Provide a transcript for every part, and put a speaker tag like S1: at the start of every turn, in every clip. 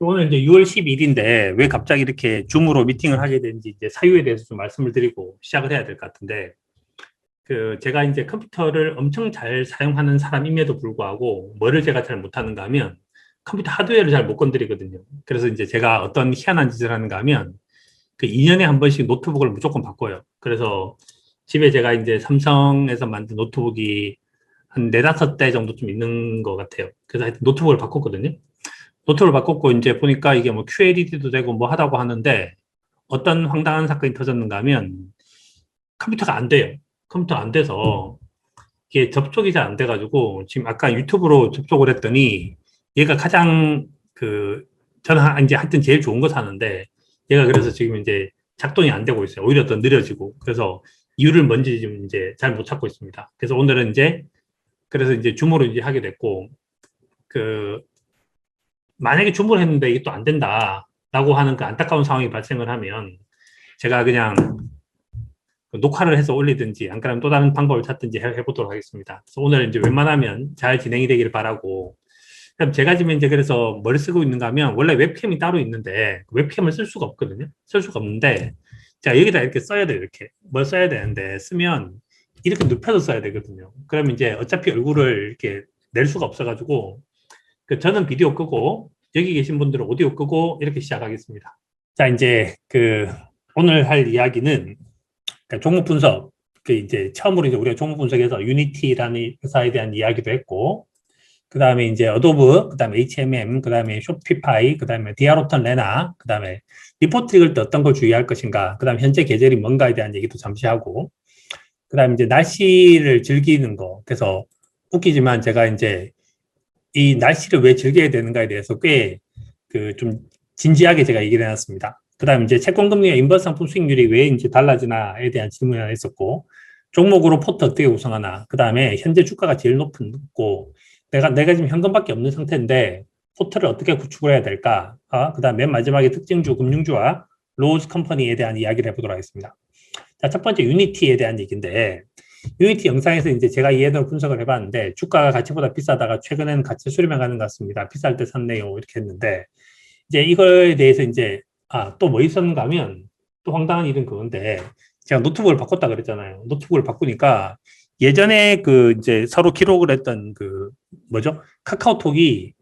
S1: 오늘 이제 6월 12일인데 왜 갑자기 이렇게 줌으로 미팅을 하게 된지 이제 사유에 대해서 좀 말씀을 드리고 시작을 해야 될 것 같은데, 제가 이제 컴퓨터를 엄청 잘 사용하는 사람임에도 불구하고 뭐를 제가 잘 못하는가 하면 컴퓨터 하드웨어를 잘 못 건드리거든요. 그래서 이제 제가 어떤 희한한 짓을 하는가 하면 그 2년에 한 번씩 노트북을 무조건 바꿔요. 그래서 집에 제가 이제 삼성에서 만든 노트북이 한 네다섯 대 정도 좀 있는 것 같아요. 그래서 하여튼 노트북을 바꿨거든요. 노트를 바꿨고 이제 보니까 이게 뭐 QLED도 되고 뭐 하다고 하는데 어떤 황당한 사건이 터졌는가 하면 컴퓨터가 안 돼요. 컴퓨터가 안 돼서 이게 접촉이 잘 안 돼가지고 지금 아까 유튜브로 접촉을 했더니 얘가 가장 저는 이제 하여튼 제일 좋은 거 사는데 얘가 그래서 지금 이제 작동이 안 되고 있어요. 오히려 더 느려지고. 그래서 이유를 뭔지 좀 이제 잘 못 찾고 있습니다. 그래서 오늘은 이제 그래서 이제 줌으로 이제 하게 됐고, 그 만약에 주문을 했는데 이게 또 안 된다라고 하는 그 안타까운 상황이 발생을 하면 제가 그냥 녹화를 해서 올리든지 안 그러면 또 다른 방법을 찾든지 해보도록 하겠습니다. 그래서 오늘 이제 웬만하면 잘 진행이 되기를 바라고. 그럼 제가 지금 이제 그래서 뭘 쓰고 있는가 하면 원래 웹캠이 따로 있는데 웹캠을 쓸 수가 없거든요. 쓸 수가 없는데 제가 여기다 이렇게 써야 돼요. 이렇게 뭘 써야 되는데 쓰면 이렇게 눕혀서 써야 되거든요. 그러면 이제 어차피 얼굴을 이렇게 낼 수가 없어가지고 저는 비디오 끄고 여기 계신 분들은 오디오 끄고 이렇게 시작하겠습니다. 자, 이제 오늘 할 이야기는 종목 분석. 이제 처음으로 이제 우리가 종목 분석에서 유니티라는 회사에 대한 이야기도 했고, 그 다음에 이제 어도브, 그 다음에 HMM, 그 다음에 쇼피파이, 그 다음에 디아로턴 레나, 그 다음에 리포트 읽을 때 어떤 걸 주의할 것인가, 그 다음에 현재 계절이 뭔가에 대한 얘기도 잠시 하고, 그 다음에 이제 날씨를 즐기는 거. 그래서 웃기지만 제가 이제 이 날씨를 왜 즐겨야 되는가에 대해서 꽤 좀 진지하게 제가 얘기를 해놨습니다. 그 다음에 이제 채권금리와 인버스 상품 수익률이 왜 이제 달라지나에 대한 질문을 했었고, 종목으로 포트 어떻게 구성하나, 그 다음에 현재 주가가 제일 높고, 내가 지금 현금밖에 없는 상태인데, 포트를 어떻게 구축을 해야 될까, 그 다음 맨 마지막에 특징주, 금융주와 로즈 컴퍼니에 대한 이야기를 해보도록 하겠습니다. 자, 첫 번째 유니티에 대한 얘기인데, 유니티 영상에서 이제 제가 이해대로 분석을 해봤는데 주가가 가치보다 비싸다가 최근에는 가치 수렴해 가는 것 같습니다. 비쌀 때 샀네요. 이렇게 했는데 이제 이거에 대해서 이제 또 뭐 있었는가 하면 또 황당한 일은 그건데 제가 노트북을 바꿨다 그랬잖아요. 노트북을 바꾸니까 예전에 이제 서로 기록을 했던 뭐죠? 카카오톡에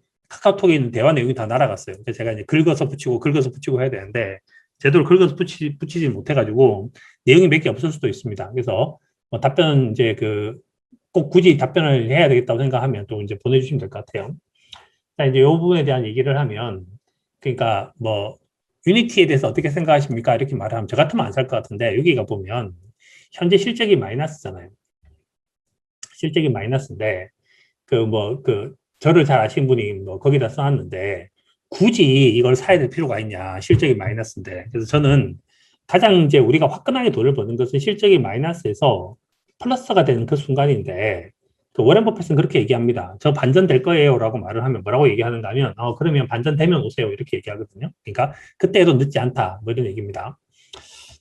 S1: 있는 대화 내용이 다 날아갔어요. 그래서 제가 이제 긁어서 붙이고 해야 되는데 제대로 긁어서 붙이지 못해가지고 내용이 몇 개 없을 수도 있습니다. 그래서 뭐 답변 이제 꼭 굳이 답변을 해야 되겠다고 생각하면 또 이제 보내주시면 될 것 같아요. 자, 이제 이 부분에 대한 얘기를 하면, 그러니까 뭐, 유니티에 대해서 어떻게 생각하십니까? 이렇게 말을 하면 저 같으면 안 살 것 같은데, 여기가 보면, 현재 실적이 마이너스잖아요. 실적이 마이너스인데, 저를 잘 아시는 분이 뭐, 거기다 써놨는데, 굳이 이걸 사야 될 필요가 있냐? 실적이 마이너스인데. 그래서 저는 가장 이제 우리가 화끈하게 돈을 버는 것은 실적이 마이너스에서 플러스가 되는 그 순간인데, 워렌 버핏은 그렇게 얘기합니다. 저 반전 될 거예요. 라고 말을 하면 뭐라고 얘기하는가 하면, 그러면 반전 되면 오세요. 이렇게 얘기하거든요. 그러니까 그때도 늦지 않다. 뭐 이런 얘기입니다.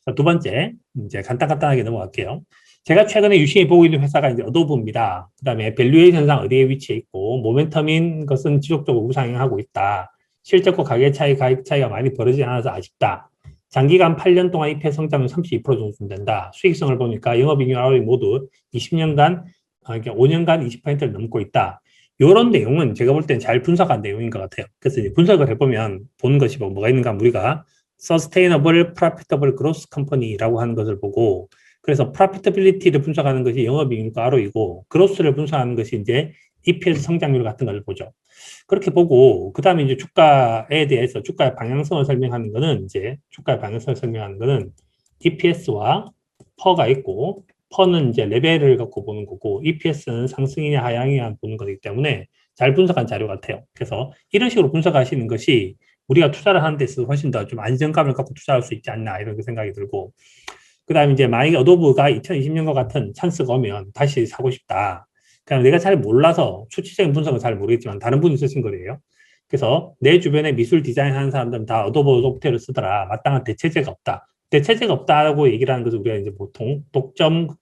S1: 자, 두 번째, 이제 간단하게 넘어갈게요. 제가 최근에 유심히 보고 있는 회사가 이제 어도브입니다. 그 다음에 밸류에이션상 어디에 위치해 있고, 모멘텀인 것은 지속적으로 우상향하고 있다. 실적과 가격 차이가 많이 벌어지지 않아서 아쉽다. 장기간 8년 동안 EPS 성장률 32% 정도 된다. 수익성을 보니까 영업이익률 ROE 모두 20년간, 그러니까 5년간 20%를 넘고 있다. 이런 내용은 제가 볼 땐 잘 분석한 내용인 것 같아요. 그래서 이제 분석을 해보면 보는 것이 뭐가 있는가 하면 우리가 Sustainable Profitable Growth Company라고 하는 것을 보고 그래서 Profitability를 분석하는 것이 영업이익률과 ROE이고 Growth를 분석하는 것이 이제 EPS 성장률 같은 걸 보죠. 그렇게 보고 그다음에 이제 주가에 대해서 주가의 방향성을 설명하는 거는 이제 주가의 방향성을 설명하는 거는 EPS와 퍼가 있고 퍼는 이제 레벨을 갖고 보는 거고 EPS는 상승이냐 하향이냐 보는 거기 때문에 잘 분석한 자료 같아요. 그래서 이런 식으로 분석하시는 것이 우리가 투자를 하는 데 있어서 훨씬 더 좀 안정감을 갖고 투자할 수 있지 않나 이런 생각이 들고 그 다음에 이제 만약에 어도브가 2020년과 같은 찬스가 오면 다시 사고 싶다. 그냥 내가 잘 몰라서 수치적인 분석은 잘 모르겠지만 다른 분이 쓰신 거래요. 그래서 내 주변에 미술 디자인 하는 사람들은 다 어도브 소프트웨어를 쓰더라. 마땅한 대체제가 없다. 대체제가 없다고 얘기를 하는 것을 우리가 이제 보통 독과점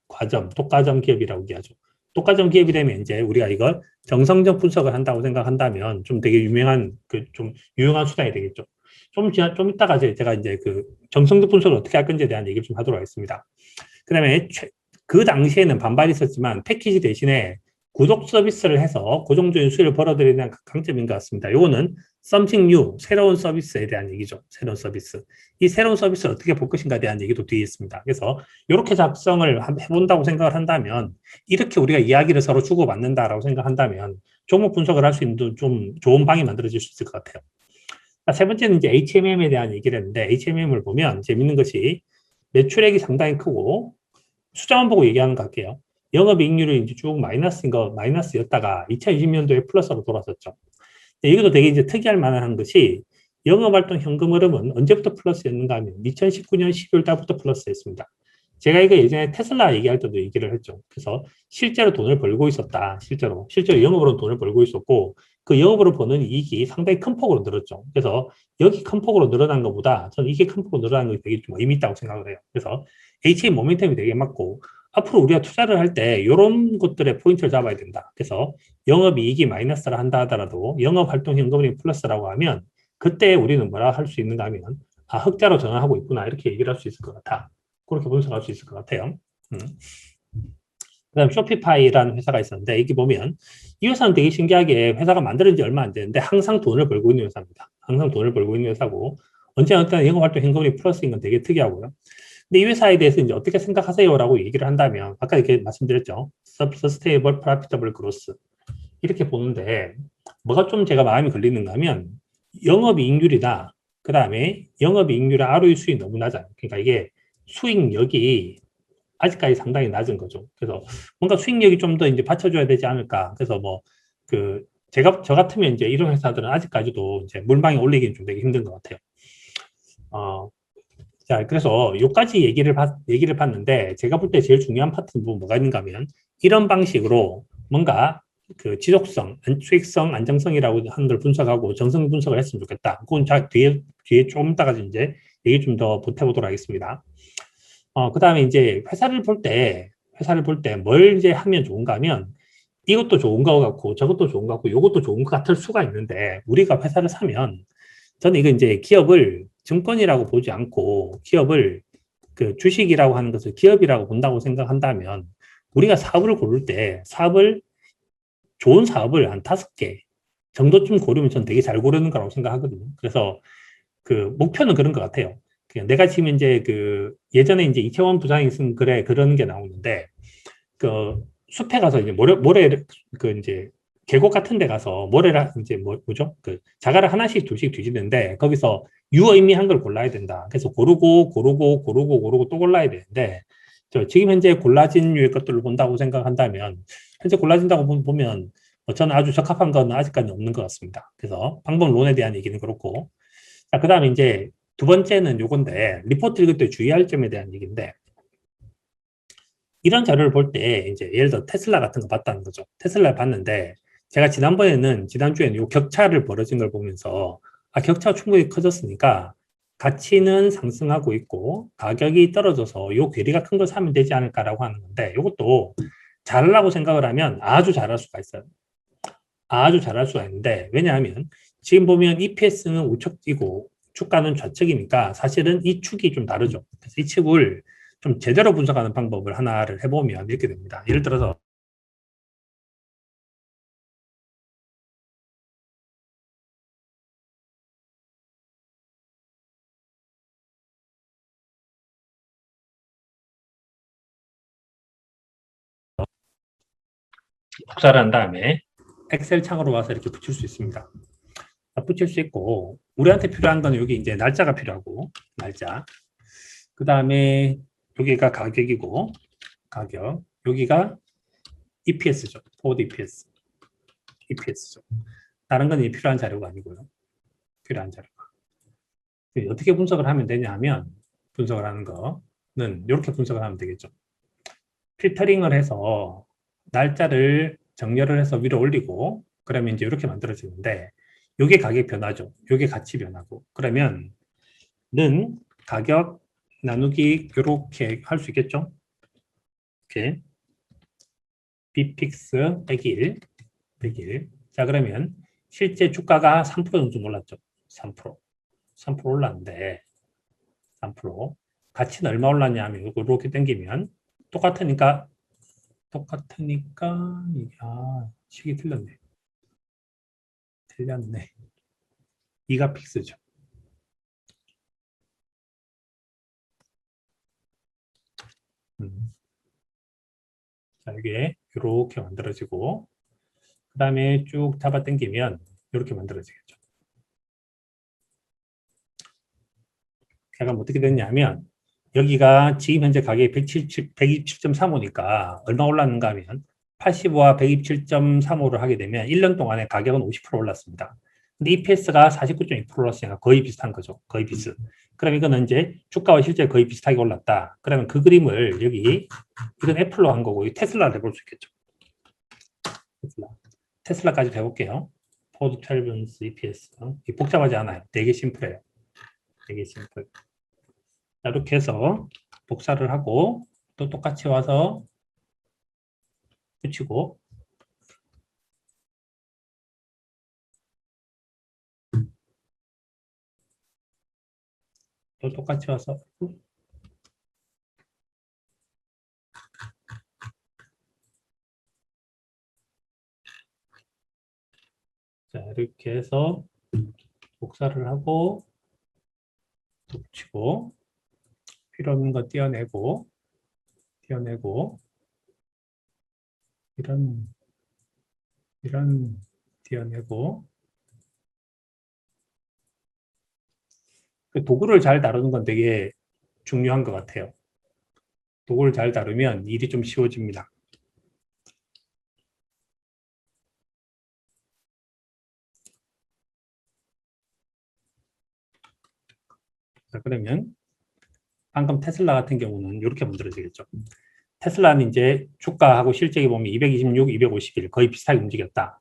S1: 기업이라고 얘기하죠. 독과점 기업이 되면 이제 우리가 이걸 정성적 분석을 한다고 생각한다면 좀 되게 유명한 좀 유용한 수단이 되겠죠. 좀 이따가 제가 이제 그 정성적 분석을 어떻게 할 건지에 대한 얘기를 좀 하도록 하겠습니다. 그다음에 그 당시에는 반발이 있었지만 패키지 대신에 구독 서비스를 해서 고정적인 수익을 벌어들이는 강점인 것 같습니다. 요거는 something new, 새로운 서비스에 대한 얘기죠. 새로운 서비스. 이 새로운 서비스를 어떻게 볼 것인가에 대한 얘기도 뒤에 있습니다. 그래서 이렇게 작성을 해본다고 생각을 한다면 이렇게 우리가 이야기를 서로 주고받는다라고 생각한다면 종목 분석을 할 수 있는 좀 좋은 방이 만들어질 수 있을 것 같아요. 세 번째는 이제 HMM에 대한 얘기를 했는데 HMM을 보면 재밌는 것이 매출액이 상당히 크고 숫자만 보고 얘기하는 것 같게요. 영업이익률이 이제 쭉 마이너스였다가 2020년도에 플러스로 돌아섰죠. 이것도 되게 이제 특이할 만한 것이 영업활동 현금 흐름은 언제부터 플러스였는가 하면 2019년 12월 달부터 플러스였습니다. 제가 이거 예전에 테슬라 얘기할 때도 얘기를 했죠. 그래서 실제로 돈을 벌고 있었다. 실제로 영업으로 돈을 벌고 있었고 그 영업으로 버는 이익이 상당히 큰 폭으로 늘었죠. 그래서 여기 큰 폭으로 늘어난 것보다 저는 이게 큰 폭으로 늘어난 게 되게 좀 의미 있다고 생각을 해요. 그래서 HA 모멘텀이 되게 맞고 앞으로 우리가 투자를 할 때 이런 것들의 포인트를 잡아야 된다. 그래서 영업이익이 마이너스를 한다 하더라도 영업활동 현금이 플러스라고 하면 그때 우리는 뭐라 할 수 있는가 하면 아, 흑자로 전환하고 있구나 이렇게 얘기를 할 수 있을 것 같아. 그렇게 분석할 수 있을 것 같아요. 그다음 쇼피파이라는 회사가 있었는데 이게 보면 이 회사는 되게 신기하게 회사가 만들어진 지 얼마 안 됐는데 항상 돈을 벌고 있는 회사입니다. 항상 돈을 벌고 있는 회사고 언제나 영업활동 현금이 플러스인 건 되게 특이하고요. 근데 이 회사에 대해서 이제 어떻게 생각하세요라고 얘기를 한다면 아까 이렇게 말씀드렸죠. Sustainable Profitable Growth 이렇게 보는데 뭐가 좀 제가 마음이 걸리는가 하면 영업이익률이나 그 다음에 영업이익률의 ROE 수익이 너무 낮아요. 그러니까 이게 수익력이 아직까지 상당히 낮은 거죠. 그래서 뭔가 수익력이 좀 더 이제 받쳐줘야 되지 않을까. 그래서 뭐 저 같으면 이제 이런 회사들은 아직까지도 이제 물망에 올리기는 좀 되게 힘든 것 같아요. 자, 그래서 요까지 얘기를 봤는데 제가 볼 때 제일 중요한 파트는 뭐가 있는가 하면 이런 방식으로 뭔가 그 지속성, 수익성, 안정성이라고 하는 걸 분석하고 정성 분석을 했으면 좋겠다. 그건 뒤에 조금 이따가 이제 얘기 좀 더 보태보도록 하겠습니다. 그 다음에 이제 회사를 볼 때 뭘 이제 하면 좋은가 하면 이것도 좋은 거 같고 저것도 좋은 거 같고 이것도 좋은 거 같을 수가 있는데 우리가 회사를 사면 저는 이거 이제 기업을 증권이라고 보지 않고 기업을 그 주식이라고 하는 것을 기업이라고 본다고 생각한다면 우리가 사업을 고를 때 좋은 사업을 한 5개 정도쯤 고르면 저는 되게 잘 고르는 거라고 생각하거든요. 그래서 그 목표는 그런 것 같아요. 내가 지금 이제 예전에 이제 이태원 부장이 쓴 글에 그런 게 나오는데 그 숲에 가서 이제 모래 이제 계곡 같은 데 가서 모래라 이제 뭐죠? 그 자갈을 하나씩 둘씩 뒤지는데 거기서 유의미한 걸 골라야 된다. 그래서 고르고 또 골라야 되는데 지금 현재 골라진 유의 것들을 본다고 생각한다면 현재 골라진다고 보면 저는 아주 적합한 건 아직까지 없는 것 같습니다. 그래서 방법론에 대한 얘기는 그렇고 자, 그다음에 이제 두 번째는 요건데 리포트 읽을 때 주의할 점에 대한 얘기인데 이런 자료를 볼 때 이제 예를 들어 테슬라 같은 거 봤다는 거죠. 테슬라를 봤는데 제가 지난주에는 요 격차를 벌어진 걸 보면서 아, 격차가 충분히 커졌으니까 가치는 상승하고 있고 가격이 떨어져서 요 괴리가 큰 걸 사면 되지 않을까라고 하는 건데 이것도 잘하려고 생각을 하면 아주 잘할 수가 있어요. 아주 잘할 수가 있는데 왜냐하면 지금 보면 EPS는 우측이고 주가는 좌측이니까 사실은 이 축이 좀 다르죠. 그래서 이 축을 좀 제대로 분석하는 방법을 하나를 해보면 이렇게 됩니다. 예를 들어서 복사를 한 다음에 엑셀 창으로 와서 이렇게 붙일 수 있습니다. 붙일 수 있고 우리한테 필요한 건 여기 이제 날짜가 필요하고 날짜 그 다음에 여기가 가격이고 가격 여기가 EPS죠. 포워드 EPS죠. 다른 건 필요한 자료가 아니고요. 필요한 자료가. 어떻게 분석을 하면 되냐 하면 분석을 하는 거는 이렇게 분석을 하면 되겠죠. 필터링을 해서 날짜를 정렬을 해서 위로 올리고 그러면 이제 이렇게 만들어지는데 이게 가격 변화죠. 이게 가치 변화고 그러면 는 가격 나누기 이렇게 할 수 있겠죠. 이렇게 B픽스 100일, 100일. 자, 그러면 실제 주가가 3% 정도 올랐죠. 3%. 3% 올랐는데, 3%. 가치는 얼마 올랐냐 하면, 이렇게 당기면, 똑같으니까, 식이 틀렸네. 틀렸네. 이가 픽스죠. 자, 이게 이렇게 만들어지고, 그 다음에 쭉 잡아 당기면 이렇게 만들어지겠죠. 그럼 어떻게 됐냐면 여기가 지금 현재 가격이 127.35니까 얼마 올랐는가 하면 85와 127.35를 하게 되면 1년 동안에 가격은 50% 올랐습니다. 근데 EPS가 49.2% 올랐으니까 거의 비슷한 거죠. 거의 비슷. 그럼 이거는 이제 주가와 실제 거의 비슷하게 올랐다. 그러면 그 그림을 여기 이건 애플로 한 거고 테슬라를 해볼 수 있겠죠. 테슬라까지 해볼게요. 포드 12 EPS. 복잡하지 않아요. 되게 심플해요. 되게 심플. 자, 이렇게 해서 복사를 하고 또 똑같이 와서 붙이고 또 똑같이 와서 자, 이렇게 해서 복사를 하고 붙이고 필요 없는 거 떼어내고 이런 떼어내고 그 도구를 잘 다루는 건 되게 중요한 것 같아요. 도구를 잘 다루면 일이 좀 쉬워집니다. 자, 그러면 방금 테슬라 같은 경우는 이렇게 만들어지겠죠. 테슬라는 이제 주가하고 실적이 보면 226, 251 거의 비슷하게 움직였다.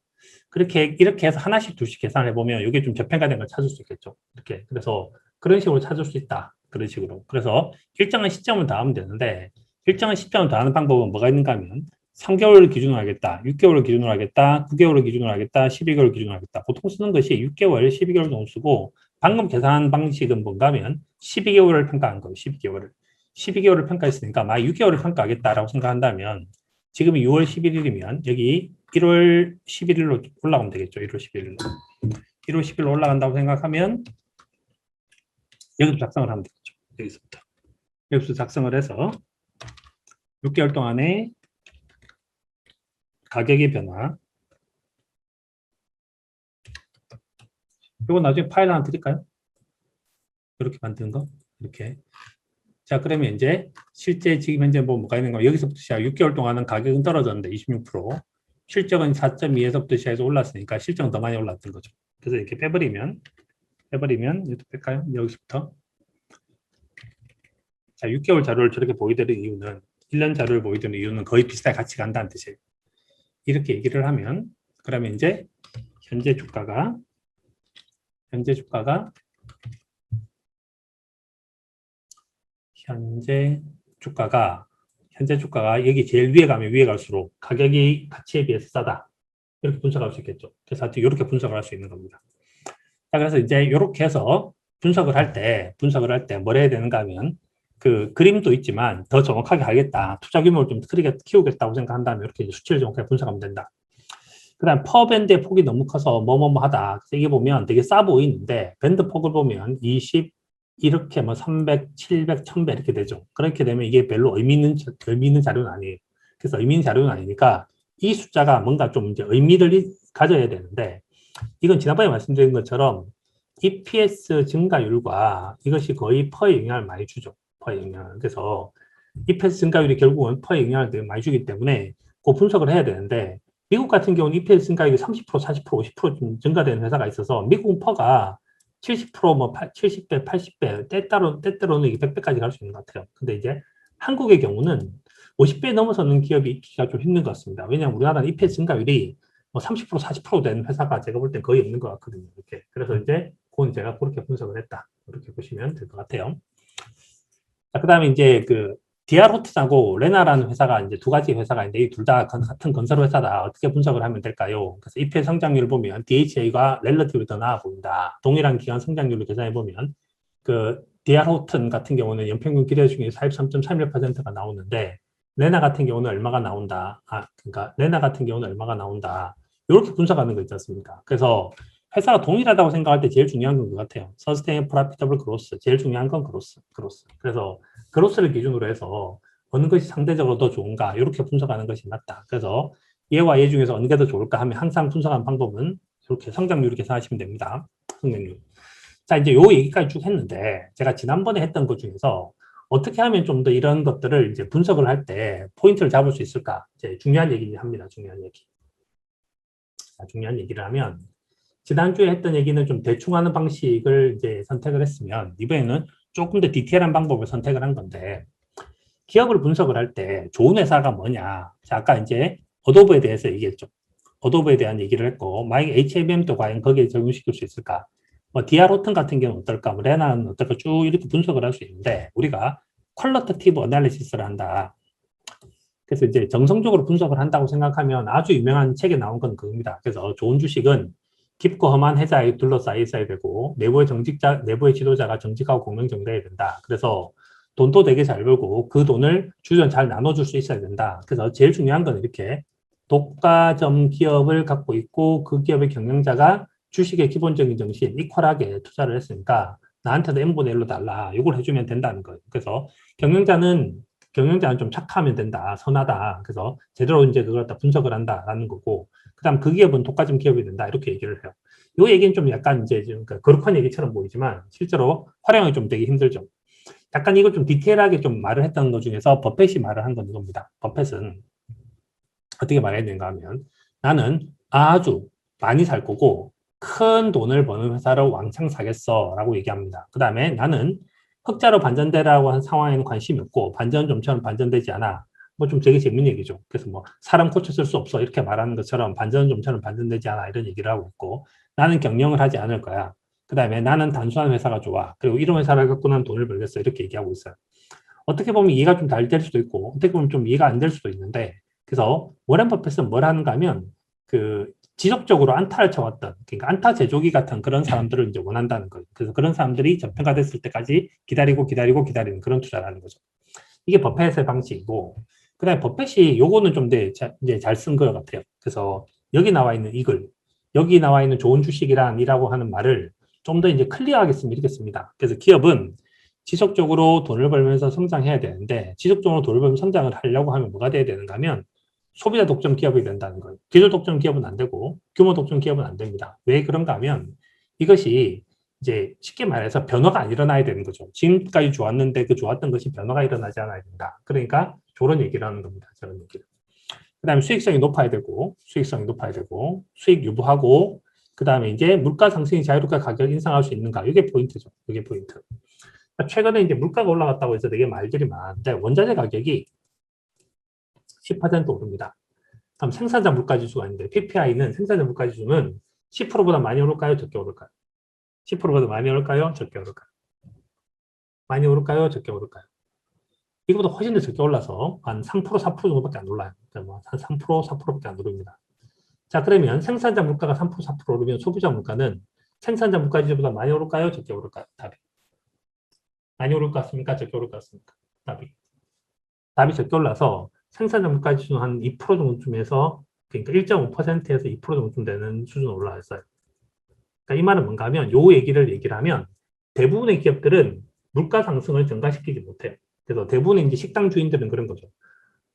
S1: 이렇게 해서 하나씩 둘씩 계산을 해보면 이게 좀 저평가된 걸 찾을 수 있겠죠. 이렇게. 그래서 그런 식으로 찾을 수 있다. 그런 식으로. 그래서 일정한 시점을 더하면 되는데 일정한 시점을 더하는 방법은 뭐가 있는가 하면 3개월을 기준으로 하겠다. 6개월을 기준으로 하겠다. 9개월을 기준으로 하겠다. 12개월을 기준으로 하겠다. 보통 쓰는 것이 6개월, 12개월 정도 쓰고 방금 계산한 방식은 뭔가 하면 12개월을 평가한 거예요. 12개월을. 12개월을 평가했으니까 막 6개월을 평가하겠다라고 생각한다면 지금이 6월 11일이면 여기 1월 11일로 올라가면 되겠죠. 1월 11일로. 1월 10일로 올라간다고 생각하면 여기서 작성을 하면 되겠죠. 여기서부터. 여기서 작성을 해서 6개월 동안에 가격의 변화. 이거 나중에 파일 하나 드릴까요? 이렇게 만드는 거. 이렇게. 자, 그러면 이제 실제 지금 현재 뭐가 있는 거 여기서부터 시작 6개월 동안은 가격은 떨어졌는데 26%. 실적은 4.2에서부터 시작해서 올랐으니까 실적은 더 많이 올랐던 거죠. 그래서 이렇게 빼버리면 이것도 뺄까요? 여기서부터. 자, 6개월 자료를 저렇게 보여드리는 이유는 1년 자료를 보여드리는 이유는 거의 비슷하게 같이 간다는 뜻이에요. 이렇게 얘기를 하면 그러면 이제 현재 주가가 여기 제일 위에 가면 위에 갈수록 가격이 가치에 비해서 싸다. 이렇게 분석할 수 있겠죠. 그래서 하여튼 이렇게 분석을 할 수 있는 겁니다. 자, 그래서 이제 이렇게 해서 분석을 할 때 뭘 해야 되는가 하면 그 그림도 있지만 더 정확하게 하겠다. 투자 규모를 좀 크게 키우겠다고 생각한다면 이렇게 수치를 정확하게 분석하면 된다. 그 다음 퍼밴드의 폭이 너무 커서 뭐뭐뭐 하다. 그래서 이게 보면 되게 싸 보이는데 밴드 폭을 보면 20 이렇게 뭐 300, 700, 1000배 이렇게 되죠. 그렇게 되면 이게 별로 의미 있는 자료는 아니에요. 그래서 의미 있는 자료는 아니니까 이 숫자가 뭔가 좀 이제 의미를 가져야 되는데 이건 지난번에 말씀드린 것처럼 EPS 증가율과 이것이 거의 퍼에 영향을 많이 주죠. 퍼에 영향을. 그래서 EPS 증가율이 결국은 퍼에 영향을 되게 많이 주기 때문에 그 분석을 해야 되는데 미국 같은 경우는 EPS 증가율이 30%, 40%, 50% 증가되는 회사가 있어서 미국은 퍼가 70%, 뭐 70배, 80배, 때때로는 이게 100배까지 갈 수 있는 것 같아요. 근데 이제 한국의 경우는 50배 넘어서는 기업이 있기가 좀 힘든 것 같습니다. 왜냐하면 우리나라는 EPS 증가율이 뭐 30%, 40% 되는 회사가 제가 볼 땐 거의 없는 것 같거든요. 이렇게. 그래서 이제 그건 제가 그렇게 분석을 했다. 이렇게 보시면 될 것 같아요. 자, 그 다음에 이제 디아호튼하고 레나라는 회사가 이제 두 가지 회사가 있는데 이 둘 다 같은 건설 회사다. 어떻게 분석을 하면 될까요? 그래서 EPS 성장률을 보면 DHA가 렐러티브리 더 나아 보인다. 동일한 기간 성장률을 계산해 보면 그 디아호튼 같은 경우는 연평균 기대 중에 43.31%가 나오는데 레나 같은 경우는 얼마가 나온다. 그러니까 레나 같은 경우는 얼마가 나온다. 이렇게 분석하는 거 있지 않습니까? 그래서 회사가 동일하다고 생각할 때 제일 중요한 건 것 같아요. Sustainable Profitable Growth. 제일 중요한 건 그로스. 그래서 그로스를 기준으로 해서 어느 것이 상대적으로 더 좋은가 이렇게 분석하는 것이 맞다. 그래서 얘와 얘 중에서 어느 게 더 좋을까 하면 항상 분석하는 방법은 이렇게 성장률을 계산하시면 됩니다. 성장률. 자, 이제 요 얘기까지 쭉 했는데 제가 지난번에 했던 것 중에서 어떻게 하면 좀 더 이런 것들을 이제 분석을 할 때 포인트를 잡을 수 있을까? 이제 중요한 얘기를 합니다. 중요한 얘기. 자, 중요한 얘기를 하면 지난주에 했던 얘기는 좀 대충 하는 방식을 이제 선택을 했으면 이번에는 조금 더 디테일한 방법을 선택을 한 건데 기업을 분석을 할 때 좋은 회사가 뭐냐. 자, 아까 이제 어도브에 대해서 얘기했죠. 어도브에 대한 얘기를 했고 만약에 HMM도 과연 거기에 적용시킬 수 있을까? 뭐 디아로튼 같은 경우는 어떨까? 뭐 레나는 어떨까? 쭉 이렇게 분석을 할 수 있는데 우리가 퀄러터티브 어널리시스를 한다. 그래서 이제 정성적으로 분석을 한다고 생각하면 아주 유명한 책에 나온 건 그겁니다. 그래서 좋은 주식은 깊고 험한 회사에 둘러싸여 있어야 되고 내부의 지도자가 정직하고 공명정대해야 된다. 그래서 돈도 되게 잘 벌고 그 돈을 주전 잘 나눠줄 수 있어야 된다. 그래서 제일 중요한 건 이렇게 독과점 기업을 갖고 있고 그 기업의 경영자가 주식의 기본적인 정신, 이퀄하게 투자를 했으니까 나한테도 n분의 1로 달라. 이걸 해주면 된다는 거예요. 그래서 경영자는 좀 착하면 된다. 선하다. 그래서 제대로 이제 그걸 다 분석을 한다라는 거고, 그 다음 그 기업은 독과점 기업이 된다. 이렇게 얘기를 해요. 이 얘기는 좀 약간 이제 좀 거룩한 얘기처럼 보이지만 실제로 활용이 좀 되게 힘들죠. 약간 이걸 좀 디테일하게 좀 말을 했던 것 중에서 버펫이 말을 한 건 이겁니다. 버펫은 어떻게 말했는가 하면 나는 아주 많이 살 거고 큰 돈을 버는 회사를 왕창 사겠어 라고 얘기합니다. 그 다음에 나는 흑자로 반전되라고 한 상황에는 관심이 없고 반전 좀처럼 반전되지 않아. 뭐 좀 되게 재밌는 얘기죠. 그래서 뭐 사람 고쳐 쓸 수 없어 이렇게 말하는 것처럼 반전 좀처럼 반전되지 않아 이런 얘기를 하고 있고 나는 경영을 하지 않을 거야. 그 다음에 나는 단순한 회사가 좋아. 그리고 이런 회사를 갖고 난 돈을 벌겠어 이렇게 얘기하고 있어요. 어떻게 보면 이해가 좀 잘 될 수도 있고 어떻게 보면 좀 이해가 안 될 수도 있는데 그래서 워렌 버핏은 뭘 하는가 하면 그 지속적으로 안타를 쳐왔던 그러니까 안타 제조기 같은 그런 사람들을 이제 원한다는 거예요. 그래서 그런 사람들이 저평가됐을 때까지 기다리는 그런 투자라는 거죠. 이게 버핏의 방식이고 그다음에 버핏이 요거는 좀 이제 잘 쓴 것 같아요. 그래서 여기 나와 있는 이글 여기 나와 있는 좋은 주식이란이라고 하는 말을 좀 더 이제 클리어하게 쓰면 이렇게 씁니다. 그래서 기업은 지속적으로 돈을 벌면서 성장해야 되는데 지속적으로 돈을 벌면서 성장을 하려고 하면 뭐가 돼야 되는가 하면 소비자 독점 기업이 된다는 거예요. 기술 독점 기업은 안 되고 규모 독점 기업은 안 됩니다. 왜 그런가 하면 이것이 이제 쉽게 말해서 변화가 안 일어나야 되는 거죠. 지금까지 좋았는데 그 좋았던 것이 변화가 일어나지 않아야 된다. 그러니까 저런 얘기를 하는 겁니다. 저런 얘기를. 그 다음에 수익성이 높아야 되고 수익 유보하고 그 다음에 이제 물가 상승이 자유롭게 가격 인상할 수 있는가 이게 포인트죠. 이게 포인트. 최근에 이제 물가가 올라갔다고 해서 되게 말들이 많은데 원자재 가격이 10% 오릅니다. 그럼 생산자 물가 지수가 있는데 PPI는 생산자 물가 지수는 10%보다 많이 오를까요? 적게 오를까요? 10%보다 많이 오를까요? 적게 오를까요? 많이 오를까요? 적게 오를까요? 이거보다 훨씬 더 적게 올라서 한 3%, 4% 정도밖에 안 올라요. 한 3%, 4%밖에 안 오릅니다. 자, 그러면 생산자 물가가 3%, 4% 오르면 소비자 물가는 생산자 물가 지수보다 많이 오를까요? 적게 오를까요? 답이. 많이 오를 것 같습니까? 적게 오를 것 같습니까? 답이 적게 올라서 생산자 물가 지수는 한 2% 정도쯤에서 그러니까 1.5%에서 2% 정도쯤 되는 수준으로 올라왔어요. 그러니까 이 말은 뭔가 하면 얘기를 하면 대부분의 기업들은 물가 상승을 증가시키지 못해요. 그래서 대부분의 이제 식당 주인들은 그런 거죠.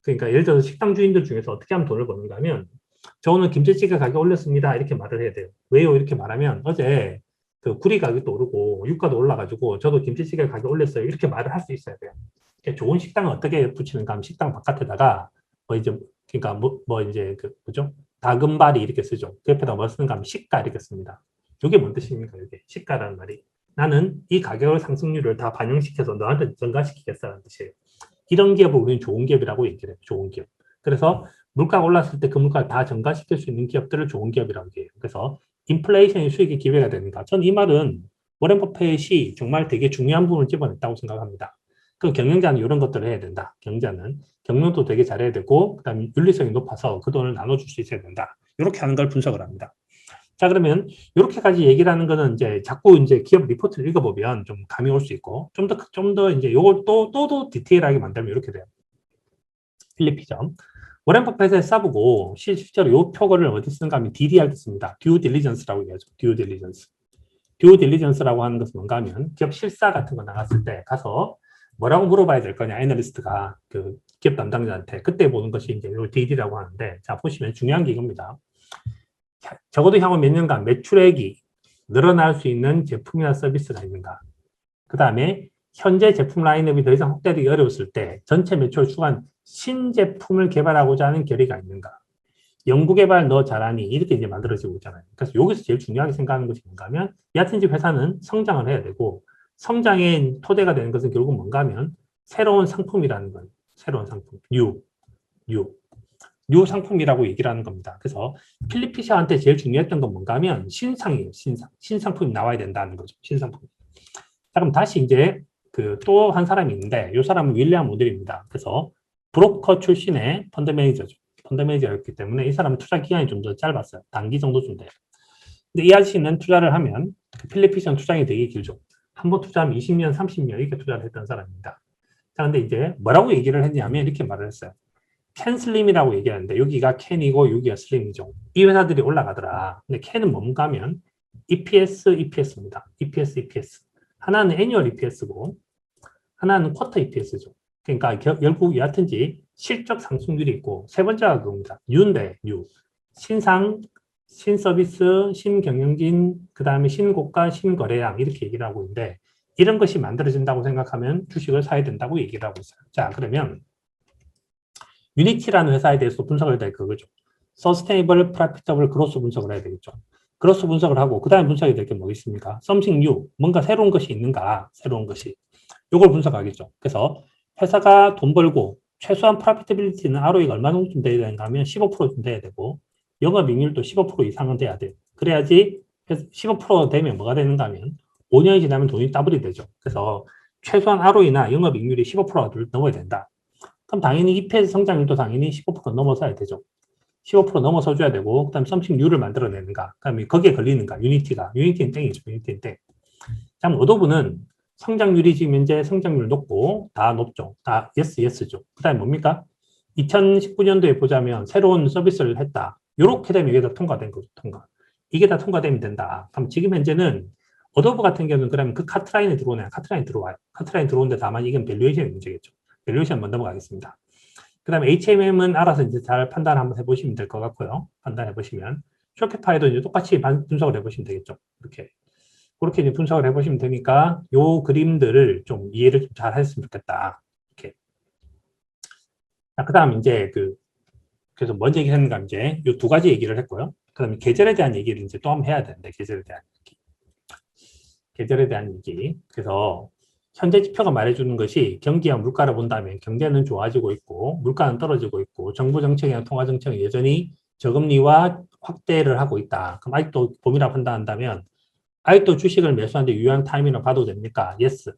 S1: 그러니까 예를 들어서 식당 주인들 중에서 어떻게 하면 돈을 버는가 하면 저는 김치찌개 가격 올렸습니다. 이렇게 말을 해야 돼요. 왜요? 이렇게 말하면 어제 그 구리 가격도 오르고 유가도 올라가지고 저도 김치찌개 가격 올렸어요. 이렇게 말을 할 수 있어야 돼요. 그러니까 좋은 식당은 어떻게 붙이는가 하면 식당 바깥에다가 뭐 이제 그러니까 뭐 이제 그 뭐죠? 다금바리 이렇게 쓰죠. 그 옆에다 뭐 쓰는가 하면 시가 이렇게 씁니다. 이게 뭔 뜻입니까? 이게 시가라는 말이. 나는 이 가격을 상승률을 다 반영시켜서 너한테 전가시키겠다는 뜻이에요. 이런 기업을 우리는 좋은 기업이라고 얘기를 해요. 좋은 기업. 그래서 물가가 올랐을 때 그 물가를 다 전가시킬 수 있는 기업들을 좋은 기업이라고 얘기해요. 그래서 인플레이션이 수익의 기회가 되는가. 전 이 말은 워렌 버핏이 정말 되게 중요한 부분을 집어냈다고 생각합니다. 그 경영자는 이런 것들을 해야 된다. 경자는 경영도 되게 잘해야 되고 그다음에 윤리성이 높아서 그 돈을 나눠줄 수 있어야 된다. 이렇게 하는 걸 분석을 합니다. 자, 그러면 이렇게까지 얘기를 하는 거는 이제 자꾸 이제 기업 리포트를 읽어보면 좀 감이 올 수 있고 좀 더 이제 요걸 또 디테일하게 만들면 이렇게 돼요. 필리피점. 워렌 버핏에 써보고 실제로 요 표거를 어디 쓰는가 하면 DDR 씁니다. 듀 딜리전스라고 얘기하죠. 듀 딜리전스. 듀 딜리전스라고 하는 것은 뭔가 하면 기업 실사 같은 거 나갔을 때 가서 뭐라고 물어봐야 될 거냐, 애널리스트가 그 기업 담당자한테 그때 보는 것이 이제 요 DD라고 하는데, 자 보시면 중요한 게 이겁니다. 적어도 향후 몇 년간 매출액이 늘어날 수 있는 제품이나 서비스가 있는가. 그 다음에 현재 제품 라인업이 더 이상 확대되기 어려웠을 때 전체 매출을 추구한 신제품을 개발하고자 하는 결의가 있는가. 연구개발 너 잘하니 이렇게 이제 만들어지고 있잖아요. 그래서 여기서 제일 중요하게 생각하는 것이 뭔가 하면 여하튼 이제 회사는 성장을 해야 되고 성장의 토대가 되는 것은 결국 뭔가 하면 새로운 상품이라는 거예요. 새로운 상품. 뉴 상품이라고 얘기를 하는 겁니다. 그래서 필립 피셔한테 제일 중요했던 건 뭔가 하면 신상이에요. 신상품이 나와야 된다는 거죠. 신상품. 자, 그럼 다시 이제 그 또 한 사람이 있는데 이 사람은 윌리엄 모델입니다. 그래서 브로커 출신의 펀드 매니저죠. 펀드 매니저였기 때문에 이 사람은 투자 기간이 좀 더 짧았어요. 단기 정도쯤 돼요. 근데 이 아저씨는 투자를 하면 필립 피셔는 투자이 되게 길죠. 한 번 투자하면 20년, 30년 이렇게 투자를 했던 사람입니다. 자, 근데 이제 뭐라고 얘기를 했냐면 이렇게 말을 했어요. 캔 슬림이라고 얘기하는데 여기가 캔이고 여기가 슬림이죠. 이 회사들이 올라가더라. 근데 캔은 뭔가 하면 EPS입니다. EPS. 하나는 애니얼 EPS고 하나는 쿼터 EPS죠. 그러니까 결국 여하튼지 실적 상승률이 있고 세 번째가 그겁니다. 뉴인데 뉴. 신상, 신서비스, 신경영진, 그 다음에 신고가, 신거래량 이렇게 얘기를 하고 있는데 이런 것이 만들어진다고 생각하면 주식을 사야 된다고 얘기를 하고 있어요. 자, 그러면 유니티라는 회사에 대해서 분석을 해야 될 그거죠. Sustainable, Profitable Growth 분석을 해야 되겠죠. 그로스 분석을 하고 그 다음에 분석이 될 게 뭐 있습니까? Something new, 뭔가 새로운 것이 있는가, 새로운 것이. 이걸 분석하겠죠. 그래서 회사가 돈 벌고 최소한 profitability는 ROE가 얼마 정도쯤 돼야 되는가 하면 15%쯤 돼야 되고 영업이익률도 15% 이상은 돼야 돼요. 그래야지 15% 되면 뭐가 되는가 하면 5년이 지나면 돈이 더블이 되죠. 그래서 최소한 ROE나 영업이익률이 15%가 넘어야 된다. 그럼 당연히 EPS 성장률도 당연히 15% 넘어서야 되죠. 15% 넘어서줘야 되고, 그 다음에 썸씽 U를 만들어내는가, 그 다음에 거기에 걸리는가, 유니티는 땡이죠, 유니티는 땡. 자, 오더브는 성장률이 지금 현재 성장률 높고, 다 높죠. 다 예스죠. 그 다음에 뭡니까? 2019년도에 보자면 새로운 서비스를 했다. 요렇게 되면 이게 다 통과된 거죠, 통과. 이게 다 통과되면 된다. 그럼 지금 현재는 어도브 같은 경우는 그러면 그 카트라인에 들어오나요? 카트라인 들어와요. 카트라인 들어오는데 다만 이건 밸류에이션의 문제겠죠. 밸류에이션 한번 넘어가겠습니다. 그 다음에 HMM은 알아서 이제 잘 판단 한번 해보시면 될 것 같고요. 판단해 보시면. 쇼피파이도 이제 똑같이 분석을 해보시면 되겠죠. 이렇게. 그렇게 이제 분석을 해보시면 되니까 요 그림들을 좀 이해를 좀 잘 했으면 좋겠다. 이렇게. 자, 그 다음 이제 그래서 뭔 얘기를 했는가 이제 요 두 가지 얘기를 했고요. 그 다음에 계절에 대한 얘기를 이제 또 한번 해야 되는데, 계절에 대한 얘기. 계절에 대한 얘기. 그래서 현재 지표가 말해주는 것이 경기와 물가를 본다면 경제는 좋아지고 있고 물가는 떨어지고 있고 정부 정책이나 통화 정책은 여전히 저금리와 확대를 하고 있다. 그럼 아직도 봄이라 판단한다면 아직도 주식을 매수하는데 유효한 타이밍을 봐도 됩니까? Yes.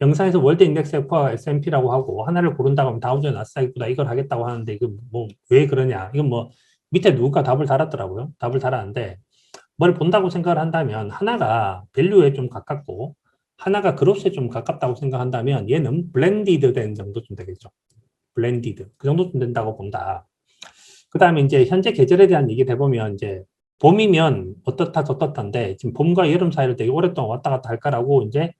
S1: 영상에서 월드 인덱스 F와 S&P라고 하고 하나를 고른다고 하면 다우존스 나스닥보다 이걸 하겠다고 하는데 이거 뭐 왜 그러냐? 이건 뭐 밑에 누군가 답을 달았더라고요. 답을 달았는데 뭘 본다고 생각을 한다면 하나가 밸류에 좀 가깝고 하나가 그로스에 좀 가깝다고 생각한다면 얘는 블렌디드 된 정도쯤 되겠죠. 블렌디드. 그 정도쯤 된다고 본다. 그 다음에 이제 현재 계절에 대한 얘기를 해보면 이제 봄이면 어떻다 저떻다인데 지금 봄과 여름 사이를 되게 오랫동안 왔다 갔다 할 거라고 이제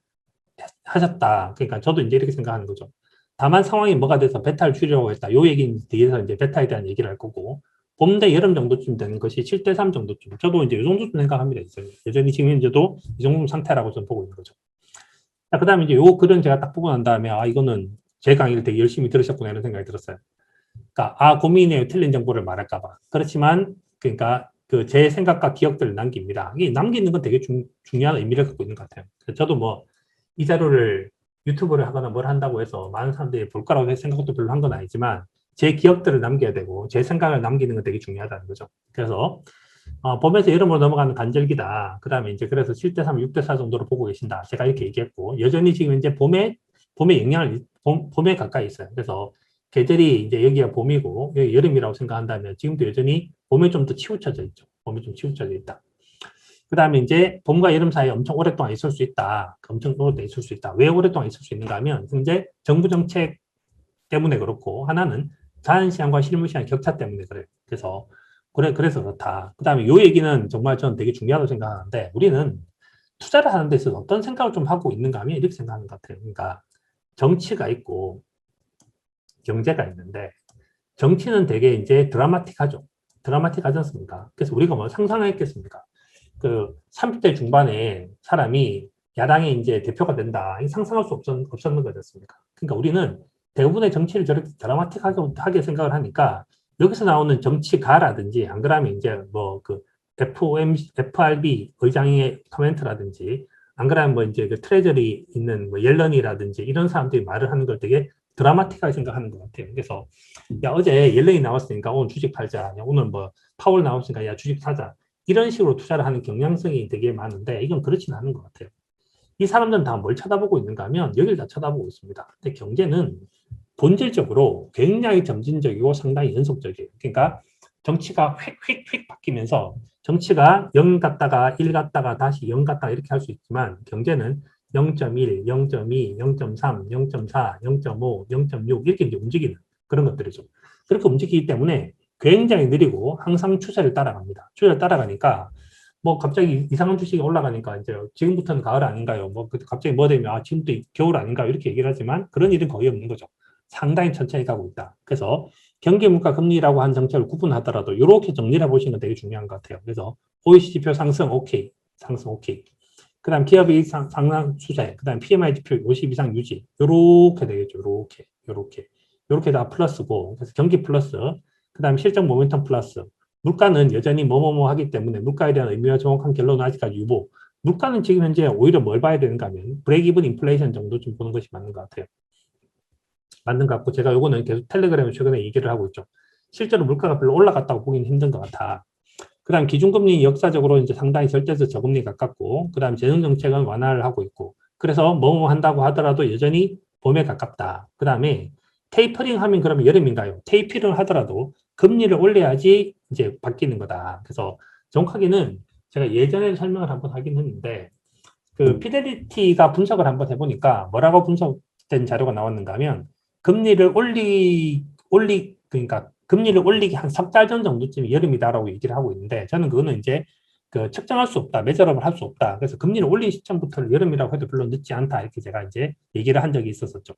S1: 하셨다. 그러니까 저도 이제 이렇게 생각하는 거죠. 다만 상황이 뭐가 돼서 베타를 줄이려고 했다. 요 얘기는 뒤에서 이제 베타에 대한 얘기를 할 거고 봄 대 여름 정도쯤 되는 것이 7대3 정도쯤. 저도 이제 이 정도쯤 생각합니다. 여전히 지금 현재도 이 정도 상태라고 저는 보고 있는 거죠. 자, 그 다음에 이제 요 글은 제가 딱 보고 난 다음에, 아, 이거는 제 강의를 되게 열심히 들으셨구나, 이런 생각이 들었어요. 그러니까, 아, 고민이에요. 틀린 정보를 말할까봐. 그렇지만, 그러니까, 제 생각과 기억들을 남깁니다. 이게 남기는 건 되게 중요한 의미를 갖고 있는 것 같아요. 저도 뭐, 이 자료를 유튜브를 하거나 뭘 한다고 해서 많은 사람들이 볼 거라고 생각도 별로 한 건 아니지만, 제 기억들을 남겨야 되고, 제 생각을 남기는 건 되게 중요하다는 거죠. 그래서, 봄에서 여름으로 넘어가는 간절기다. 그 다음에 이제 그래서 7대3, 6대4 정도로 보고 계신다. 제가 이렇게 얘기했고, 여전히 지금 이제 봄에 봄의 영향을, 봄에 가까이 있어요. 그래서 계절이 이제 여기가 봄이고, 여기 여름이라고 생각한다면 지금도 여전히 봄에 좀 더 치우쳐져 있죠. 봄에 좀 치우쳐져 있다. 그 다음에 이제 봄과 여름 사이에 엄청 오랫동안 있을 수 있다. 엄청 오랫동안 있을 수 있다. 왜 오랫동안 있을 수 있는가 하면, 현재 정부 정책 때문에 그렇고, 하나는 자연시장과 실무시장 격차 때문에 그래요. 그래서 그렇다. 그 다음에 요 얘기는 정말 저는 되게 중요하다고 생각하는데, 우리는 투자를 하는 데 있어서 어떤 생각을 좀 하고 있는가 하면 이렇게 생각하는 것 같아요. 그러니까 정치가 있고 경제가 있는데, 정치는 되게 이제 드라마틱하죠. 드라마틱하지 않습니까? 그래서 우리가 뭐 상상했겠습니까? 그 30대 중반에 사람이 야당의 이제 대표가 된다. 상상할 수 없었는 거지 않습니까? 그러니까 우리는 대부분의 정치를 저렇게 드라마틱하게 생각을 하니까, 여기서 나오는 정치가라든지, 안 그러면 이제 뭐 그 FRB 의장의 코멘트라든지, 안 그러면 뭐 이제 그 트레저리 있는 뭐 옐런이라든지 이런 사람들이 말을 하는 걸 되게 드라마틱하게 생각하는 것 같아요. 그래서 야, 어제 옐런이 나왔으니까 오늘 주식 팔자. 야, 오늘 뭐 파월 나왔으니까 야, 주식 사자. 이런 식으로 투자를 하는 경향성이 되게 많은데, 이건 그렇지는 않은 것 같아요. 이 사람들은 다 뭘 쳐다보고 있는가 하면 여기를 다 쳐다보고 있습니다. 근데 경제는 본질적으로 굉장히 점진적이고 상당히 연속적이에요. 그러니까 정치가 휙휙휙 바뀌면서, 정치가 0 갔다가 1 갔다가 다시 0 갔다가 이렇게 할 수 있지만, 경제는 0.1, 0.2, 0.3, 0.4, 0.5, 0.6 이렇게 이제 움직이는 그런 것들이죠. 그렇게 움직이기 때문에 굉장히 느리고 항상 추세를 따라갑니다. 추세를 따라가니까 뭐 갑자기 이상한 주식이 올라가니까 이제 지금부터는 가을 아닌가요? 뭐 갑자기 뭐 되면 지금도 겨울 아닌가요? 이렇게 얘기를 하지만 그런 일은 거의 없는 거죠. 상당히 천천히 가고 있다. 그래서 경기, 물가, 금리라고 한 정책을 구분하더라도 이렇게 정리를 해보시는 건 되게 중요한 것 같아요. 그래서 OECD표 상승 오케이, 상승 오케이. 그다음 기업이 상승 추세, 그다음 PMI 지표 50 이상 유지, 요렇게 되겠죠. 요렇게 다 플러스고, 그래서 경기 플러스, 그다음 실적 모멘텀 플러스. 물가는 여전히 뭐뭐뭐 하기 때문에 물가에 대한 의미와 정확한 결론은 아직까지 유보. 물가는 지금 현재 오히려 뭘 봐야 되는가 하면 브레이크 이븐 인플레이션 정도 좀 보는 것이 맞는 것 같아요. 맞는 것 같고, 제가 요거는 계속 텔레그램에 최근에 얘기를 하고 있죠. 실제로 물가가 별로 올라갔다고 보기는 힘든 것 같아. 그 다음 기준금리 역사적으로 이제 상당히 절대적 저금리 가깝고, 그 다음 재정정책은 완화를 하고 있고, 그래서 뭐뭐 한다고 하더라도 여전히 봄에 가깝다. 그 다음에 테이퍼링 하면 그러면 여름인가요? 테이퍼링을 하더라도 금리를 올려야지 이제 바뀌는 거다. 그래서 정확하게는 제가 예전에 설명을 한번 하긴 했는데, 그 피델리티가 분석을 한번 해보니까 뭐라고 분석된 자료가 나왔는가 하면, 그러니까 금리를 올리기 한 3달 전 정도쯤이 여름이다라고 얘기를 하고 있는데, 저는 그거는 이제 그 측정할 수 없다, 메저업을 할 수 없다. 그래서 금리를 올린 시점부터는 여름이라고 해도 별로 늦지 않다, 이렇게 제가 이제 얘기를 한 적이 있었었죠.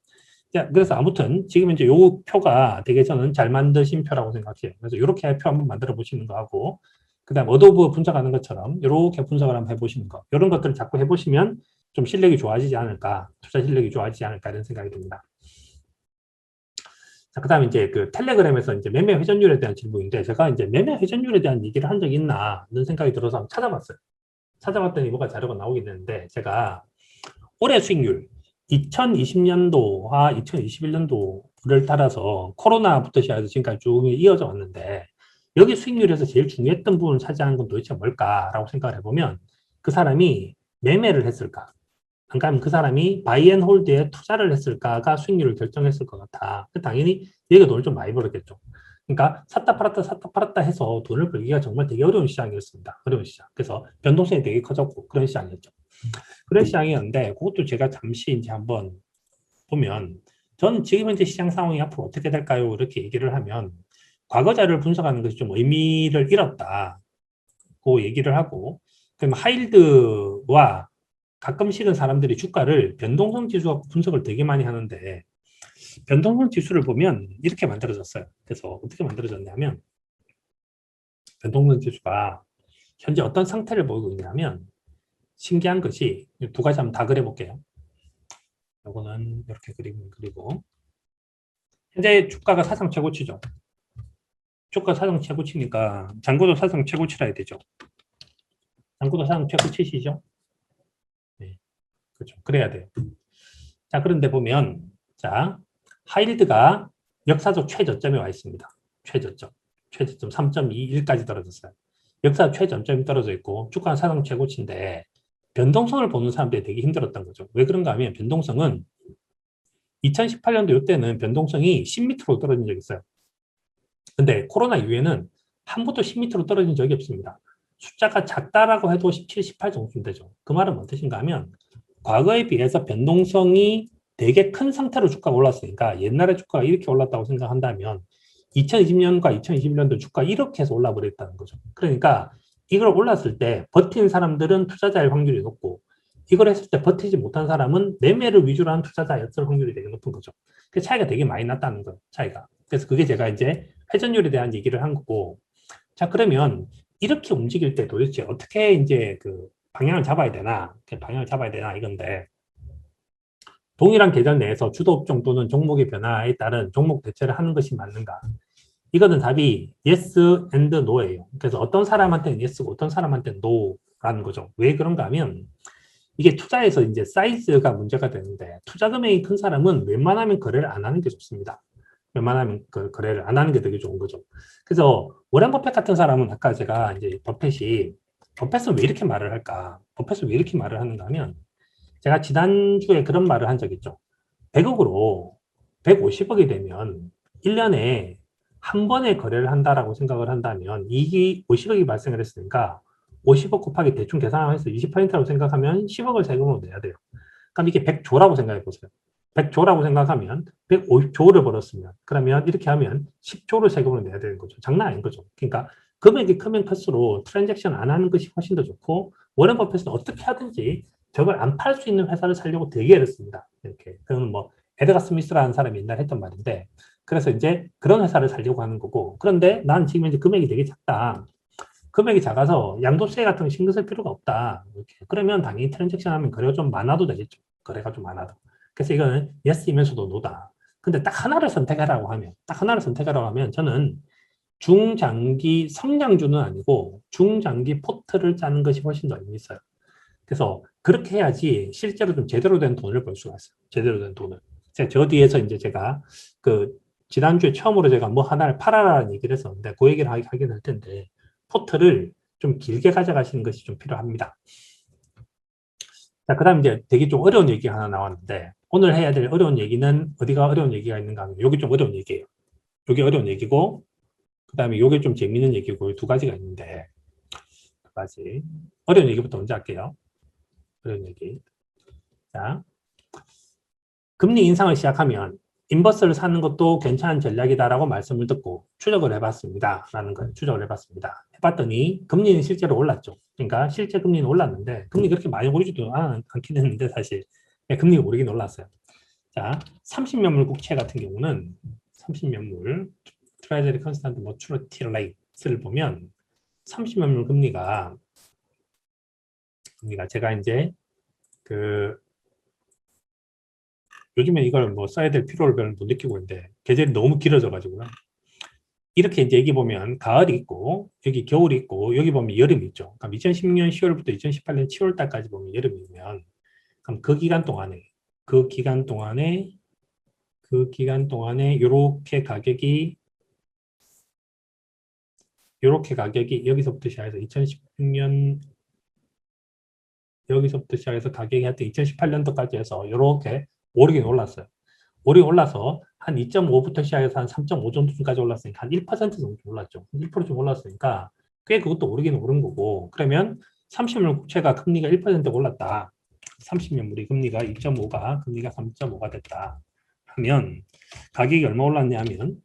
S1: 자, 그래서 아무튼 지금 이제 요 표가 되게 저는 잘 만드신 표라고 생각해요. 그래서 이렇게 표 한번 만들어 보시는 거 하고, 그다음 어도브 분석하는 것처럼 이렇게 분석을 한번 해보시는 거, 이런 것들을 자꾸 해보시면 좀 실력이 좋아지지 않을까, 투자 실력이 좋아지지 않을까 이런 생각이 듭니다. 자, 그다음에 이제 그 텔레그램에서 이제 매매 회전율에 대한 질문인데, 제가 이제 매매 회전율에 대한 얘기를 한 적이 있나 이런 생각이 들어서 한번 찾아봤어요. 찾아봤더니 뭐가 자료가 나오긴 했는데, 제가 올해 수익률 2020년도와 2021년도를 따라서 코로나부터 시작해서 지금까지 쭉 이어져 왔는데, 여기 수익률에서 제일 중요했던 부분을 차지하는 건 도대체 뭘까라고 생각을 해보면, 그 사람이 매매를 했을까? 안 그러면 그 사람이 바이앤홀드에 투자를 했을까가 수익률을 결정했을 것 같아. 당연히 얘가 돈을 좀 많이 벌었겠죠. 그러니까 샀다 팔았다 해서 돈을 벌기가 정말 되게 어려운 시장이었습니다. 어려운 시장. 그래서 변동성이 되게 커졌고 그런 시장이었죠. 그런 시장이었는데, 그것도 제가 잠시 이제 한번 보면, 저는 지금 현재 시장 상황이 앞으로 어떻게 될까요? 이렇게 얘기를 하면, 과거 자료를 분석하는 것이 좀 의미를 잃었다고 얘기를 하고, 그럼 하이힐드와 가끔씩은 사람들이 주가를 변동성 지수와 분석을 되게 많이 하는데, 변동성 지수를 보면 이렇게 만들어졌어요. 그래서 어떻게 만들어졌냐면, 변동성 지수가 현재 어떤 상태를 보이고 있냐면, 신기한 것이 두 가지 한번 다 그려볼게요. 이거는 이렇게 그리고 현재 주가가 사상 최고치죠. 주가 사상 최고치니까 잔고도 사상 최고치라 해야 되죠. 잔고도 사상 최고치시죠? 네, 그렇죠. 그래야 돼요. 자, 그런데 보면, 자, 하이힐드가 역사적 최저점에 와 있습니다. 최저점 3.21까지 떨어졌어요. 역사 최저점이 떨어져 있고, 주가는 사상 최고치인데 변동성을 보는 사람들이 되게 힘들었던 거죠. 왜 그런가 하면, 변동성은 2018년도 이때는 변동성이 10m로 떨어진 적이 있어요. 근데 코로나 이후에는 한 번도 10m로 떨어진 적이 없습니다. 숫자가 작다라고 해도 17, 18 정도쯤 되죠. 그 말은 뭔 뜻인가 하면 과거에 비해서 변동성이 되게 큰 상태로 주가가 올랐으니까 옛날에 주가가 이렇게 올랐다고 생각한다면 2020년과 2021년도 주가가 이렇게 해서 올라버렸다는 거죠. 그러니까 이걸 올랐을 때 버틴 사람들은 투자자일 확률이 높고 이걸 했을 때 버티지 못한 사람은 매매를 위주로 한 투자자였을 확률이 되게 높은 거죠. 그 차이가 되게 많이 났다는 거예요. 차이가. 그래서 그게 제가 이제 회전율에 대한 얘기를 한 거고, 자 그러면 이렇게 움직일 때 도대체 어떻게 이제 그 방향을 잡아야 되나, 이건데 동일한 계절 내에서 주도 업종 또는 종목의 변화에 따른 종목 대체를 하는 것이 맞는가? 이거는 답이 yes and no예요. 그래서 어떤 사람한테는 yes고 어떤 사람한테는 no라는 거죠. 왜 그런가 하면 이게 투자에서 이제 사이즈가 문제가 되는데 투자 금액이 큰 사람은 웬만하면 거래를 안 하는 게 좋습니다. 웬만하면 거래를 안 하는 게 되게 좋은 거죠. 그래서 워렌 버핏 같은 사람은 아까 제가 이제 버핏은 왜 이렇게 말을 할까? 버핏은 왜 이렇게 말을 하는가 하면 제가 지난주에 그런 말을 한 적 있죠. 100억으로 150억이 되면 1년에 한 번에 거래를 한다라고 생각을 한다면 이익이 50억이 발생을 했으니까 50억 곱하기 대충 계산해서 20%라고 생각하면 10억을 세금으로 내야 돼요. 그럼 이게 100조라고 생각해 보세요. 100조라고 생각하면 150조를 벌었으면 그러면 이렇게 하면 10조를 세금으로 내야 되는 거죠. 장난 아닌 거죠. 그러니까 금액이 크면 클수록 트랜잭션 안 하는 것이 훨씬 더 좋고 워렌 버핏은 어떻게 하든지 저걸 안 팔 수 있는 회사를 살려고 되게 애썼습니다. 이렇게. 그러면 뭐 에드가 스미스라는 사람이 옛날에 했던 말인데 그래서 이제 그런 회사를 살려고 하는 거고 그런데 난 지금 이제 금액이 되게 작다. 금액이 작아서 양도세 같은 거 신경 쓸 필요가 없다. 이렇게. 그러면 당연히 트랜잭션 하면 거래가 좀 많아도 되겠죠. 거래가 좀 많아도. 그래서 이거는 yes이면서도 no다. 근데 딱 하나를 선택하라고 하면 저는 중장기 성장주는 아니고 중장기 포트를 짜는 것이 훨씬 더 의미 있어요. 그래서 그렇게 해야지 실제로 좀 제대로 된 돈을 벌 수가 있어요. 제대로 된 돈을. 저 뒤에서 이제 제가 그 지난주에 처음으로 제가 뭐 하나를 팔아라는 얘기를 했었는데 그 얘기를 하게 될 텐데 포트를 좀 길게 가져가시는 것이 좀 필요합니다. 자, 그 다음 이제 되게 좀 어려운 얘기가 하나 나왔는데 오늘 해야 될 어려운 얘기는 어디가 어려운 얘기가 있는가 하면 여기 좀 어려운 얘기예요. 여기 어려운 얘기고 그 다음에 요게 좀 재밌는 얘기고 두 가지가 있는데 두 가지. 어려운 얘기부터 먼저 할게요. 어려운 얘기. 자, 금리 인상을 시작하면 인버스를 사는 것도 괜찮은 전략이다라고 말씀을 듣고 추적을 해봤습니다. 라는 걸 추적을 해봤습니다. 해봤더니 금리는 실제로 올랐죠. 그러니까 실제 금리는 올랐는데 금리 그렇게 많이 오르지도 않긴 했는데 사실 금리가 오르긴 올랐어요. 자, 30년물 국채 같은 경우는 30년물 트레저리 컨스탄트 머추리티 레이트를 보면 30년물 금리가 제가 이제 요즘에 이걸 뭐 써야 될 필요를 별로 못 느끼고 있는데 계절이 너무 길어져가지고요. 이렇게 이제 여기 보면 가을이 있고 여기 겨울이 있고 여기 보면 여름이 있죠. 그럼 2016년 10월부터 2018년 7월 달까지 보면 여름이면 그럼 그 기간 동안에 요렇게 가격이 여기서부터 시작해서 2016년 여기서부터 시작해서 가격이 하여튼 2018년도까지 해서 요렇게 오르긴 올랐어요. 오르긴 올라서 한 2.5부터 시작해서 한 3.5 정도까지 올랐으니까 한 1% 정도 올랐죠. 1%좀 올랐으니까 꽤 그것도 오르긴 오른 거고 그러면 30년 국채가 금리가 1% 올랐다. 30년 물이 금리가 2.5가 금리가 3.5가 됐다. 하면 가격이 얼마 올랐냐 하면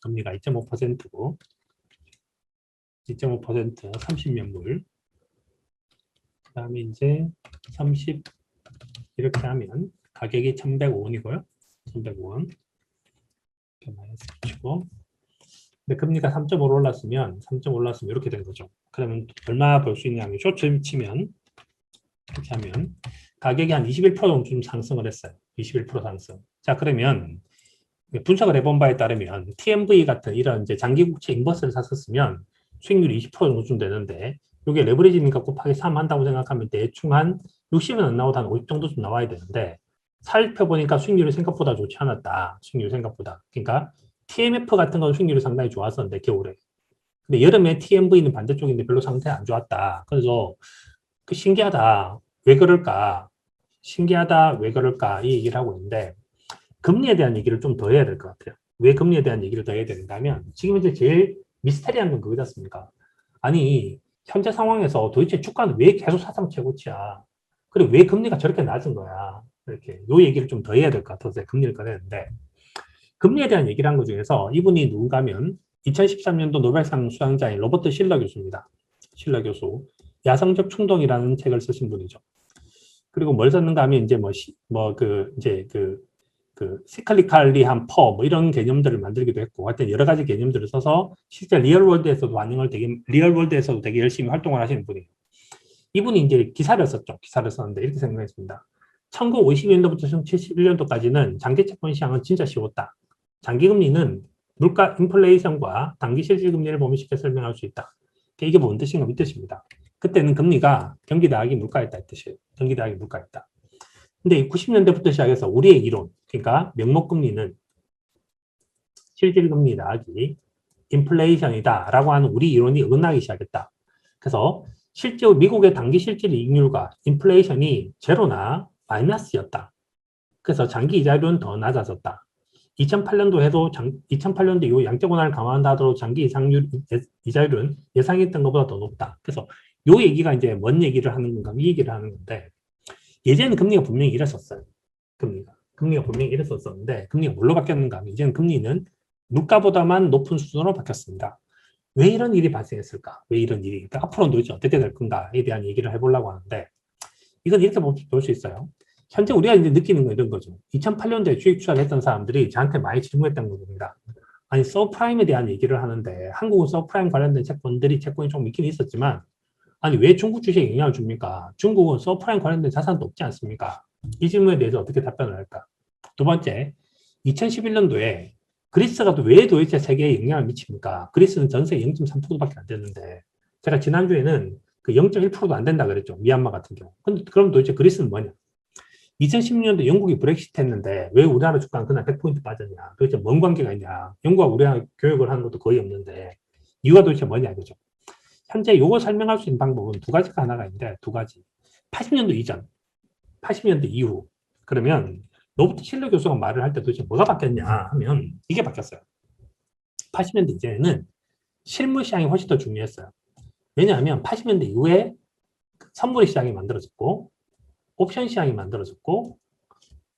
S1: 금리가 2.5%고 2.5% 30년 물 그 다음에 이제 30 이렇게 하면 가격이 1,105원이고요. 1,105원 이렇게 마이너스 붙이고 근데 금리가 3.5로 올랐으면 이렇게 된 거죠. 그러면 얼마 벌 수 있냐면 쇼트 치면 이렇게 하면 가격이 한 21% 정도 좀 상승을 했어요. 21% 상승. 자 그러면 분석을 해본 바에 따르면 TMV 같은 이런 이제 장기국채 인버스를 샀었으면 수익률이 20% 정도 좀 되는데 이게 레버리지니까 곱하기 3 한다고 생각하면 대충 한 60은 안 나오다 한 50 정도 좀 나와야 되는데 살펴보니까 수익률이 생각보다 좋지 않았다. 수익률이 생각보다. 그러니까 TMF 같은 건 수익률이 상당히 좋았었는데 겨울에. 근데 여름에 TMV는 반대쪽인데 별로 상태 안 좋았다. 그래서 신기하다. 왜 그럴까? 신기하다, 왜 그럴까, 이 얘기를 하고 있는데, 금리에 대한 얘기를 좀 더 해야 될 것 같아요. 왜 금리에 대한 얘기를 더 해야 되는가 하면, 지금 이제 제일 미스테리한 건 그거지 않습니까? 아니, 현재 상황에서 도대체 주가는 왜 계속 사상 최고치야? 그리고 왜 금리가 저렇게 낮은 거야? 이렇게, 요 얘기를 좀 더 해야 될 것 같아서 금리를 꺼내는데, 금리에 대한 얘기를 한 것 중에서 이분이 누군가 하면 2013년도 노벨상 수상자인 로버트 실러 교수입니다. 실러 교수. 야성적 충동이라는 책을 쓰신 분이죠. 그리고 뭘 썼는가 하면 이제 시클리칼리한 뭐 이런 개념들을 만들기도 했고, 하여튼 여러 가지 개념들을 써서 실제 리얼월드에서도 되게 열심히 활동을 하시는 분이에요. 이분이 이제 기사를 썼죠. 기사를 썼는데 이렇게 생각했습니다. 1950년도부터 1971년도까지는 장기 채권 시장은 진짜 쉬웠다. 장기금리는 물가 인플레이션과 단기 실질금리를 보면 쉽게 설명할 수 있다. 이게 뭔 뜻인가 이 뜻입니다. 그때는 금리가 경기 더하기 물가였다 이 뜻이에요. 경기 더하기 물가였다. 근데 90년대부터 시작해서 우리의 이론, 그러니까 명목금리는 실질금리 더하기 인플레이션이다라고 하는 우리 이론이 어긋나기 시작했다. 그래서 실제 미국의 단기 실질 이익률과 인플레이션이 제로나 마이너스였다. 그래서 장기 이자율은 더 낮아졌다. 2008년도 이후 양적 완화를 감안한다 하더라도 장기 이자율은 예상했던 것보다 더 높다. 그래서 요 얘기가 이제 뭔 얘기를 하는 건가, 이 얘기를 하는 건데, 예전에는 금리가 분명히 이랬었어요. 금리가 분명히 이랬었는데, 금리가 뭘로 바뀌었는가 하면, 이제는 금리는 물가보다만 높은 수준으로 바뀌었습니다. 왜 이런 일이 발생했을까? 왜 이런 일이? 그러니까 앞으로는 도대체 어떻게 될 건가에 대한 얘기를 해보려고 하는데, 이건 이렇게 볼 수 있어요. 현재 우리가 이제 느끼는 건 이런 거죠. 2008년도에 주식 투자를 했던 사람들이 저한테 많이 질문했던 겁니다. 아니, 서프라임에 대한 얘기를 하는데, 한국은 서프라임 관련된 채권이 좀 있긴 있었지만, 아니, 왜 중국 주식에 영향을 줍니까? 중국은 서프라임 관련된 자산도 없지 않습니까? 이 질문에 대해서 어떻게 답변을 할까? 두 번째, 2011년도에 그리스가 왜 도대체 세계에 영향을 미칩니까? 그리스는 전세 0.3%밖에 안 되는데, 제가 지난주에는 그 0.1%도 안 된다 그랬죠. 미얀마 같은 경우. 근데 그럼 도대체 그리스는 뭐냐? 2016년도 영국이 브렉시트 했는데 왜 우리나라 주가는 그날 100포인트 빠졌냐? 도대체 뭔 관계가 있냐? 영국과 우리나라 교역을 하는 것도 거의 없는데 이유가 도대체 뭐냐 이거죠. 현재 이거 설명할 수 있는 방법은 두 가지가 하나가 있는데 두 가지. 80년도 이전, 80년대 이후. 그러면 로버트 실러 교수가 말을 할 때 도대체 뭐가 바뀌었냐 하면 이게 바뀌었어요. 80년대 이전에는 실물 시장이 훨씬 더 중요했어요. 왜냐하면 80년대 이후에 선물 시장이 만들어졌고 옵션 시장이 만들어졌고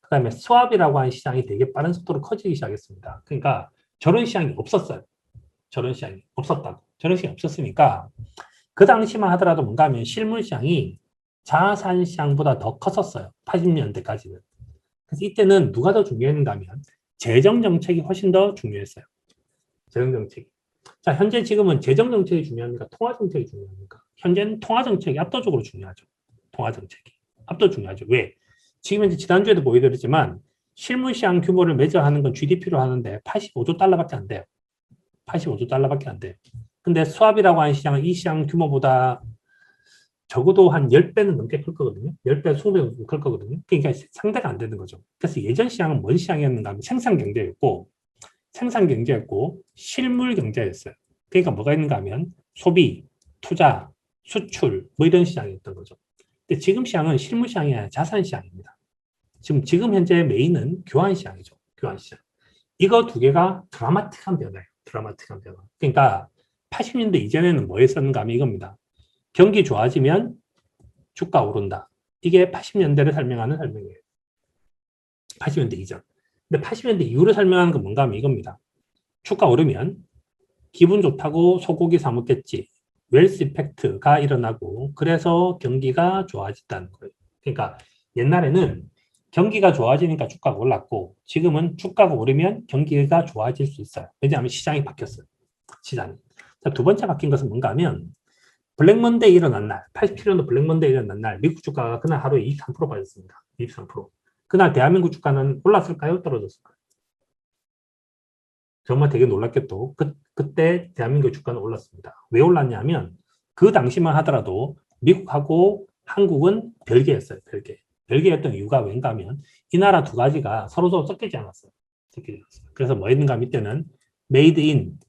S1: 그 다음에 스왑이라고 하는 시장이 되게 빠른 속도로 커지기 시작했습니다. 그러니까 저런 시장이 없었어요. 저런 시장이 없었다고. 저런 시장이 없었으니까 그 당시만 하더라도 뭔가 하면 실물 시장이 자산 시장보다 더 컸었어요. 80년대까지는. 그래서 이때는 누가 더 중요했는가 하면 재정 정책이 훨씬 더 중요했어요. 재정 정책이. 자, 현재 지금은 재정 정책이 중요합니까? 통화 정책이 중요합니까? 현재는 통화 정책이 압도적으로 중요하죠. 통화 정책이. 압도적으로 중요하죠. 왜? 지금 이제 지난주에도 보여드렸지만 실물 시장 규모를 매저하는 건 GDP로 하는데 85조 달러밖에 안 돼요. 85조 달러밖에 안 돼요. 근데 스왑이라고 하는 시장은 이 시장 규모보다 적어도 한 10배는 넘게 클 거거든요. 10배, 20배 클 거거든요. 그러니까 상대가 안 되는 거죠. 그래서 예전 시장은 뭔 시장이었는가 하면 생산 경제였고 실물 경제였어요. 그러니까 뭐가 있는가 하면 소비, 투자, 수출 뭐 이런 시장이었던 거죠. 근데 지금 시장은 실물 시장이 아니라 자산 시장입니다. 지금 현재 메인은 교환 시장이죠. 교환 시장. 이거 두 개가 드라마틱한 변화예요. 드라마틱한 변화. 그러니까 80년대 이전에는 뭐 했었는가 하면 이겁니다. 경기 좋아지면 주가 오른다. 이게 80년대를 설명하는 설명이에요. 80년대 이전. 근데 80년대 이후를 설명하는 건 뭔가 하면 이겁니다. 주가 오르면 기분 좋다고 소고기 사 먹겠지. 웰스 이펙트가 일어나고 그래서 경기가 좋아진다는 거예요. 그러니까 옛날에는 경기가 좋아지니까 주가가 올랐고 지금은 주가가 오르면 경기가 좋아질 수 있어요. 왜냐하면 시장이 바뀌었어요. 시장이. 자, 두 번째 바뀐 것은 뭔가 하면 블랙먼데이 일어난 날, 87년도 블랙먼데이 일어난 날 미국 주가가 그날 하루에 23% 빠졌습니다. 23%. 그날 대한민국 주가는 올랐을까요? 떨어졌을까요? 정말 되게 놀랐겠죠. 그때 대한민국 주가는 올랐습니다. 왜 올랐냐면 그 당시만 하더라도 미국하고 한국은 별개였어요. 별개였던 이유가 왠가 하면 이 나라 두 가지가 서로 섞이지 않았어요. 그래서 뭐 했는가 하면 이때는 메이드 인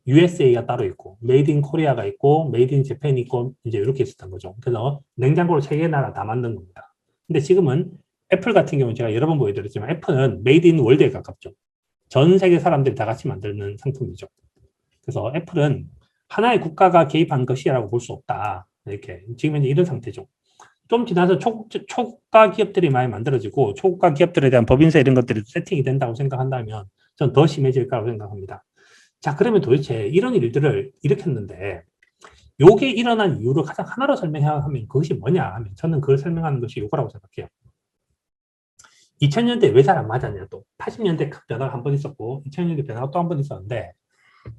S1: USA가 따로 있고 메이드 인 코리아가 있고 메이드 인 재팬이 있고 이제 이렇게 있었던 거죠. 그래서 냉장고를 세 개 나라 다 만든 겁니다. 근데 지금은 애플 같은 경우는 제가 여러 번 보여드렸지만 애플은 메이드 인 월드에 가깝죠. 전 세계 사람들이 다 같이 만드는 상품이죠. 그래서 애플은 하나의 국가가 개입한 것이라고 볼 수 없다. 이렇게 지금 현재 이런 상태죠. 좀 지나서 초국가 기업들이 많이 만들어지고 초국가 기업들에 대한 법인세 이런 것들이 세팅이 된다고 생각한다면 전 더 심해질 거라고 생각합니다. 자, 그러면 도대체 이런 일들을 일으켰는데 요게 일어난 이유를 가장 하나로 설명해야 하면 그것이 뭐냐 하면 저는 그걸 설명하는 것이 요거라고 생각해요. 2000년대 왜 잘 안 맞았냐 또 80년대 큰 변화가 한 번 있었고 2000년대 변화가 또 한 번 있었는데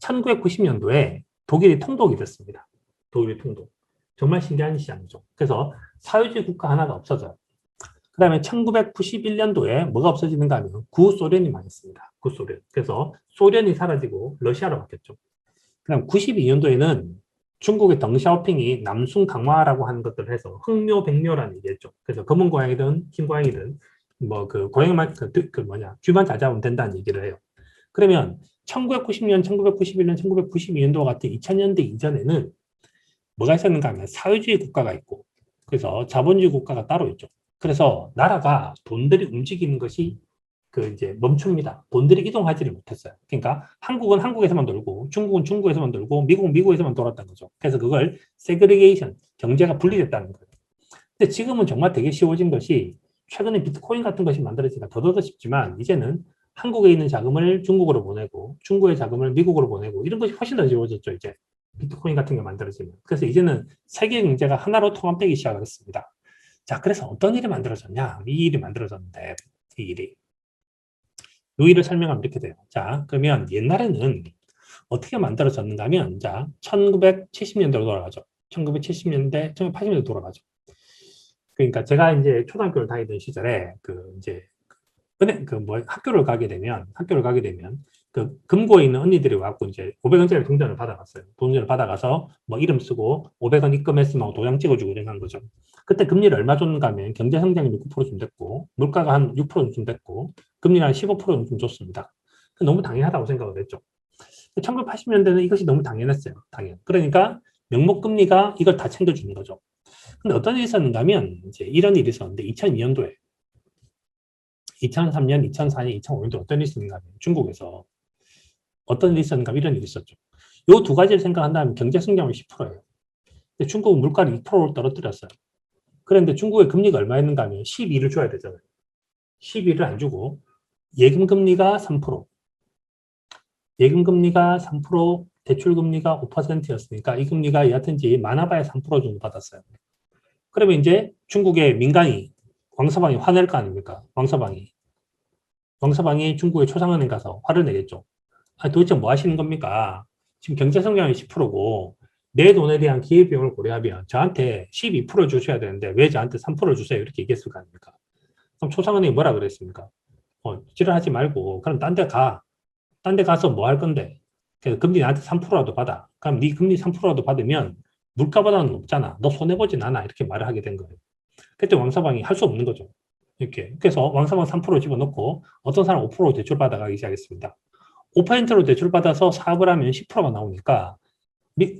S1: 1990년도에 독일이 통독이 됐습니다. 독일이 통독. 정말 신기한 시장이죠. 그래서 사회주의 국가 하나가 없어져요. 그 다음에 1991년도에 뭐가 없어지는가 하면 구소련이 망했습니다. 구소련. 그래서 소련이 사라지고 러시아로 바뀌었죠. 그 다음 92년도에는 중국의 덩샤오핑이 남순 강화라고 하는 것들을 해서 흑묘, 백묘라는 얘기했죠. 그래서 검은 고양이든 흰 고양이든 뭐 그 고양이만 귀만 잘 잡으면 된다는 얘기를 해요. 그러면 1990년, 1991년, 1992년도 같은 2000년대 이전에는 뭐가 있었는가 하면 사회주의 국가가 있고 그래서 자본주의 국가가 따로 있죠. 그래서 나라가 돈들이 움직이는 것이 그 이제 멈춥니다. 돈들이 이동하지를 못했어요. 그러니까 한국은 한국에서만 돌고 중국은 중국에서만 돌고 미국은 미국에서만 돌았다는 거죠. 그래서 그걸 세그리게이션, 경제가 분리됐다는 거예요. 근데 지금은 정말 되게 쉬워진 것이 최근에 비트코인 같은 것이 만들어지니까 더더더 쉽지만 이제는 한국에 있는 자금을 중국으로 보내고 중국의 자금을 미국으로 보내고 이런 것이 훨씬 더 쉬워졌죠. 이제 비트코인 같은 게 만들어지면. 그래서 이제는 세계 경제가 하나로 통합되기 시작을 했습니다. 자, 그래서 어떤 일이 만들어졌냐? 이 일이 만들어졌는데 이 일이 이 일을 설명하면 이렇게 돼요. 자, 그러면 옛날에는 어떻게 만들어졌는가 하면 자, 1970년대로 돌아가죠. 1970년대, 1980년대 돌아가죠. 그러니까 제가 이제 초등학교를 다니던 시절에 그 이제 은행 학교를 가게 되면 그 금고에 있는 언니들이 와갖고 이제 500원짜리 동전을 받아갔어요. 동전을 받아가서 뭐 이름 쓰고 500원 입금했으면 도장 찍어주고 이런 거죠. 그때 금리를 얼마 줬는가 하면 경제 성장률 9%좀 됐고 물가가 한 6%좀 됐고 금리가 한 15%좀 줬습니다. 너무 당연하다고 생각을 했죠. 1980년대는 이것이 너무 당연했어요. 그러니까 명목금리가 이걸 다 챙겨주는 거죠. 근데 어떤 일이 있었는가 하면 이제 이런 일이 있었는데 2002년도에 2003년, 2004년, 2005년도 어떤 일이 있었는가 하면 중국에서 어떤 일이 있었는가 하면 이런 일이 있었죠. 이 두 가지를 생각한다면 경제 성장률 10%예요. 근데 중국은 물가를 2%로 떨어뜨렸어요. 그런데 중국의 금리가 얼마였는가 하면 12를 줘야 되잖아요. 12를 안 주고 예금 금리가 3%, 예금 금리가 3%, 대출 금리가 5%였으니까 이 금리가 여하튼지 많아봐야 3% 정도 받았어요. 그러면 이제 중국의 민간이 왕서방이 화낼 거 아닙니까? 왕서방이 중국의 초상은행 가서 화를 내겠죠. 아, 도대체 뭐 하시는 겁니까? 지금 경제 성장이 10%고 내 돈에 대한 기회비용을 고려하면 저한테 12% 주셔야 되는데 왜 저한테 3% 주세요? 이렇게 얘기했을 거 아닙니까? 그럼 초상은행이 뭐라 그랬습니까? 지랄하지 말고 그럼 딴 데 가. 딴 데 가서 뭐 할 건데? 그래서 금리 나한테 3%라도 받아. 그럼 네 금리 3%라도 받으면 물가보다는 높잖아. 너 손해보진 않아. 이렇게 말을 하게 된 거예요. 그때 왕서방이 할 수 없는 거죠. 이렇게. 그래서 왕서방 3% 집어넣고 어떤 사람 5% 대출 받아가기 시작했습니다. 5%로 대출 받아서 사업을 하면 10%가 나오니까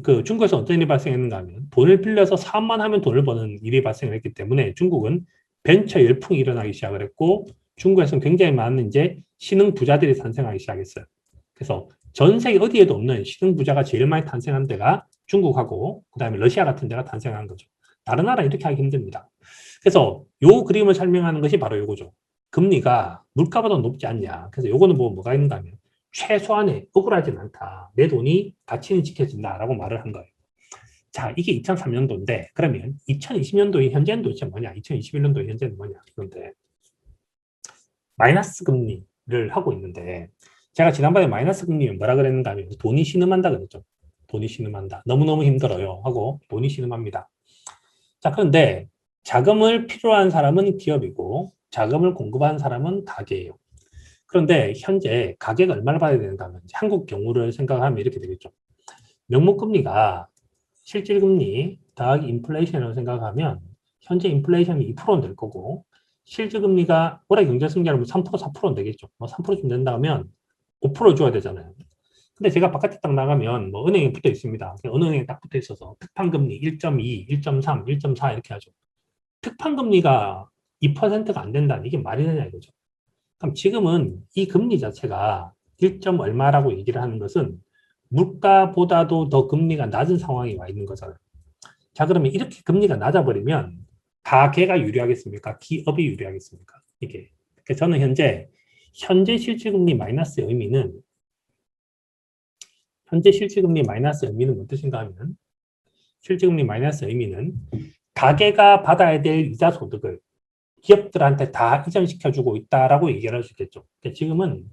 S1: 그 중국에서 어떤 일이 발생했는가 하면 돈을 빌려서 사업만 하면 돈을 버는 일이 발생을 했기 때문에 중국은 벤처 열풍이 일어나기 시작을 했고 중국에서는 굉장히 많은 이제 신흥 부자들이 탄생하기 시작했어요. 그래서 전 세계 어디에도 없는 신흥 부자가 제일 많이 탄생한 데가 중국하고 그다음에 러시아 같은 데가 탄생한 거죠. 다른 나라 이렇게 하기 힘듭니다. 그래서 요 그림을 설명하는 것이 바로 요거죠. 금리가 물가보다 높지 않냐. 그래서 요거는 뭐가 있는가 하면 최소한의 억울하진 않다. 내 돈이 가치는 지켜진다라고 말을 한 거예요. 자, 이게 2003년도인데 그러면 2020년도의 현재는 도대체 뭐냐? 2021년도의 현재는 뭐냐? 그런데 마이너스 금리를 하고 있는데 제가 지난번에 마이너스 금리는 뭐라 그랬는가 하면 돈이 신음한다 그랬죠. 돈이 신음한다. 너무너무 힘들어요 하고 돈이 신음합니다. 자, 그런데 자금을 필요한 사람은 기업이고 자금을 공급하는 사람은 가게예요. 그런데 현재 가계가 얼마를 받아야 되는가 하면 한국 경우를 생각하면 이렇게 되겠죠. 명목금리가 실질금리 더하기 인플레이션을 생각하면 현재 인플레이션이 2%는 될 거고 실질금리가 올해 경제성장률 3%, 4%는 되겠죠. 뭐 3%쯤 된다면 5% 줘야 되잖아요. 근데 제가 바깥에 딱 나가면 뭐 은행에 붙어 있습니다. 어느 은행에 딱 붙어 있어서 특판금리 1.2, 1.3, 1.4 이렇게 하죠. 특판금리가 2%가 안 된다. 이게 말이 되냐 이거죠. 그럼 지금은 이 금리 자체가 1점 얼마라고 얘기를 하는 것은 물가보다도 더 금리가 낮은 상황이 와 있는 거잖아요. 자, 그러면 이렇게 금리가 낮아버리면 가계가 유리하겠습니까? 기업이 유리하겠습니까? 이게. 그래서 저는 현재 실질금리 마이너스의 의미는 뭔 뜻인가 하면 실질금리 마이너스의 의미는 가계가 받아야 될 이자 소득을 기업들한테 다 이전시켜주고 있다라고 얘기를 할 수 있겠죠. 그러니까 지금은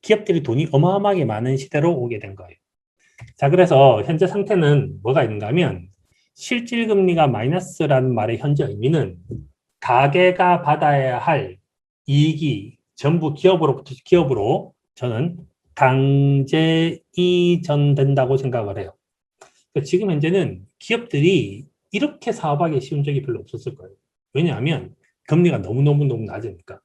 S1: 기업들이 돈이 어마어마하게 많은 시대로 오게 된 거예요. 자, 그래서 현재 상태는 뭐가 있는가 하면 실질금리가 마이너스라는 말의 현재 의미는 가계가 받아야 할 이익이 전부 기업으로 저는 강제 이전된다고 생각을 해요. 그러니까 지금 현재는 기업들이 이렇게 사업하기 쉬운 적이 별로 없었을 거예요. 왜냐하면 금리가 너무 낮으니까.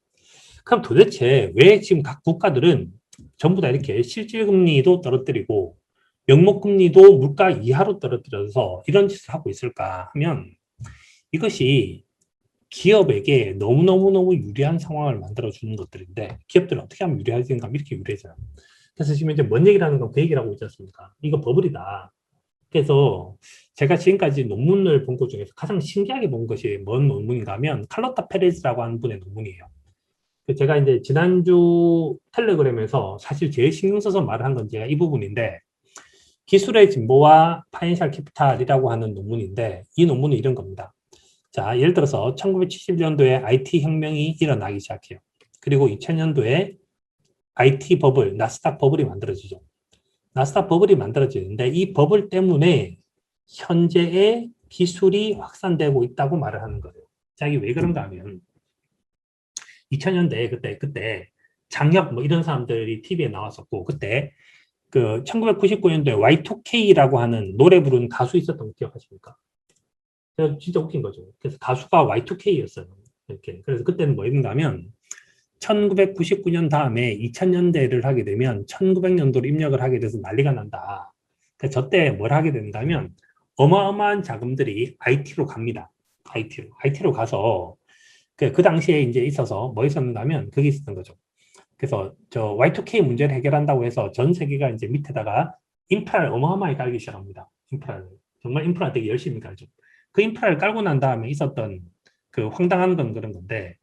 S1: 그럼 도대체 왜 지금 각 국가들은 전부 다 이렇게 실질금리도 떨어뜨리고 명목금리도 물가 이하로 떨어뜨려서 이런 짓을 하고 있을까 하면 이것이 기업에게 너무 유리한 상황을 만들어주는 것들인데 기업들은 어떻게 하면 유리하지인가 이렇게 유리해져요. 그래서 지금 이제 뭔 얘기를 하는 건 그 얘기를 하고 있지 않습니까? 이거 버블이다. 그래서 제가 지금까지 논문을 본 것 중에서 가장 신기하게 본 것이 뭔 논문인가 하면 칼로타 페레즈라고 하는 분의 논문이에요. 제가 이제 지난주 텔레그램에서 사실 제일 신경 써서 말을 한 건 제가 이 부분인데 기술의 진보와 파이낸셜 캐피탈이라고 하는 논문인데 이 논문은 이런 겁니다. 자, 예를 들어서 1970년도에 IT 혁명이 일어나기 시작해요. 그리고 2000년도에 IT 버블, 나스닥 버블이 만들어지죠. 나스닥 버블이 만들어지는데 이 버블 때문에 현재의 기술이 확산되고 있다고 말을 하는 거예요. 자, 이게 왜 그런가 하면 2000년대 그때 장혁 뭐 이런 사람들이 TV에 나왔었고 그때 그 1999년도에 Y2K라고 하는 노래 부르는 가수 있었던 거 기억하십니까? 진짜 웃긴 거죠. 그래서 가수가 Y2K였어요. 이렇게. 그래서 그때는 뭐 했는가 하면 1999년 다음에 2000년대를 하게 되면 1900년도로 입력을 하게 돼서 난리가 난다. 그래서 저때 뭘 하게 된다면 어마어마한 자금들이 IT로 갑니다. IT로 가서 그 당시에 이제 있어서 뭐 있었는가 하면 그게 있었던 거죠. 그래서 저 Y2K 문제를 해결한다고 해서 전 세계가 이제 밑에다가 인프라를 어마어마하게 깔기 시작합니다. 인프라를. 정말 인프라 되게 열심히 깔죠. 그 인프라를 깔고 난 다음에 있었던 그 황당한 건 그런 건데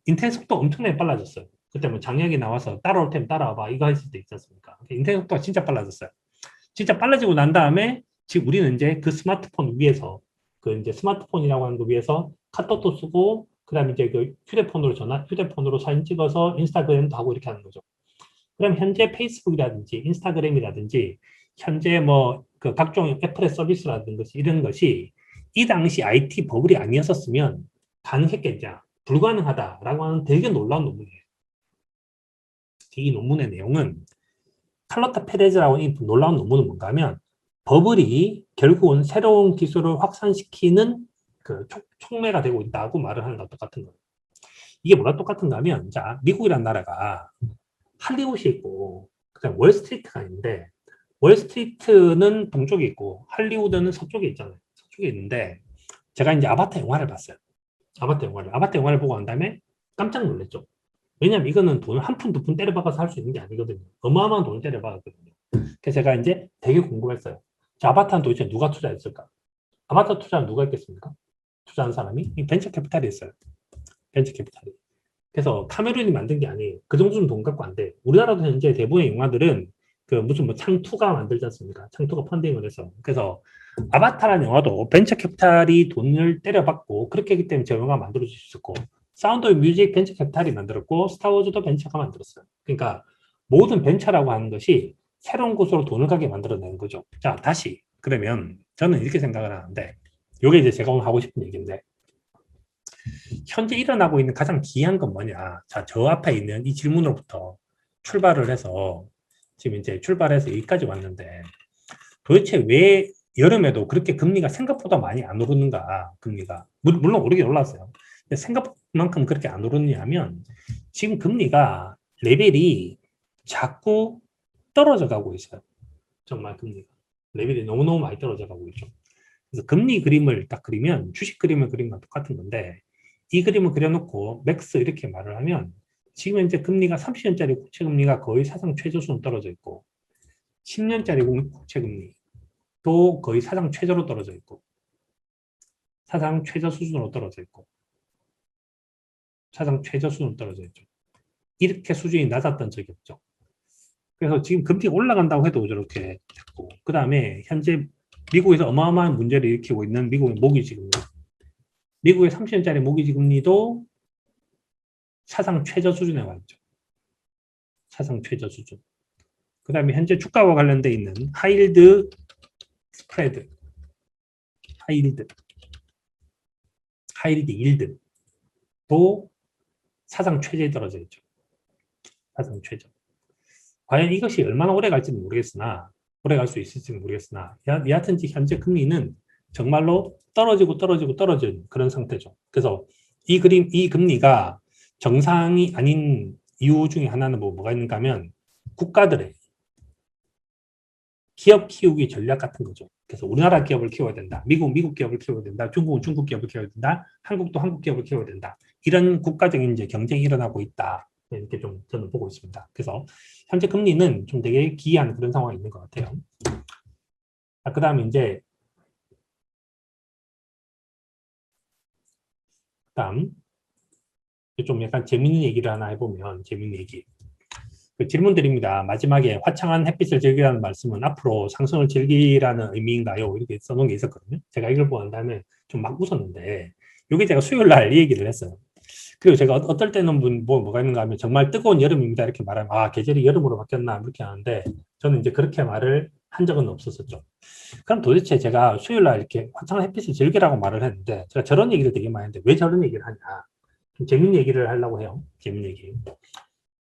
S1: 인터넷 속도 엄청나게 빨라졌어요. 그때 뭐 장혁이 나와서 따라올 테면 따라와봐 이거 했을 때 있지 않습니까? 인터넷 속도가 진짜 빨라졌어요. 진짜 빨라지고 난 다음에 지금 우리는 이제 그 스마트폰 위에서 그 이제 스마트폰이라고 하는 거 위에서 카톡도 쓰고 그다음에 이제 그 휴대폰으로 사진 찍어서 인스타그램도 하고 이렇게 하는 거죠. 그럼 현재 페이스북이라든지 인스타그램이라든지 현재 뭐 그 각종 애플의 서비스라든지 이런 것이 이 당시 IT 버블이 아니었었으면 가능했겠냐, 불가능하다라고 하는 되게 놀라운 논문이에요. 이 논문의 내용은 칼로타 페레즈라고 하는 이 놀라운 논문은 뭔가 하면 버블이 결국은 새로운 기술을 확산시키는 그 촉매가 되고 있다고 말을 하는 것 똑같은 거예요. 이게 뭐가 똑같은가 하면 자 미국이라는 나라가 할리우드이 있고 그다음 월스트리트가 있는데 월스트리트는 동쪽에 있고 할리우드는 서쪽에 있잖아요. 서쪽에 있는데 제가 이제 아바타 영화를 봤어요. 아바타 영화를 보고 난 다음에 깜짝 놀랐죠. 왜냐면 이거는 돈을 한 푼, 두 푼 때려박아서 할 수 있는 게 아니거든요. 어마어마한 돈을 때려박았거든요. 그래서 제가 이제 되게 궁금했어요. 자, 아바타는 도대체 누가 투자했을까? 아바타 투자는 누가 했겠습니까? 투자한 사람이? 벤처 캐피탈이 있어요. 벤처 캐피탈이. 그래서 카메룬이 만든 게 아니에요. 그 정도는 돈 갖고 안 돼. 우리나라도 현재 대부분의 영화들은 그 무슨 뭐 창투가 만들지 않습니까? 창투가 펀딩을 해서. 그래서 아바타라는 영화도 벤처 캐피탈이 돈을 때려받고 그렇게 했기 때문에 저 영화가 만들어질 수 있었고 사운드 오브 뮤직 벤처 캐피탈이 만들었고 스타워즈도 벤처가 만들었어요. 그러니까 모든 벤처라고 하는 것이 새로운 곳으로 돈을 가게 만들어내는 거죠. 자, 다시 그러면 저는 이렇게 생각을 하는데 이게 이제 제가 오늘 하고 싶은 얘기인데 현재 일어나고 있는 가장 기이한 건 뭐냐. 자, 저 앞에 있는 이 질문으로부터 출발을 해서 지금 이제 출발해서 여기까지 왔는데 도대체 왜 여름에도 그렇게 금리가 생각보다 많이 안 오르는가, 금리가. 물론 오르긴 올랐어요. 근데 생각만큼 그렇게 안 오르냐 하면 지금 금리가 레벨이 자꾸 떨어져 가고 있어요. 정말 금리가. 레벨이 너무너무 많이 떨어져 가고 있죠. 그래서 금리 그림을 딱 그리면 주식 그림을 그린 거랑 똑같은 건데 이 그림을 그려놓고 맥스 이렇게 말을 하면 지금 현재 금리가 30년짜리 국채 금리가 거의 사상 최저 수준 떨어져 있고 10년짜리 국채 금리도 거의 사상 최저로 떨어져 있고 사상 최저 수준으로 떨어져 있고 사상 최저 수준으로 떨어져 있죠. 이렇게 수준이 낮았던 적이 없죠. 그래서 지금 금리가 올라간다고 해도 저렇게 됐고 그 다음에 현재 미국에서 어마어마한 문제를 일으키고 있는 미국의 모기지 금리 미국의 30년짜리 모기지 금리도 사상 최저 수준에 와 있죠. 사상 최저 수준. 그 다음에 현재 주가와 관련돼 있는 하이힐드 스프레드, 하이힐드 일드도 사상 최저에 떨어져 있죠. 사상 최저. 과연 이것이 얼마나 오래 갈지는 모르겠으나, 오래 갈 수 있을지는 모르겠으나, 여하튼 현재 금리는 정말로 떨어지는 그런 상태죠. 그래서 이 금리가 정상이 아닌 이유 중에 하나는 뭐가 있는가 하면 국가들의 기업 키우기 전략 같은 거죠. 그래서 우리나라 기업을 키워야 된다. 미국 기업을 키워야 된다. 중국은 중국 기업을 키워야 된다. 한국도 한국 기업을 키워야 된다. 이런 국가적인 이제 경쟁이 일어나고 있다. 이렇게 좀 저는 보고 있습니다. 그래서 현재 금리는 좀 되게 기이한 그런 상황이 있는 것 같아요. 그 다음에 이제 좀 약간 재밌는 얘기를 하나 해보면 재밌는 얘기. 그 질문 드립니다. 마지막에 화창한 햇빛을 즐기라는 말씀은 앞으로 상승을 즐기라는 의미인가요? 이렇게 써놓은 게 있었거든요. 제가 이걸 보는 다음에 좀 막 웃었는데 여기 제가 수요일 날 이 얘기를 했어요. 그리고 제가 어떨 때는 뭐가 있는가 하면 정말 뜨거운 여름입니다 이렇게 말하면 아 계절이 여름으로 바뀌었나 이렇게 하는데 저는 이제 그렇게 말을 한 적은 없었었죠. 그럼 도대체 제가 수요일 날 이렇게 화창한 햇빛을 즐기라고 말을 했는데 제가 저런 얘기를 되게 많이 했는데 왜 저런 얘기를 하냐? 좀 재밌는 얘기를 하려고 해요. 재밌는 얘기.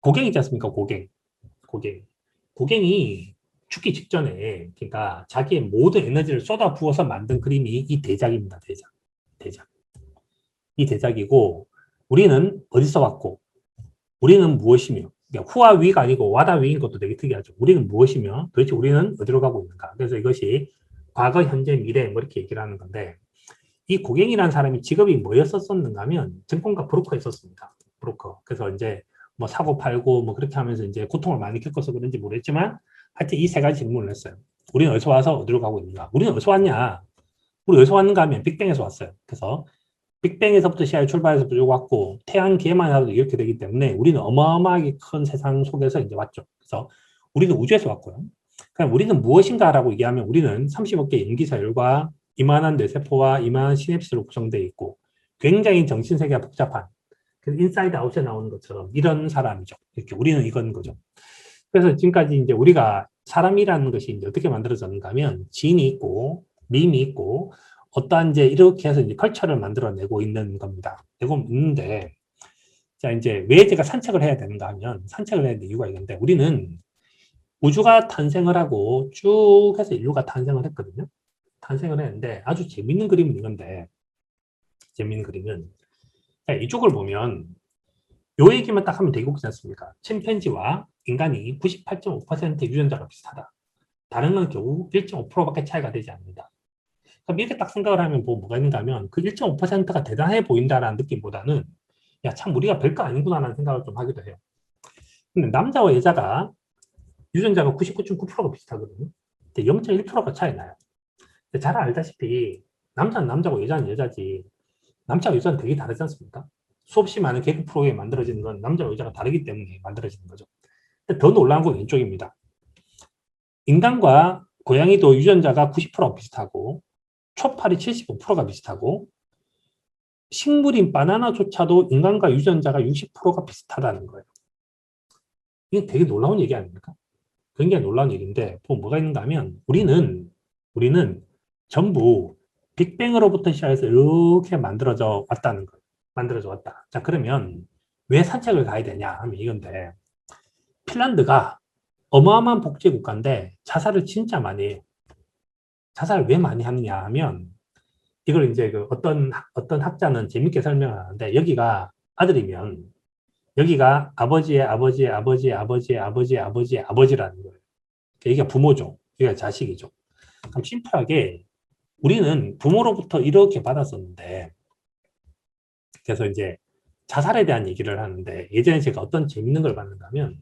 S1: 고갱 있지 않습니까? 고갱이 죽기 직전에 그러니까 자기의 모든 에너지를 쏟아 부어서 만든 그림이 이 대작입니다. 대작. 이 대작이고 우리는 어디서 왔고 우리는 무엇이며 그러니까 후와 위가 아니고 와다 위인 것도 되게 특이하죠. 우리는 무엇이며 도대체 우리는 어디로 가고 있는가. 그래서 이것이 과거, 현재, 미래 뭐 이렇게 얘기를 하는 건데 이 고갱이라는 사람이 직업이 뭐였었는가 하면 증권가 브로커였었습니다. 브로커. 그래서 이제 뭐 사고 팔고 뭐 그렇게 하면서 이제 고통을 많이 겪어서 그런지 모르겠지만 하여튼 이 세 가지 질문을 했어요. 우리는 어디서 와서 어디로 가고 있는가? 우리는 어디서 왔냐? 우리 어디서 왔는가 하면 빅뱅에서 왔어요. 그래서 빅뱅에서부터 시야의 출발해서 쭉 왔고 태양 계만 하도 이렇게 되기 때문에 우리는 어마어마하게 큰 세상 속에서 이제 왔죠. 그래서 우리는 우주에서 왔고요. 그럼 우리는 무엇인가라고 얘기하면 우리는 30억 개 염기서열과 이만한 뇌세포와 이만한 시냅스로 구성되어 있고 굉장히 정신세계가 복잡한 인사이드 아웃에 나오는 것처럼 이런 사람이죠. 이렇게 우리는 이건 거죠. 그래서 지금까지 이제 우리가 사람이라는 것이 이제 어떻게 만들어졌는가 하면 지인이 있고 밈이 있고 어떠한 이제 이렇게 해서 이제 컬처를 만들어내고 있는 겁니다. 내고 있는데 자 이제 왜 제가 산책을 해야 되는가 하면 산책을 해야 되는 이유가 있는데 우리는 우주가 탄생을 하고 쭉 해서 인류가 탄생을 했거든요. 탄생을 했는데 아주 재밌는 그림은 이건데 재밌는 그림은 자, 이쪽을 보면 요 얘기만 딱 하면 되고 그렇지 않습니까? 침팬지와 인간이 98.5% 유전자가 비슷하다. 다른 건 겨우 1.5%밖에 차이가 되지 않는다. 그럼 이렇게 딱 생각을 하면 뭐가 있는가 하면 그 1.5%가 대단해 보인다라는 느낌보다는 야, 참 우리가 별거 아니구나라는 생각을 좀 하기도 해요. 근데 남자와 여자가 유전자가 99.9%가 비슷하거든요. 근데 0.1%가 차이 나요. 근데 잘 알다시피 남자는 남자고 여자는 여자지 남자와 여자는 되게 다르지 않습니까? 수없이 많은 개그 프로그램이 만들어지는 건 남자와 여자가 다르기 때문에 만들어지는 거죠. 근데 더 놀라운 건 왼쪽입니다. 인간과 고양이도 유전자가 90%가 비슷하고 초파리 75%가 비슷하고 식물인 바나나조차도 인간과 유전자가 60%가 비슷하다는 거예요. 이게 되게 놀라운 얘기 아닙니까? 굉장히 놀라운 얘기인데 뭐가 있는가 하면 우리는 전부 빅뱅으로부터 시작해서 이렇게 만들어져 왔다는 거예요. 만들어져 왔다. 자 그러면 왜 산책을 가야 되냐 하면 이건데 핀란드가 어마어마한 복지 국가인데 자살을 진짜 많이 해요. 자살을 왜 많이 하느냐 하면 이걸 이제 그 어떤 학자는 재밌게 설명하는데 여기가 아들이면 여기가 아버지의 아버지의 아버지의 아버지의 아버지의 아버지의 아버지라는 거예요. 여기가 부모죠. 여기가 자식이죠. 그럼 심플하게 우리는 부모로부터 이렇게 받았었는데 그래서 이제 자살에 대한 얘기를 하는데 예전에 제가 어떤 재밌는 걸 봤는가 하면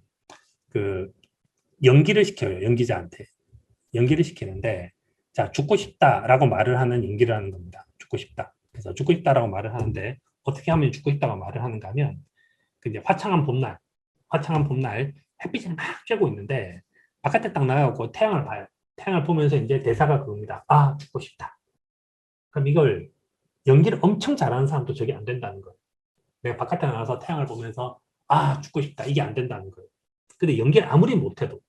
S1: 그 연기를 시켜요. 연기자한테. 연기를 시키는데 자, 죽고 싶다라고 말을 하는 연기를 하는 겁니다. 죽고 싶다. 그래서 죽고 싶다라고 말을 하는데 어떻게 하면 죽고 싶다고 말을 하는가 하면 그 이제 화창한 봄날 햇빛이 막 쬐고 있는데 바깥에 딱 나가고 태양을 봐요. 태양을 보면서 이제 대사가 그겁니다. 아, 죽고 싶다. 그럼 이걸 연기를 엄청 잘하는 사람도 저게 안 된다는 거예요. 내가 바깥에 나가서 태양을 보면서 아, 죽고 싶다. 이게 안 된다는 거예요. 근데 연기를 아무리 못해도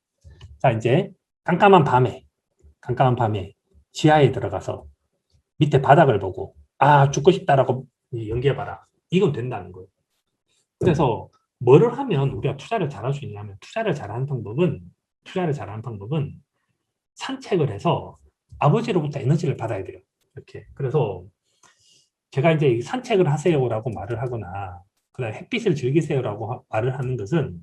S1: 자, 이제 깜깜한 밤에 지하에 들어가서 밑에 바닥을 보고 아, 죽고 싶다라고 연기해봐라. 이건 된다는 거예요. 그래서 뭐를 하면 우리가 투자를 잘할 수 있냐면 투자를 잘하는 방법은 산책을 해서 아버지로부터 에너지를 받아야 돼요. 이렇게. 그래서 제가 이제 산책을 하세요라고 말을 하거나 그다음에 햇빛을 즐기세요라고 말을 하는 것은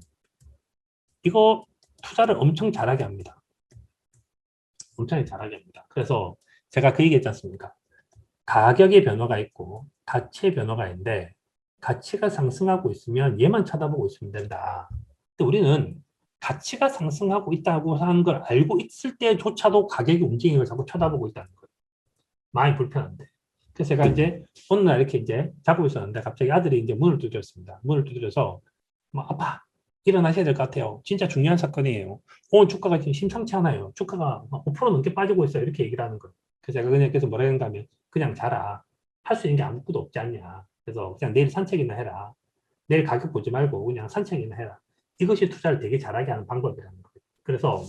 S1: 이거 투자를 엄청 잘하게 합니다. 엄청 잘하게 합니다. 그래서 제가 그 얘기했지 않습니까? 가격의 변화가 있고 가치의 변화가 있는데 가치가 상승하고 있으면 얘만 쳐다보고 있으면 된다. 근데 우리는 가치가 상승하고 있다고 하는 걸 알고 있을 때조차도 가격이 움직이는 걸 자꾸 쳐다보고 있다는 거예요. 많이 불편한데. 그래서 제가 이제 어느 날 이렇게 이제 자고 있었는데 갑자기 아들이 이제 문을 두드렸습니다. 문을 두드려서 뭐 아빠 일어나셔야 될 것 같아요. 진짜 중요한 사건이에요. 오늘 주가가 지금 심상치 않아요. 주가가 5% 넘게 빠지고 있어요. 이렇게 얘기를 하는 거예요. 그래서 제가 그냥 계속 뭐라 했는가 하면 그냥 자라. 할 수 있는 게 아무것도 없지 않냐. 그래서 그냥 내일 산책이나 해라. 내일 가격 보지 말고 그냥 산책이나 해라. 이것이 투자를 되게 잘하게 하는 방법이라는 거예요. 그래서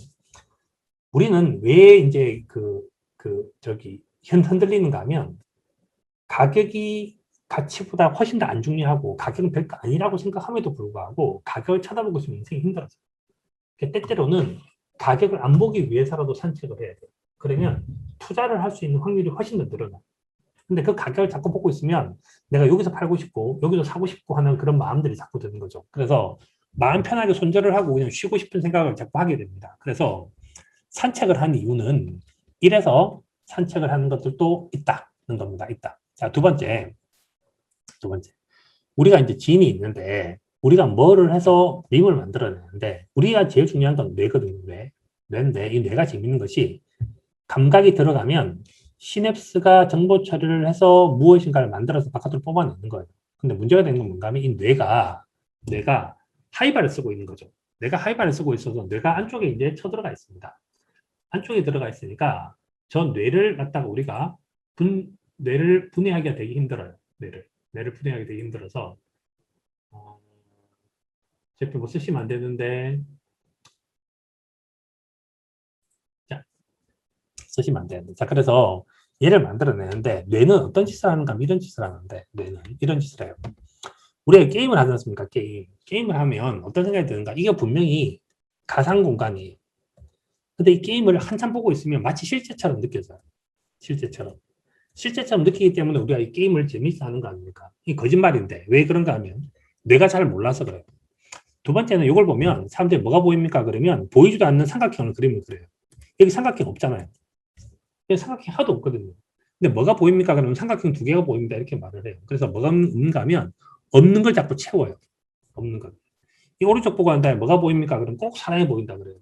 S1: 우리는 왜 이제 저기 흔들리는가 하면 가격이 가치보다 훨씬 더 안 중요하고 가격은 별거 아니라고 생각함에도 불구하고 가격을 쳐다보고 있으면 인생이 힘들어져요. 때때로는 가격을 안 보기 위해서라도 산책을 해야 돼요. 그러면 투자를 할 수 있는 확률이 훨씬 더 늘어나요. 근데 그 가격을 자꾸 보고 있으면 내가 여기서 팔고 싶고 여기서 사고 싶고 하는 그런 마음들이 자꾸 드는 거죠. 그래서 마음 편하게 손절을 하고 그냥 쉬고 싶은 생각을 자꾸 하게 됩니다. 그래서 산책을 하는 이유는 이래서 산책을 하는 것들도 있다는 겁니다. 있다. 자, 두 번째. 우리가 이제 지인이 있는데 우리가 뭐를 해서 밈을 만들어내는데 우리가 제일 중요한 건 뇌거든요. 뇌인데 이 뇌가 재밌는 것이 감각이 들어가면 시냅스가 정보 처리를 해서 무엇인가를 만들어서 바깥으로 뽑아내는 거예요. 근데 문제가 되는 건 뭔가 하면 이 뇌가 하이바를 쓰고 있는 거죠. 뇌가 하이바를 쓰고 있어서 뇌가 안쪽에 이제 쳐들어가 있습니다. 안쪽에 들어가 있으니까 저 뇌를 갖다가 우리가 뇌를 분해하기가 되게 힘들어요. 뇌를 분해하기 되게 힘들어서 제품 뭐 쓰시면 안 되는데 자, 쓰시면 안 되는데 자, 그래서 얘를 만들어내는데 뇌는 어떤 짓을 하는가 이런 짓을 하는데 뇌는 이런 짓을 해요. 우리가 게임을 하지 않습니까? 게임을 하면 어떤 생각이 드는가? 이게 분명히 가상 공간이에요. 근데 이 게임을 한참 보고 있으면 마치 실제처럼 느껴져요. 실제처럼 느끼기 때문에 우리가 이 게임을 재밌어 하는 거 아닙니까? 이 거짓말인데 왜 그런가 하면 뇌가 잘 몰라서 그래요. 두 번째는 이걸 보면 사람들이 뭐가 보입니까? 그러면 보이지도 않는 삼각형을 그리면 그래요. 여기 삼각형 없잖아요. 여기 삼각형 하나도 없거든요. 근데 뭐가 보입니까? 그러면 삼각형 두 개가 보입니다. 이렇게 말을 해요. 그래서 뭐가 없는가 하면 없는 걸 자꾸 채워요. 없는 걸. 이 오른쪽 보고 한 다음에 뭐가 보입니까? 그럼 꼭 사람이 보인다 그래요.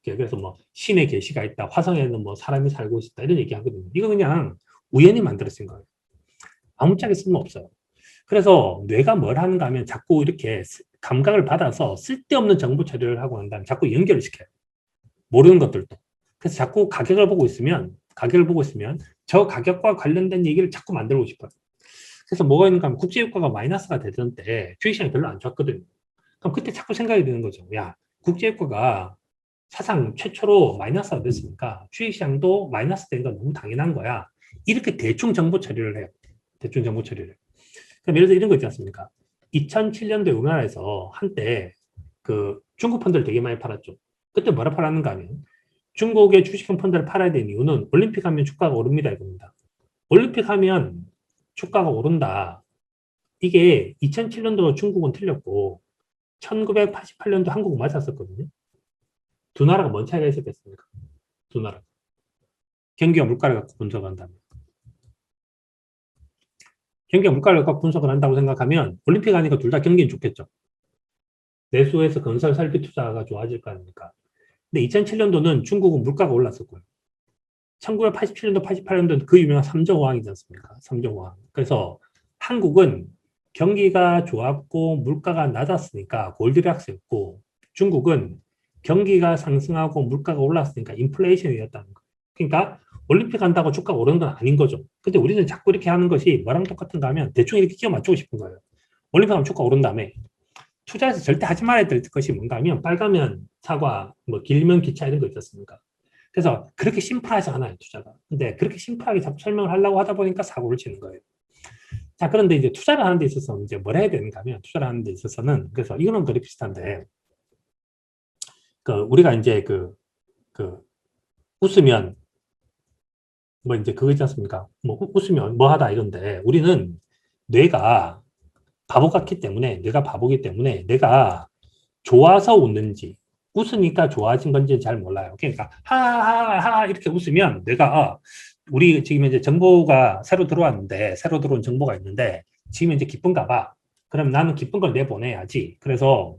S1: 그래서 뭐 신의 계시가 있다. 화성에는 뭐 사람이 살고 있다. 이런 얘기 하거든요. 이거 그냥 우연히 만들어진 거예요. 아무짝에 쓸모없어요. 그래서 뇌가 뭘 하는가 하면 자꾸 이렇게 감각을 받아서 쓸데없는 정보 처리를 하고 난 다음에 자꾸 연결을 시켜요. 모르는 것들도. 그래서 자꾸 가격을 보고 있으면 저 가격과 관련된 얘기를 자꾸 만들고 싶어요. 그래서 뭐가 있는가 하면 국제유가가 마이너스가 되던 때 주식시장이 별로 안 좋았거든요. 그럼 그때 자꾸 생각이 드는 거죠. 야, 국제유가가 사상 최초로 마이너스가 됐으니까 주식시장도 마이너스 된 건 너무 당연한 거야. 이렇게 대충 정보 처리를 해요. 대충 정보 처리를. 그럼 예를 들어 이런 거 있지 않습니까? 2007년도에 우리나라에서 한때 그 중국 펀드를 되게 많이 팔았죠. 그때 뭐라 팔았는가 하면 중국의 주식형 펀드를 팔아야 되는 이유는 올림픽 하면 주가가 오릅니다 이겁니다. 올림픽 하면 주가가 오른다. 이게 2007년도 중국은 틀렸고 1988년도 한국은 맞았었거든요. 두 나라가 뭔 차이가 있었겠습니까? 두 나라. 경기와 물가를 갖고 분석한다면. 경기가 물가를 갖고 분석을 한다고 생각하면 올림픽 하니까 둘 다 경기는 좋겠죠. 내수에서 건설 설비 투자가 좋아질 거 아닙니까? 근데 2007년도는 중국은 물가가 올랐었고요. 1987년도, 88년도는 그 유명한 삼정호황이지 않습니까? 삼정호황. 그래서 한국은 경기가 좋았고 물가가 낮았으니까 골디락스였고 중국은 경기가 상승하고 물가가 올랐으니까 인플레이션이었다는 거예요. 그러니까 올림픽 한다고 주가가 오르는 건 아닌 거죠. 근데 우리는 자꾸 이렇게 하는 것이 뭐랑 똑같은가 하면 대충 이렇게 끼워 맞추고 싶은 거예요. 올림픽 하면 주가 오른 다음에 투자해서 절대 하지 말아야 될 것이 뭔가 하면 빨가면 사과, 뭐 길면 기차 이런 거 있었습니까? 그래서 그렇게 심플하지 않아요, 투자가. 근데 그렇게 심플하게 자꾸 설명을 하려고 하다 보니까 사고를 치는 거예요. 자, 그런데 이제 투자를 하는 데 있어서 이제 뭘 해야 되는가 하면 투자를 하는 데 있어서는 그래서 이거는 거의 비슷한데 그 우리가 이제 그 웃으면 뭐 이제 그거 있지 않습니까? 뭐 웃으면 뭐 하다 이런데 우리는 뇌가 바보 같기 때문에 뇌가 바보기 때문에 내가 좋아서 웃는지 웃으니까 좋아진 건지 잘 몰라요. 그러니까 하하하 이렇게 웃으면 내가 우리 지금 이제 정보가 새로 들어왔는데 새로 들어온 정보가 있는데 지금 이제 기쁜가 봐. 그럼 나는 기쁜 걸 내보내야지. 그래서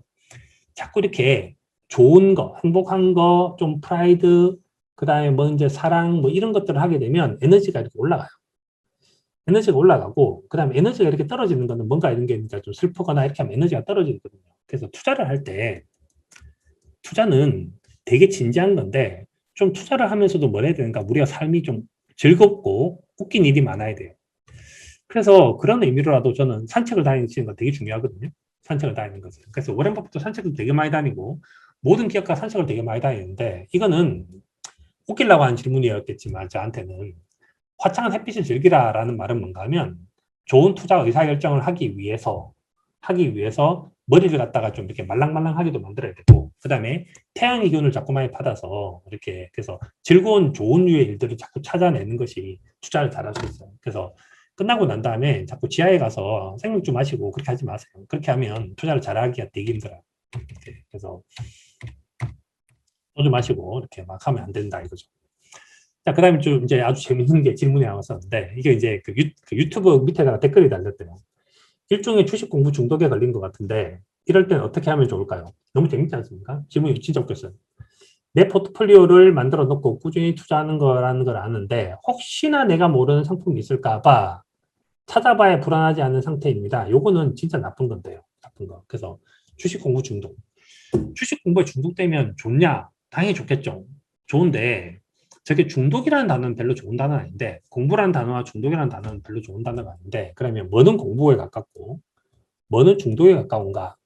S1: 자꾸 이렇게 좋은 거, 행복한 거, 좀 프라이드, 그다음에 뭐 이제 사랑 뭐 이런 것들을 하게 되면 에너지가 이렇게 올라가요. 에너지가 올라가고 그다음에 에너지가 이렇게 떨어지는 거는 뭔가 이런 게 이제 좀 슬프거나 이렇게 하면 에너지가 떨어지거든요. 그래서 투자를 할 때 투자는 되게 진지한 건데 좀 투자를 하면서도 뭘 해야 되는가 우리가 삶이 좀 즐겁고 웃긴 일이 많아야 돼요. 그래서 그런 의미로라도 저는 산책을 다니는 건 되게 중요하거든요. 산책을 다니는 것은. 그래서 워렌 버핏도 산책을 되게 많이 다니고 모든 기업가 산책을 되게 많이 다니는데 이거는 웃기려고 하는 질문이었겠지만 저한테는 화창한 햇빛을 즐기라라는 말은 뭔가 하면 좋은 투자 의사결정을 하기 위해서 머리를 갖다가 좀 이렇게 말랑말랑하게도 만들어야 되고 그다음에 태양의 기운을 자꾸 많이 받아서 이렇게 그래서 즐거운 좋은 류의 일들을 자꾸 찾아내는 것이 투자를 잘할 수 있어요. 그래서 끝나고 난 다음에 자꾸 지하에 가서 생맥주 마시고 그렇게 하지 마세요. 그렇게 하면 투자를 잘하기가 되게 힘들어요. 그래서 소주 마시고 이렇게 막 하면 안 된다 이거죠. 자, 그 다음에 좀 이제 아주 재밌는 게 질문이 나왔었는데, 이게 이제 그 유튜브 밑에다가 댓글이 달렸대요. 일종의 주식 공부 중독에 걸린 것 같은데, 이럴 땐 어떻게 하면 좋을까요? 너무 재밌지 않습니까? 질문이 진짜 웃겼어요. 내 포트폴리오를 만들어 놓고 꾸준히 투자하는 거라는 걸 아는데, 혹시나 내가 모르는 상품이 있을까봐 찾아봐야 불안하지 않은 상태입니다. 요거는 진짜 나쁜 건데요. 나쁜 거. 그래서 주식 공부 중독. 주식 공부에 중독되면 좋냐? 당연히 좋겠죠. 좋은데, 저게 중독이라는 단어는 별로 좋은 단어는 아닌데, 공부라는 단어와 중독이라는 단어는 별로 좋은 단어가 아닌데, 그러면 뭐는 공부에 가깝고, 뭐는 중독에 가까운가?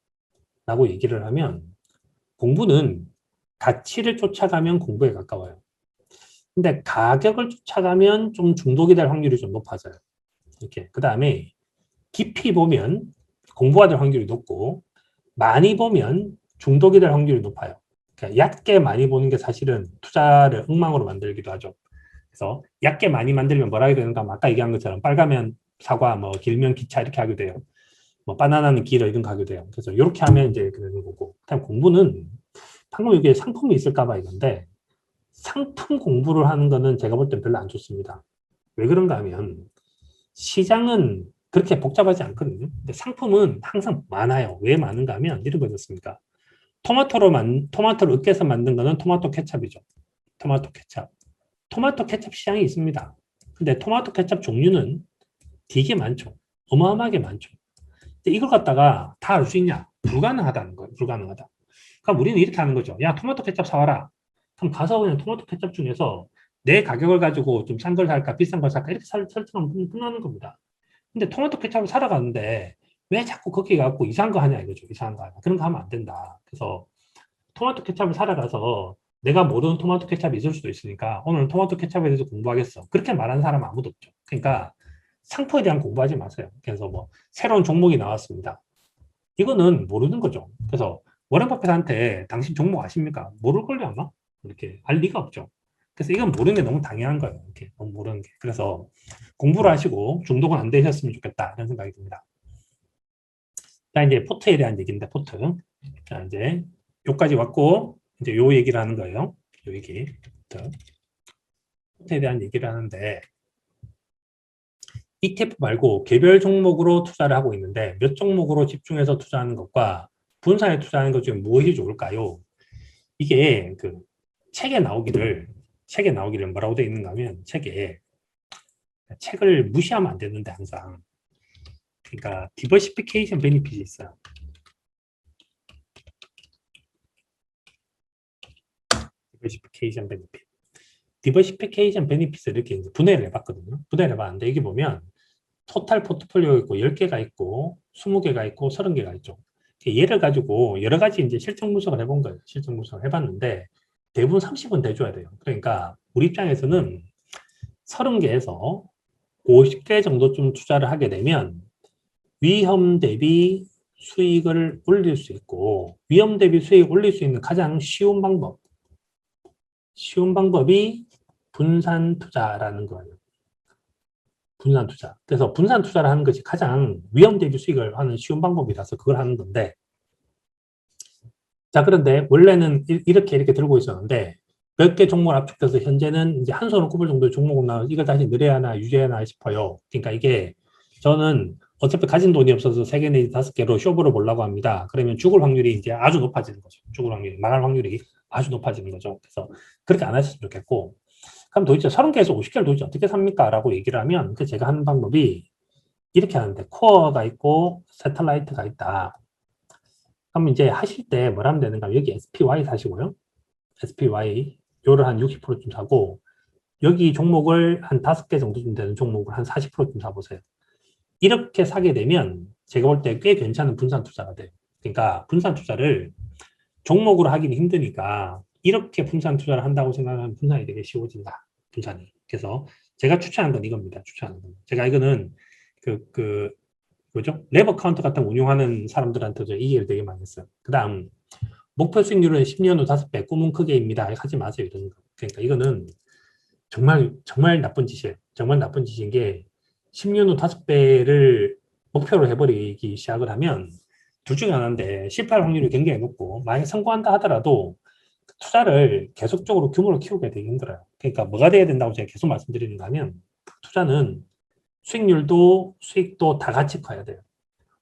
S1: 라고 얘기를 하면, 공부는 가치를 쫓아가면 공부에 가까워요. 근데 가격을 쫓아가면 좀 중독이 될 확률이 좀 높아져요. 이렇게. 그 다음에 깊이 보면 공부가 될 확률이 높고, 많이 보면 중독이 될 확률이 높아요. 그러니까 얕게 많이 보는 게 사실은 투자를 엉망으로 만들기도 하죠. 그래서 얕게 많이 만들면 뭐라 해야 되는가? 아까 얘기한 것처럼 빨가면 사과, 뭐 길면 기차 이렇게 하게 돼요. 뭐 바나나는 길어 이런 거 하게 돼요. 그래서 이렇게 하면 이제 그러는 거고. 그다음 공부는 방금 이게 상품이 있을까 봐 이건데 상품 공부를 하는 거는 제가 볼 땐 별로 안 좋습니다. 왜 그런가 하면 시장은 그렇게 복잡하지 않거든요. 근데 상품은 항상 많아요. 왜 많은가 하면 이런 거였습니까? 토마토를 으깨서 만든 거는 토마토 케찹이죠. 토마토 케찹. 토마토 케찹 시장이 있습니다. 근데 토마토 케찹 종류는 되게 많죠. 어마어마하게 많죠. 근데 이걸 갖다가 다 알 수 있냐? 불가능하다는 거예요. 불가능하다. 그럼 우리는 이렇게 하는 거죠. 야, 토마토 케찹 사와라. 그럼 가서 그냥 토마토 케찹 중에서 내 가격을 가지고 좀 싼 걸 살까, 비싼 걸 살까, 이렇게 설정하면 끝나는 겁니다. 근데 토마토 케찹을 사러 갔는데 왜 자꾸 거기 가고 이상한 거 하냐 이거죠. 이상한 거 하냐. 그런 거 하면 안 된다. 그래서 토마토 케찹을 사러 가서 내가 모르는 토마토 케찹이 있을 수도 있으니까 오늘 토마토 케찹에 대해서 공부하겠어. 그렇게 말하는 사람은 아무도 없죠. 그러니까 상품에 대한 공부하지 마세요. 그래서 뭐 새로운 종목이 나왔습니다. 이거는 모르는 거죠. 그래서 워렌 버핏한테 당신 종목 아십니까? 모를걸요 아마? 이렇게 알 리가 없죠. 그래서 이건 모르는 게 너무 당연한 거예요. 이렇게 너무 모르는 게. 그래서 공부를 하시고 중독은 안 되셨으면 좋겠다 이런 생각이 듭니다. 자, 이제 포트에 대한 얘기인데 포트. 자, 이제 요까지 왔고 이제 요 얘기를 하는 거예요. 요 얘기. 포트에 대한 얘기를 하는데 ETF 말고 개별 종목으로 투자를 하고 있는데 몇 종목으로 집중해서 투자하는 것과 분산에 투자하는 것 중에 무엇이 좋을까요? 이게 그 책에 나오기를 뭐라고 되어 있는가 하면 책을 무시하면 안 되는데 항상 그러니까 디버시피케이션 베니핏이 있어요. 디버시피케이션 베니핏. 디버시피케이션 베니핏을 이렇게 이제 분해를 해봤거든요. 분해를 해봤는데 이게 보면 토탈 포트폴리오가 있고 10개가 있고 20개가 있고 30개가 있죠. 얘를 가지고 여러 가지 이제 실적 분석을 해본 거예요. 실적 분석을 해봤는데 대부분 30은 돼줘야 돼요. 그러니까 우리 입장에서는 30개에서 50개 정도쯤 투자를 하게 되면 위험 대비 수익을 올릴 수 있고 위험 대비 수익을 올릴 수 있는 가장 쉬운 방법이 분산 투자라는 거예요. 분산 투자. 그래서 분산 투자를 하는 것이 가장 위험 대비 수익을 하는 쉬운 방법이라서 그걸 하는 건데 자 그런데 원래는 이렇게 들고 있었는데 몇 개 종목을 압축해서 현재는 이제 한 손을 꼽을 정도의 종목을 나와 이걸 다시 늘려야 하나 유지해야 하나 싶어요. 그러니까 이게 저는 어차피 가진 돈이 없어서 3개 내지 5개로 쇼부를 보려고 합니다. 그러면 죽을 확률이 이제 아주 높아지는 거죠. 죽을 확률이, 망할 확률이 아주 높아지는 거죠. 그래서 그렇게 안 하셨으면 좋겠고 그럼 도대체 30개에서 50개를 도대체 어떻게 삽니까? 라고 얘기를 하면 그 제가 하는 방법이 이렇게 하는데 코어가 있고 새틀라이트가 있다. 그럼 이제 하실 때 뭘 하면 되는가? 여기 SPY 사시고요. SPY 요를 한 60%쯤 사고 여기 종목을 한 5개 정도쯤 되는 종목을 한 40%쯤 사보세요. 이렇게 사게 되면 제가 볼 때 꽤 괜찮은 분산 투자가 돼요. 그러니까 분산 투자를 종목으로 하기는 힘드니까 이렇게 분산 투자를 한다고 생각하면 분산이 되게 쉬워진다. 분산이. 그래서 제가 추천한 건 이겁니다. 추천하는 건. 제가 이거는 뭐죠? 레버 카운터 같은 거 운용하는 사람들한테도 이 얘기를 되게 많이 했어요. 그 다음 목표 수익률은 10년 후 5배, 꿈은 크게입니다. 하지 마세요. 이런 거. 그러니까 이거는 정말 나쁜 짓이에요. 정말 나쁜 짓인 게 10년 후 5배를 목표로 해버리기 시작을 하면 둘 중에 하나인데 실패할 확률이 굉장히 높고 만약에 성공한다 하더라도 투자를 계속적으로 규모를 키우게 되기 힘들어요. 그러니까 뭐가 돼야 된다고 제가 계속 말씀드리는가 하면 투자는 수익률도 수익도 다 같이 커야 돼요.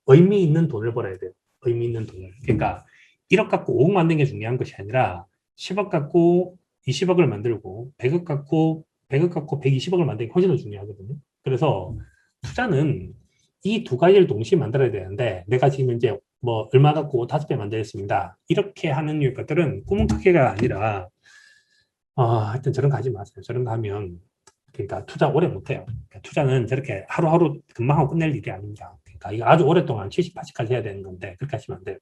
S1: 의미 있는 돈을 벌어야 돼요. 의미 있는 돈을. 그러니까 1억 갖고 5억 만드는 게 중요한 것이 아니라 10억 갖고 20억을 만들고 100억 갖고 120억을 만드는 게 훨씬 더 중요하거든요. 그래서 투자는 이 두 가지를 동시에 만들어야 되는데 내가 지금 이제 뭐 얼마 갖고 5배 만들었습니다. 이렇게 하는 것들은 꿈은 크게가 아니라 하여튼 저런 거 하지 마세요. 저런 거 하면 그러니까 투자 오래 못해요. 그러니까 투자는 저렇게 하루하루 금방 하고 끝낼 일이 아닙니다. 그러니까 이거 아주 오랫동안 70, 80까지 해야 되는 건데 그렇게 하시면 안 돼요.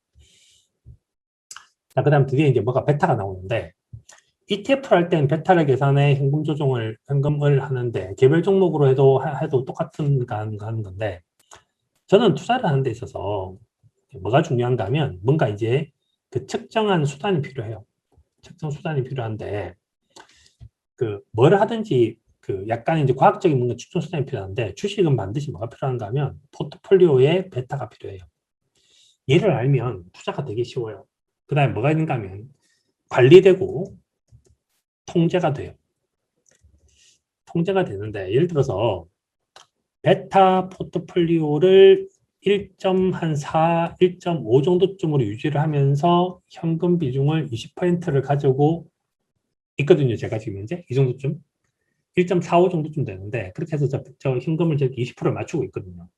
S1: 자, 그 다음 드디어 이제 뭐가 베타가 나오는데 ETF를 할 때는 베타를 계산해 현금을 하는데 개별 종목으로 해도 똑같은 거 하는 건데 저는 투자를 하는 데 있어서 뭐가 중요한가 하면 뭔가 이제 그 측정한 수단이 필요해요. 측정 수단이 필요한데 뭘 하든지 약간 이제 과학적인 뭔가 측정 수단이 필요한데 주식은 반드시 뭐가 필요한가 하면 포트폴리오에 베타가 필요해요. 얘를 알면 투자가 되게 쉬워요. 그 다음에 뭐가 있는가 하면 관리되고 통제가 돼요. 통제가 되는데 예를 들어서 베타 포트폴리오를 1.4, 1.5 정도쯤으로 유지를 하면서 현금 비중을 20%를 가지고 있거든요. 제가 지금 현재 이 정도쯤 1.45 정도쯤 되는데 그렇게 해서 저 현금을 저렇게 20%를 맞추고 있거든요.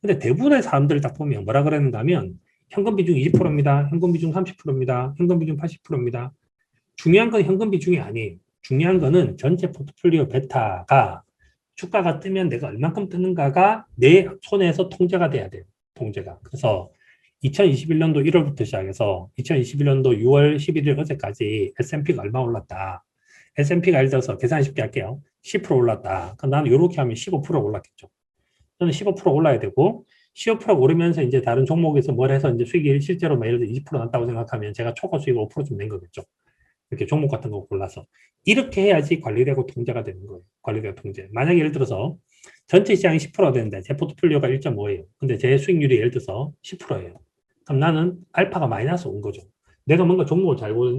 S1: 근데 대부분의 사람들 딱 보면 뭐라 그러는가 하면 현금 비중 20%입니다. 현금 비중 30%입니다. 현금 비중 80%입니다. 중요한 건 현금 비중이 아니에요. 중요한 거는 전체 포트폴리오 베타가 주가가 뜨면 내가 얼만큼 뜨는가가 내 손에서 통제가 돼야 돼요. 통제가. 그래서 2021년도 1월부터 시작해서 2021년도 6월 11일 어제까지 S&P가 얼마 올랐다. S&P가 예를 들어서 계산 쉽게 할게요. 10% 올랐다. 그럼 나는 이렇게 하면 15% 올랐겠죠. 저는 15% 올라야 되고 15% 오르면서 이제 다른 종목에서 뭘 해서 이제 수익이 실제로 예를 들어 20% 났다고 생각하면 제가 초과 수익 5%좀 낸 거겠죠. 이렇게 종목 같은 거 골라서 이렇게 해야지 관리되고 통제가 되는 거예요. 관리되고 통제. 만약에 예를 들어서 전체 시장이 10%가 되는데 제 포트폴리오가 1.5예요. 근데 제 수익률이 예를 들어서 10%예요. 그럼 나는 알파가 마이너스 온 거죠. 내가 뭔가 종목을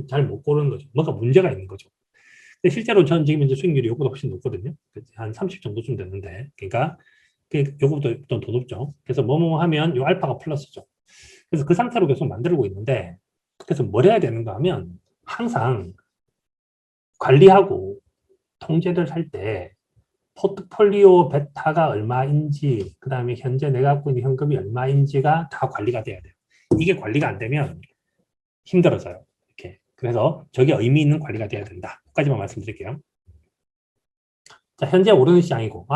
S1: 잘 못 고르는 거죠. 뭔가 문제가 있는 거죠. 근데 실제로 저는 지금 이제 수익률이 이거보다 훨씬 높거든요. 한 30 정도쯤 됐는데. 그러니까 요거보다 더 높죠. 그래서 뭐뭐 하면 요 알파가 플러스죠. 그래서 그 상태로 계속 만들고 있는데, 그래서 뭘 해야 되는가 하면 항상 관리하고 통제를 할 때 포트폴리오 베타가 얼마인지, 그 다음에 현재 내가 갖고 있는 현금이 얼마인지가 다 관리가 돼야 돼요. 이게 관리가 안 되면 힘들어져요. 이렇게. 그래서 저게 의미 있는 관리가 돼야 된다. 여기까지만 말씀드릴게요. 자, 현재 오르는 시장이고,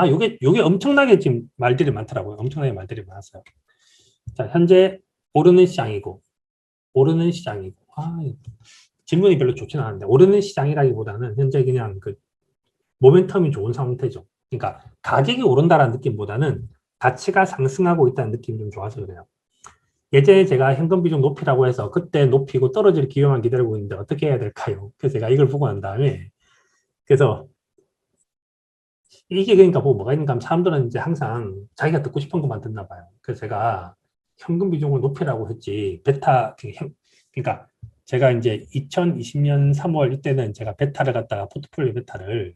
S1: 요게 엄청나게 지금 말들이 많더라고요. 엄청나게 말들이 많았어요. 자, 현재 오르는 시장이고, 오르는 시장이고, 질문이 별로 좋지는 않은데, 오르는 시장이라기보다는 현재 그냥 그 모멘텀이 좋은 상태죠. 그러니까 가격이 오른다라는 느낌보다는 가치가 상승하고 있다는 느낌이 좀 좋아서 그래요. 예전에 제가 현금 비중 높이라고 해서 그때 높이고 떨어질 기회만 기다리고 있는데 어떻게 해야 될까요? 그래서 제가 이걸 보고 난 다음에, 그래서 이게 그러니까 뭐가 있는가 하면 사람들은 이제 항상 자기가 듣고 싶은 것만 듣나 봐요. 그래서 제가 현금 비중을 높이라고 했지, 그러니까 제가 이제 2020년 3월 이때는 제가 베타를 갖다가 포트폴리오 베타를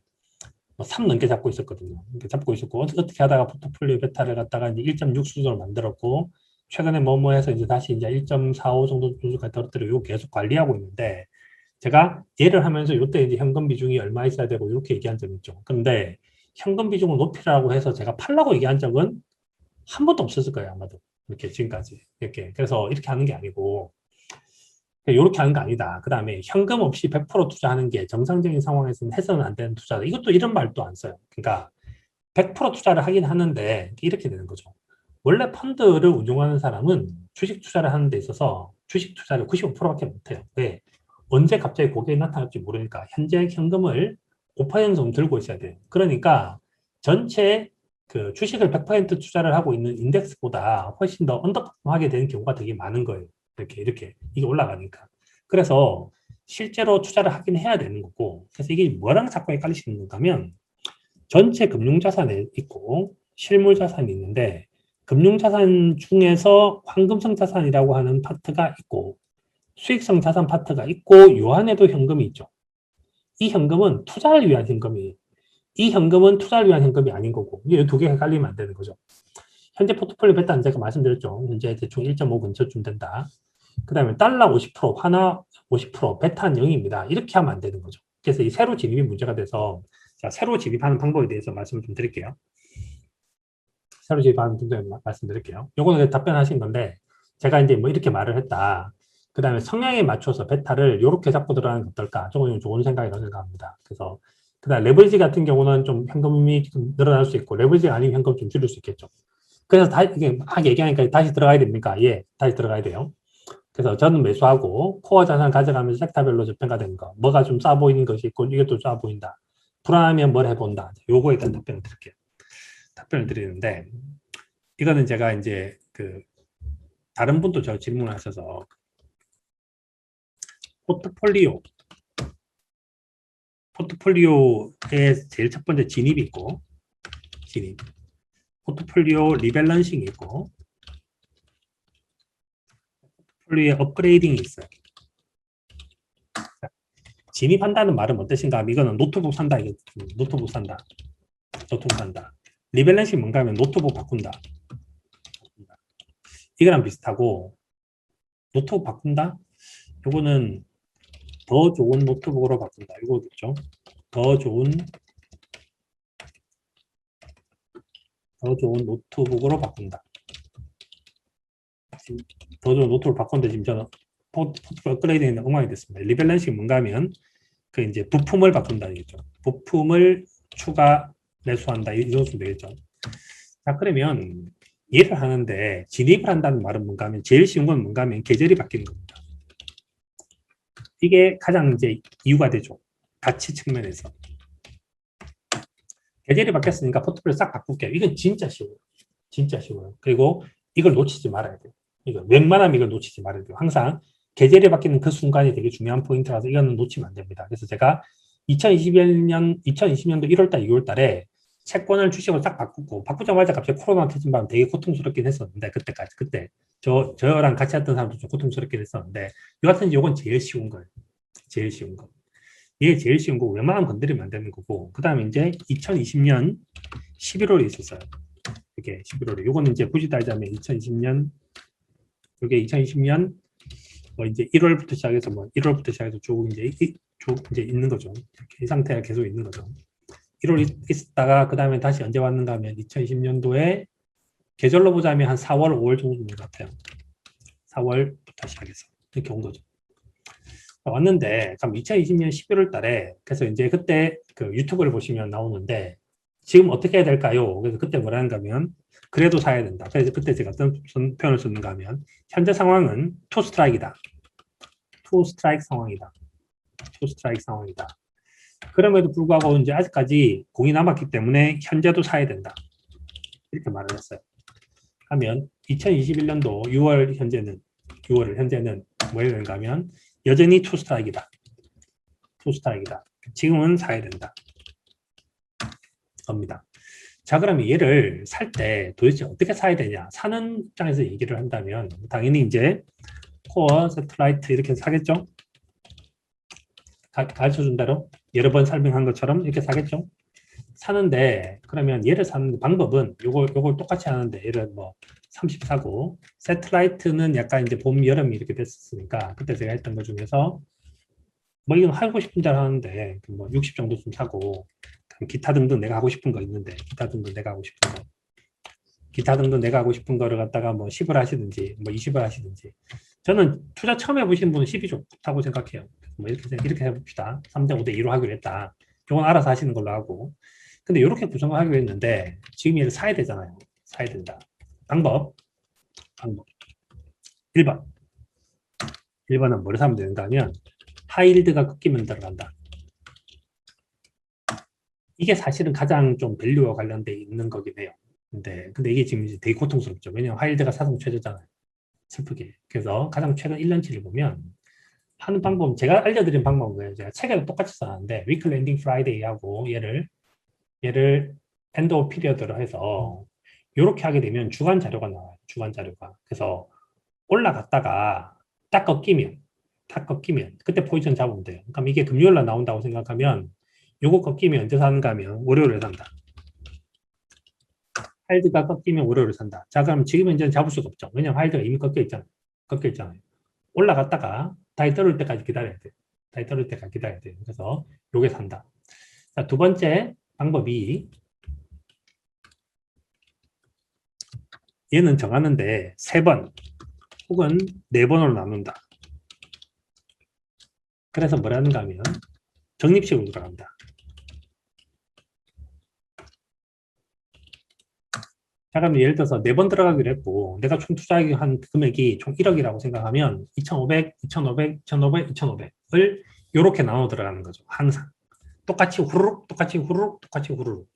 S1: 3 넘게 잡고 있었거든요. 이렇게 잡고 있었고, 어떻게 하다가 포트폴리오 베타를 갖다가 이제 1.6 수준으로 만들었고, 최근에 뭐뭐 해서 이제 다시 이제 1.45 정도 수준까지 떨어뜨리고 계속 관리하고 있는데, 제가 예를 하면서 이때 이제 현금 비중이 얼마 있어야 되고 이렇게 얘기한 적이 있죠. 근데 현금 비중을 높이라고 해서 제가 팔라고 얘기한 적은 한 번도 없었을 거예요, 아마도. 이렇게 지금까지. 이렇게. 그래서 이렇게 하는 게 아니고, 이렇게 하는 거 아니다. 그 다음에 현금 없이 100% 투자하는 게 정상적인 상황에서는 해서는 안 되는 투자다. 이것도 이런 말도 안 써요. 그러니까 100% 투자를 하긴 하는데 이렇게 되는 거죠. 원래 펀드를 운용하는 사람은 주식 투자를 하는 데 있어서 주식 투자를 95%밖에 못해요. 왜? 언제 갑자기 고객이 나타날지 모르니까 현재 현금을 5% 정도 들고 있어야 돼요. 그러니까 전체 그 주식을 100% 투자를 하고 있는 인덱스보다 훨씬 더 언더퍼폼하게 되는 경우가 되게 많은 거예요. 이렇게 이게 올라가니까. 그래서 실제로 투자를 하긴 해야 되는 거고, 그래서 이게 뭐랑 자꾸 헷갈리시는 건가 하면 전체 금융자산에 있고 실물자산이 있는데, 금융자산 중에서 황금성 자산이라고 하는 파트가 있고 수익성 자산 파트가 있고, 요 안에도 현금이 있죠. 이 현금은 투자를 위한 현금이에요. 이 현금은 투자를 위한 현금이 아닌 거고, 이 두 개 헷갈리면 안 되는 거죠. 현재 포트폴리오 베타는 제가 말씀드렸죠. 현재 대충 1.5 근처쯤 된다. 그 다음에 달러 50%, 환화 50%, 베타는 0입니다. 이렇게 하면 안 되는 거죠. 그래서 이 새로 진입이 문제가 돼서, 자, 새로 진입하는 방법에 대해서 말씀을 좀 드릴게요. 새로 진입하는 방법에 말씀드릴게요. 요거는 답변하신 건데, 제가 이제 뭐 이렇게 말을 했다. 그 다음에 성향에 맞춰서 베타를 이렇게 잡고 들어가는 게 어떨까? 조금 좋은 생각이라고 생각합니다. 그래서, 그 다음 레버리지 같은 경우는 좀 현금이 좀 늘어날 수 있고, 레버리지가 아니면 현금 좀 줄일 수 있겠죠. 그래서 이게 막 얘기하니까 다시 들어가야 됩니까? 예, 다시 들어가야 돼요. 그래서 저는 매수하고 코어 자산 가져가면서 섹터별로 저평가된 거, 뭐가 좀 싸 보이는 것이 있고 이게 또 싸 보인다. 불안하면 뭘 해본다. 요거에 대한 답변을 드릴게요. 답변을 드리는데, 이거는 제가 이제 그 다른 분도 저 질문을 하셔서, 포트폴리오의 제일 첫 번째 진입이 있고, 포트폴리오 리밸런싱이 있고, 포트폴리오의 업그레이딩이 있어요. 진입한다는 말은 어떠신가 하면, 이거는 노트북 산다. 노트북 산다. 리밸런싱 뭔가 하면 노트북 바꾼다. 이거랑 비슷하고, 노트북 바꾼다? 요거는 더 좋은 노트북으로 바꾼다. 이거겠죠. 더 좋은 노트북으로 바꾼다. 더 좋은 노트북을 바꾼데 지금 저는 포트폴리오 업그레이딩에 엉망이 됐습니다. 리밸런싱 뭔가 하면 그 이제 부품을 바꾼다겠죠. 부품을 추가 매수한다. 이런 식으로 되겠죠. 자, 그러면 일을 하는데 진입을 한다는 말은 뭔가 하면 제일 쉬운 건 뭔가 하면 계절이 바뀌는 겁니다. 이게 가장 이제 이유가 되죠. 가치 측면에서. 계절이 바뀌었으니까 포트폴리오 싹 바꿀게요. 이건 진짜 쉬워요. 진짜 쉬워요. 그리고 이걸 놓치지 말아야 돼요. 이거 웬만하면 이걸 놓치지 말아야 돼요. 항상 계절이 바뀌는 그 순간이 되게 중요한 포인트라서 이거는 놓치면 안 됩니다. 그래서 제가 2020년도 1월달, 2월달에 채권을 주식으로 싹 바꾸자마자 갑자기 코로나 터진 바람 되게 고통스럽긴 했었는데, 그때 저랑 같이 했던 사람도 좀 고통스럽긴 했었는데, 이 같은 요건 제일 쉬운 거예요. 제일 쉬운 거. 이게 제일 쉬운 거, 웬만하면 건드리면 안 되는 거고, 그 다음에 이제 2020년 11월에 있었어요. 이렇게 11월에. 요거는 이제 굳이 따지자면 2020년, 이게 2020년 뭐 이제 1월부터 시작해서 뭐 1월부터 시작해서 쭉 이제 있는 거죠. 이렇게 이 상태가 계속 있는 거죠. 1월 있었다가 그 다음에 다시 언제 왔는가 하면 2020년도에 계절로 보자면 한 4월, 5월 정도 된 것 같아요. 4월부터 시작해서 이렇게 온 거죠. 왔는데 그럼 2020년 11월 달에 그래서 이제 그때 그 유튜브를 보시면 나오는데 지금 어떻게 해야 될까요? 그래서 그때 뭐라는가 하면 그래도 사야 된다. 그래서 그때 제가 어떤 표현을 썼는가 하면 현재 상황은 투 스트라이크이다. 투 스트라이크 상황이다. 투 스트라이크 상황이다. 그럼에도 불구하고 이제 아직까지 공이 남았기 때문에 현재도 사야 된다. 이렇게 말을 했어요. 하면 2021년도 6월 현재는 뭐예요? 되는가 하면 여전히 투 스트라이크이다. 투 스트라이크이다. 지금은 사야 된다. 겁니다. 자, 그러면 얘를 살 때 도대체 어떻게 사야 되냐? 사는 입장에서 얘기를 한다면 당연히 이제 코어, 세틀라이트 이렇게 사겠죠? 가르쳐준 대로 여러 번 설명한 것처럼 이렇게 사겠죠? 사는데 그러면 얘를 사는 방법은 요걸 똑같이 하는데 얘를 뭐 30 사고 세틀라이트는 약간 이제 봄, 여름이 이렇게 됐었으니까 그때 제가 했던 것 중에서 뭐 이건 하고 싶은 대로 하는데 뭐 60 정도 좀 사고 기타 등등 내가 하고 싶은 거 있는데 기타 등등 내가 하고 싶은 거를 갖다가 뭐 10을 하시든지 뭐 20을 하시든지 저는 투자 처음 해보시는 분은 10이 좋다고 생각해요. 뭐 이렇게 해봅시다. 3대 5대 2로 하기로 했다. 이건 알아서 하시는 걸로 하고 근데 이렇게 구성을 하기로 했는데 지금 얘를 사야 되잖아요. 사야 된다. 방법 1번 1번은 뭐를 사면 되는가 하면 하이힐드가 꺾이면 들어간다. 이게 사실은 가장 좀 밸류와 관련돼 있는 거긴 해요. 근데 이게 지금 되게 고통스럽죠. 왜냐면 하이힐드가 사상 최저잖아요. 슬프게. 그래서 가장 최근 1년치를 보면 하는 방법은 제가 알려드린 방법은 뭐예요? 제가 책에도 똑같이 써놨는데 위클 랜딩 프라이데이하고 얘를 엔드 오브 피리어드로 해서 이렇게 하게 되면 주간 자료가 나와요. 주간 자료가. 그래서 올라갔다가 딱 꺾이면 그때 포지션 잡으면 돼요. 그럼 이게 금요일 날 나온다고 생각하면 요거 꺾이면 언제 사는가 하면 월요일에 산다. 하이드가 꺾이면 월요일에 산다. 자, 그럼 지금 이제는 잡을 수가 없죠. 왜냐면 하이드가 이미 꺾여 있잖아요. 올라갔다가 다시 떨어질 때까지 기다려야 돼요. 다시 떨어질 때까지 기다려야 돼요. 그래서 요게 산다. 자, 두 번째 방법이 얘는 정하는데 3번 혹은 4번으로 나눈다. 그래서 뭐라는가 하면 적립식으로 들어간다. 자, 그럼 예를 들어서 4번 들어가기로 했고 내가 총 투자한 금액이 총 1억이라고 생각하면 2,500, 2,500, 2,500, 2,500을 이렇게 나눠 들어가는 거죠. 항상. 똑같이 후루룩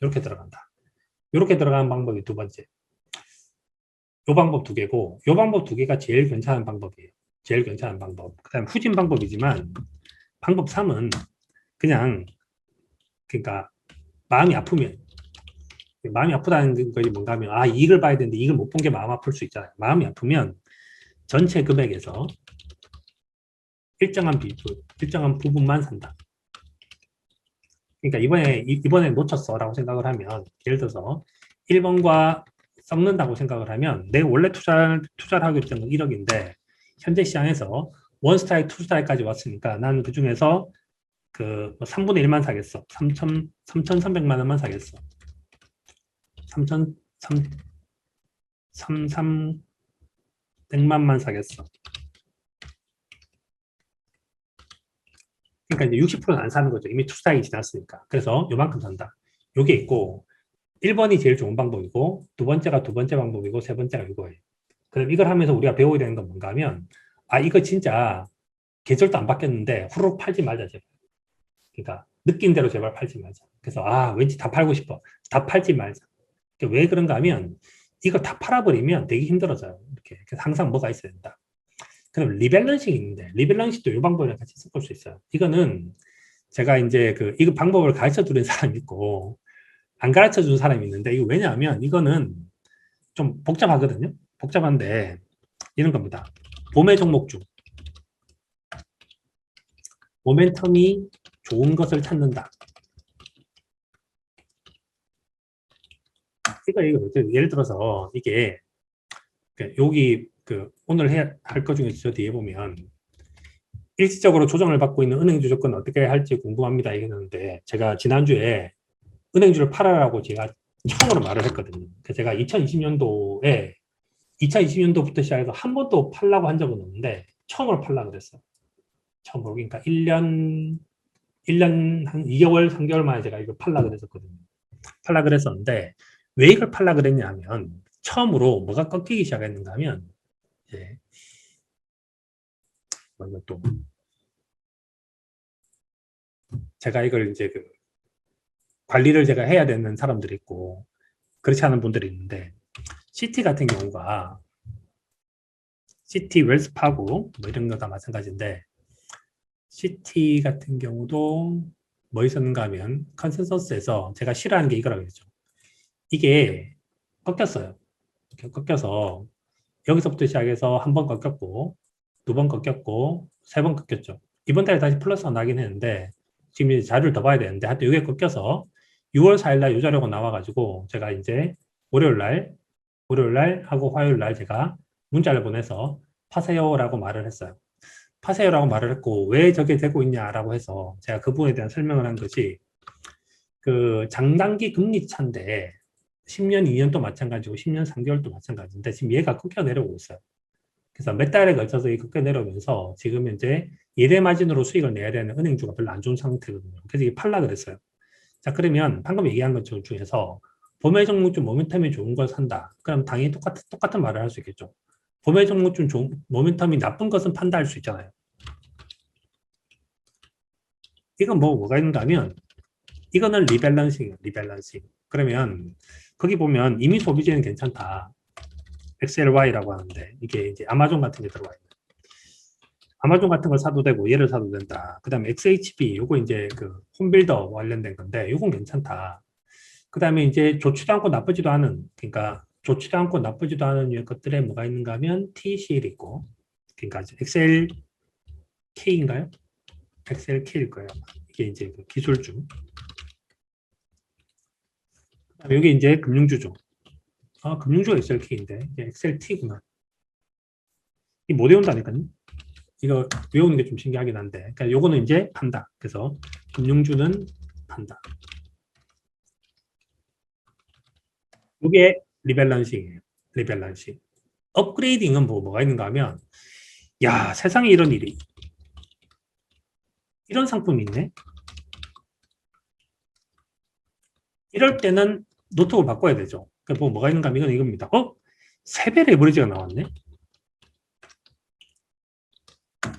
S1: 이렇게 들어간다. 이렇게 들어가는 방법이 두 번째. 요 방법 2개고 요 방법 2개가 제일 괜찮은 방법이에요. 제일 괜찮은 방법. 그 다음 후진 방법이지만 방법 3은 그냥 그러니까 마음이 아프다는 것이 뭔가 하면 이익을 봐야 되는데 이익을 못 본 게 마음 아플 수 있잖아요. 마음이 아프면 전체 금액에서 일정한 부분만 산다. 그러니까 이번에 놓쳤어라고 생각을 하면 예를 들어서 1번과 썩는다고 생각을 하면 내 원래 투자를 하기로 했던 건 1억인데 현재 시장에서 원 스트라이크, 투 스트라이크까지 왔으니까 나는 그 중에서 그 3분의 1만 사겠어. 3,300만 원만 사겠어. 3,300만만 사겠어. 그러니까 이제 60%는 안 사는 거죠. 이미 투 스트라이크 지났으니까. 그래서 요만큼 산다. 요게 있고 1번이 제일 좋은 방법이고 두 번째가 두 번째 방법이고 세 번째가 이거예요. 그럼 이걸 하면서 우리가 배워야 되는 건 뭔가 하면 이거 진짜 계절도 안 바뀌었는데 후루룩 팔지 말자 제발. 그러니까 느낀 대로 제발 팔지 말자. 그래서 왠지 다 팔고 싶어. 다 팔지 말자. 그러니까 왜 그런가 하면 이거 다 팔아버리면 되게 힘들어져요. 이렇게. 그래서 항상 뭐가 있어야 된다. 그럼 리밸런싱이 있는데 리밸런싱도 이 방법이랑 같이 섞을 수 있어요. 이거는 제가 이제 이거 방법을 가르쳐 드린 사람이 있고 안 가르쳐 준 사람이 있는데 이거 왜냐하면 이거는 좀 복잡하거든요. 복잡한데 이런 겁니다. 봄의 종목 중 모멘텀이 좋은 것을 찾는다. 이거 예를 들어서 이게 여기 오늘 할 거 중에서 저 뒤에 보면 일시적으로 조정을 받고 있는 은행주 조건 어떻게 할지 궁금합니다 이랬는데 제가 지난주에 은행주를 팔아라고 제가 처음으로 말을 했거든요. 그래서 제가 2020년도부터 시작해서 한 번도 팔라고 한 적은 없는데 처음으로 팔라 그랬어요. 처음으로. 그러니까 1년 한 2개월, 3개월 만에 제가 이거 팔라 그랬었거든요. 팔라 그랬었는데 왜 이걸 팔라 그랬냐 하면 처음으로 뭐가 꺾이기 시작했는가 하면 이제 또 제가 이걸 이제 관리를 제가 해야 되는 사람들이 있고 그렇지 않은 분들이 있는데 시티 같은 경우가 시티 웰스파고 뭐 이런 거 다 마찬가지인데 시티 같은 경우도 뭐 있었는가 하면 컨센서스에서 제가 싫어하는 게 이거라고 했죠. 이게 꺾였어요. 꺾여서 여기서부터 시작해서 한 번 꺾였고 두 번 꺾였고 세 번 꺾였죠. 이번 달에 다시 플러스가 나긴 했는데 지금 이제 자료를 더 봐야 되는데 하여튼 이게 꺾여서 6월 4일 날 이 자료가 나와가지고 제가 이제 월요일 날 하고 화요일 날 제가 문자를 보내서 파세요라고 말을 했어요. 파세요라고 말을 했고 왜 저게 되고 있냐라고 해서 제가 그 부분에 대한 설명을 한 것이 장단기 금리 차인데 10년, 2년도 마찬가지고 10년, 3개월도 마찬가지인데 지금 얘가 꺾여 내려오고 있어요. 그래서 몇 달에 걸쳐서 이 꺾여 내려오면서 지금 현재 예대 마진으로 수익을 내야 되는 은행주가 별로 안 좋은 상태거든요. 그래서 이게 팔라 그랬어요. 자, 그러면 방금 얘기한 것 중에서 범위 종목 중 모멘텀이 좋은 걸 산다. 그럼 당연히 똑같은 말을 할 수 있겠죠. 범위 종목 중 모멘텀이 나쁜 것은 판다 할 수 있잖아요. 이건 뭐가 있는가 하면 이거는 리밸런싱이에요. 리밸런싱. 그러면 거기 보면 이미 소비재는 괜찮다. XLY라고 하는데 이게 이제 아마존 같은 게 들어와 있는. 아마존 같은 걸 사도 되고 얘를 사도 된다. 그 다음에 XHB 요거 이제 홈빌더 관련된 건데 요건 괜찮다. 그 다음에 이제 좋지도 않고 나쁘지도 않은 그러니까 좋지도 않고 나쁘지도 않은 것들에 뭐가 있는가 하면 TCL 있고 그러니까 XLK인가요? XLK일 거예요. 이게 이제 기술주. 여기 이제 금융주죠. 금융주가 XLK인데 이게 XLT구나. 이 못 외운다니까요. 이거 외우는 게 좀 신기하긴 한데, 그러니까 요거는 이제 판다. 그래서 금융주는 판다. 이게 리밸런싱이에요. 리밸런싱. 업그레이딩은 뭐가 있는가 하면, 야, 세상에 이런 일이. 이런 상품이 있네. 이럴 때는 노트북을 바꿔야 되죠. 그러니까 뭐가 있는가 하면 이건 이겁니다. 3배 레버리지가 나왔네.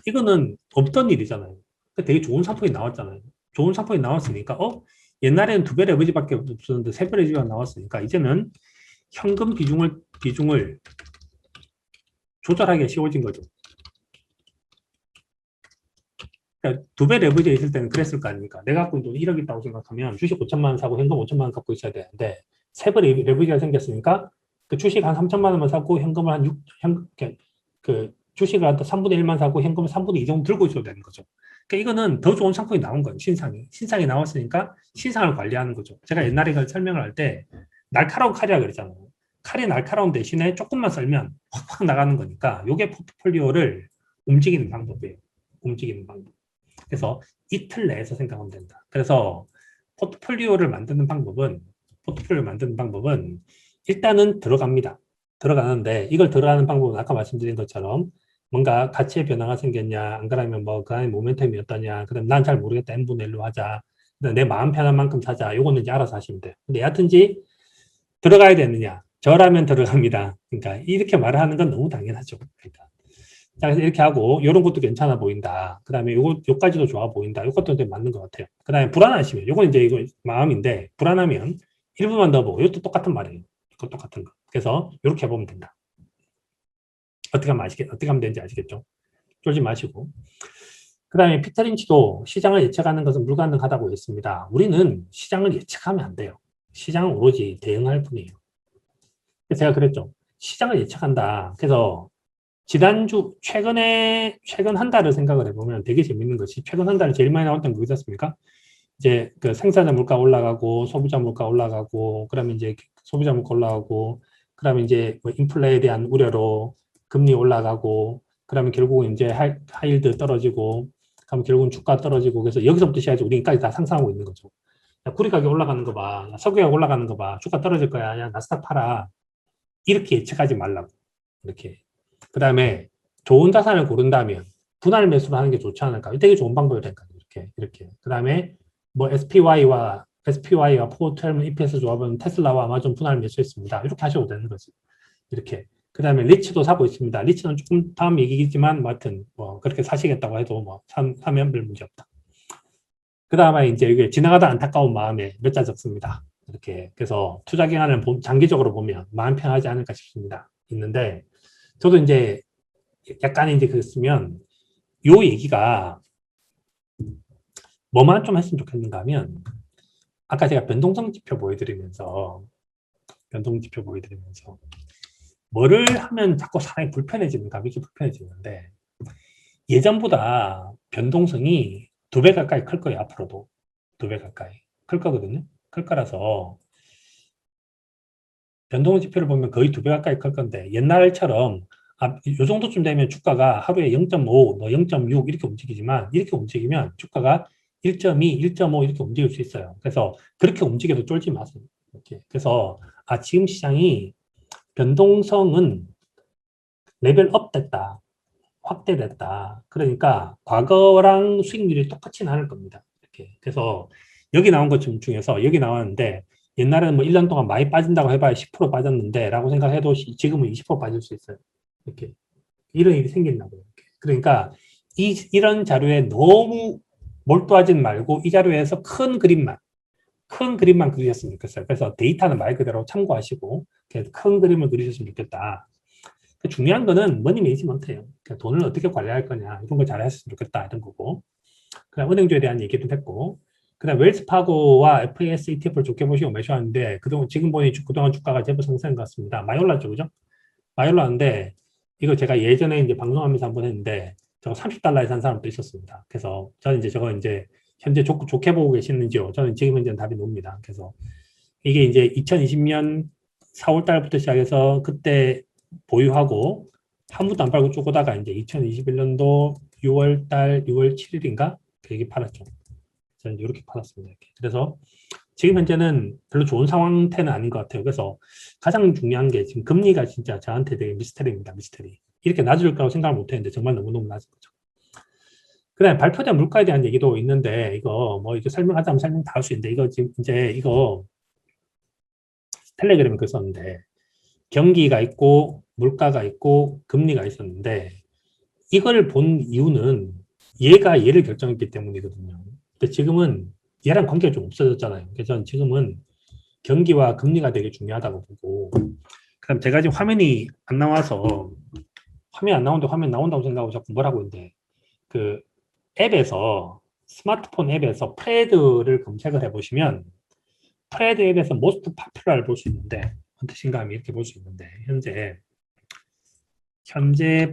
S1: 이거는 없던 일이잖아요. 되게 좋은 상품이 나왔잖아요. 좋은 상품이 나왔으니까 옛날에는 2배 레버리지밖에 없었는데 3배 레버리지가 나왔으니까 이제는 현금 비중을 조절하기가 쉬워진 거죠. 그러니까 2배 레버리지가 있을 때는 그랬을 거 아닙니까? 내가 갖고 있는 돈이 1억 있다고 생각하면 주식 5천만 원 사고 현금 5천만 원 갖고 있어야 되는데 3배 레버리지가 생겼으니까 그 주식 한 3천만 원만 사고 현금을 주식을 한 3분의 1만 사고 현금을 3분의 2 정도 들고 있어야 되는 거죠. 그러니까 이거는 더 좋은 상품이 나온 거예요. 신상이 나왔으니까 신상을 관리하는 거죠. 제가 옛날에 그걸 설명을 할 때 날카로운 칼이라 그랬잖아요. 칼이 날카로운 대신에 조금만 썰면 확확 나가는 거니까 이게 포트폴리오를 움직이는 방법이에요. 움직이는 방법. 그래서 이틀 내에서 생각하면 된다. 그래서 포트폴리오를 만드는 방법은 일단은 들어가는데 이걸 들어가는 방법은 아까 말씀드린 것처럼 뭔가 가치의 변화가 생겼냐, 안 그러면 그 안에 모멘텀이 어떠냐, 그다음 난 잘 모르겠다, n분의 1로 하자, 내 마음 편한 만큼 사자, 요거는 이제 알아서 하시면 돼요. 근데 여하튼지 들어가야 되느냐, 저라면 들어갑니다. 그러니까 이렇게 말을 하는 건 너무 당연하죠. 그러니까. 자, 그래서 이렇게 하고 요런 것도 괜찮아 보인다. 그다음에 요까지도 좋아 보인다. 요것도 이제 맞는 것 같아요. 그다음에 불안하시면 요건 이제 이거 마음인데 불안하면 일부만 더 보고 이것도 똑같은 말이에요. 이거 똑같은 거. 그래서 이렇게 해보면 된다. 어떻게 하면 되는지 아시겠죠? 쫄지 마시고. 그 다음에 피터 린치도 시장을 예측하는 것은 불가능하다고 했습니다. 우리는 시장을 예측하면 안 돼요. 시장은 오로지 대응할 뿐이에요. 그래서 제가 그랬죠. 시장을 예측한다. 그래서 지난주 최근 한 달을 생각을 해보면 되게 재밌는 것이 최근 한 달에 제일 많이 나왔던 게 뭐였습니까? 이제 그 생산자 물가 올라가고 소비자 물가 올라가고 그러면 이제 소비자 물가 올라가고 그러면 이제 뭐 인플레에 대한 우려로 금리 올라가고 그러면 결국은 이제 하이힐드 떨어지고 그러면 결국은 주가 떨어지고 그래서 여기서부터 시작해서 우리까지 다 상상하고 있는 거죠. 야, 구리 가격 올라가는 거 봐. 야, 석유 가격 올라가는 거 봐. 주가 떨어질 거야. 야, 나스닥 팔아. 이렇게 예측하지 말라고. 이렇게. 그 다음에 좋은 자산을 고른다면 분할 매수를 하는 게 좋지 않을까? 되게 좋은 방법이라니까. 이렇게. 그 다음에 뭐 SPY와 포트헬문 EPS 조합은 테슬라와 아마존 분할 매수했습니다. 이렇게 하셔도 되는 거지. 이렇게. 그 다음에 리츠도 사고 있습니다. 리츠는 조금 다음 얘기겠지만, 뭐 하여튼, 뭐, 그렇게 사시겠다고 해도 뭐, 사면 별 문제 없다. 그 다음에 이제 이게 지나가다 안타까운 마음에 몇 자 적습니다. 이렇게. 그래서 투자 기간을 장기적으로 보면 마음 편하지 않을까 싶습니다. 있는데, 저도 이제 약간 이제 그랬으면, 요 얘기가 뭐만 좀 했으면 좋겠는가 하면, 아까 제가 변동성 지표 보여드리면서, 뭐를 하면 자꾸 사람이 불편해지는가, 이게 불편해지는데, 예전보다 변동성이 2배 가까이 클 거예요, 앞으로도. 2배 가까이. 클 거거든요. 클 거라서, 변동 지표를 보면 거의 2배 가까이 클 건데, 옛날처럼, 요 정도쯤 되면 주가가 하루에 0.5, 뭐 0.6 이렇게 움직이지만, 이렇게 움직이면 주가가 1.2, 1.5 이렇게 움직일 수 있어요. 그래서 그렇게 움직여도 쫄지 마세요. 이렇게. 그래서, 지금 시장이 변동성은 레벨업 됐다. 확대됐다. 그러니까 과거랑 수익률이 똑같지는 않을 겁니다. 이렇게. 그래서 여기 나온 것 중에서 여기 나왔는데 옛날에는 뭐 1년 동안 많이 빠진다고 해봐야 10% 빠졌는데 라고 생각해도 지금은 20% 빠질 수 있어요. 이렇게. 이런 일이 생긴다고요. 그러니까 이런 자료에 너무 몰두하진 말고 이 자료에서 큰 그림만 그리셨으면 좋겠어요. 그래서 데이터는 말 그대로 참고하시고 큰 그림을 그리셨으면 좋겠다. 중요한 거는 머니 매니지먼트예요. 그러니까 돈을 어떻게 관리할 거냐 이런 걸 잘 했으면 좋겠다 이런 거고. 그다음 은행주에 대한 얘기도 했고. 그다음 웰스파고와 FAS ETF를 좋게 보시고 매수하는데 그동안 지금 보니 그동안 주가가 제법 상승한 것 같습니다. 마이올라죠, 그죠? 마이올라인데 이거 제가 예전에 이제 방송하면서 한번 했는데 저거 30달러에 산 사람도 있었습니다. 그래서 저는 이제 저거 이제 현재 좋게 보고 계시는지요? 저는 지금 현재는 답이 놉니다. 그래서 이게 이제 2020년 4월 달부터 시작해서 그때 보유하고 한 번도 안 팔고 쭉 오다가 이제 2021년도 6월 달 6월 7일인가? 그게 팔았죠. 저는 이렇게 팔았습니다. 이렇게. 그래서 지금 현재는 별로 좋은 상태는 아닌 것 같아요. 그래서 가장 중요한 게 지금 금리가 진짜 저한테 되게 미스터리입니다. 미스터리. 이렇게 낮을 거라고 생각을 못 했는데 정말 너무너무 낮은 거죠. 그 다음에 발표된 물가에 대한 얘기도 있는데 이거 뭐 이렇게 설명하자면 설명 다 할 수 있는데 이거 지금 이제 이거 텔레그램에 글 썼는데 경기가 있고 물가가 있고 금리가 있었는데 이걸 본 이유는 얘가 얘를 결정했기 때문이거든요. 근데 지금은 얘랑 관계가 좀 없어졌잖아요. 그래서 저는 지금은 경기와 금리가 되게 중요하다고 보고 그럼 제가 지금 화면이 안 나와서 화면이 안 나오는데 화면 나온다고 생각하고 자꾸 뭐라고 했는데 그 앱에서 스마트폰 앱에서 프레드를 검색을 해보시면 프레드 앱에서 most popular를 볼 수 있는데 어떤 뜻인가 하면 이렇게 볼 수 있는데 현재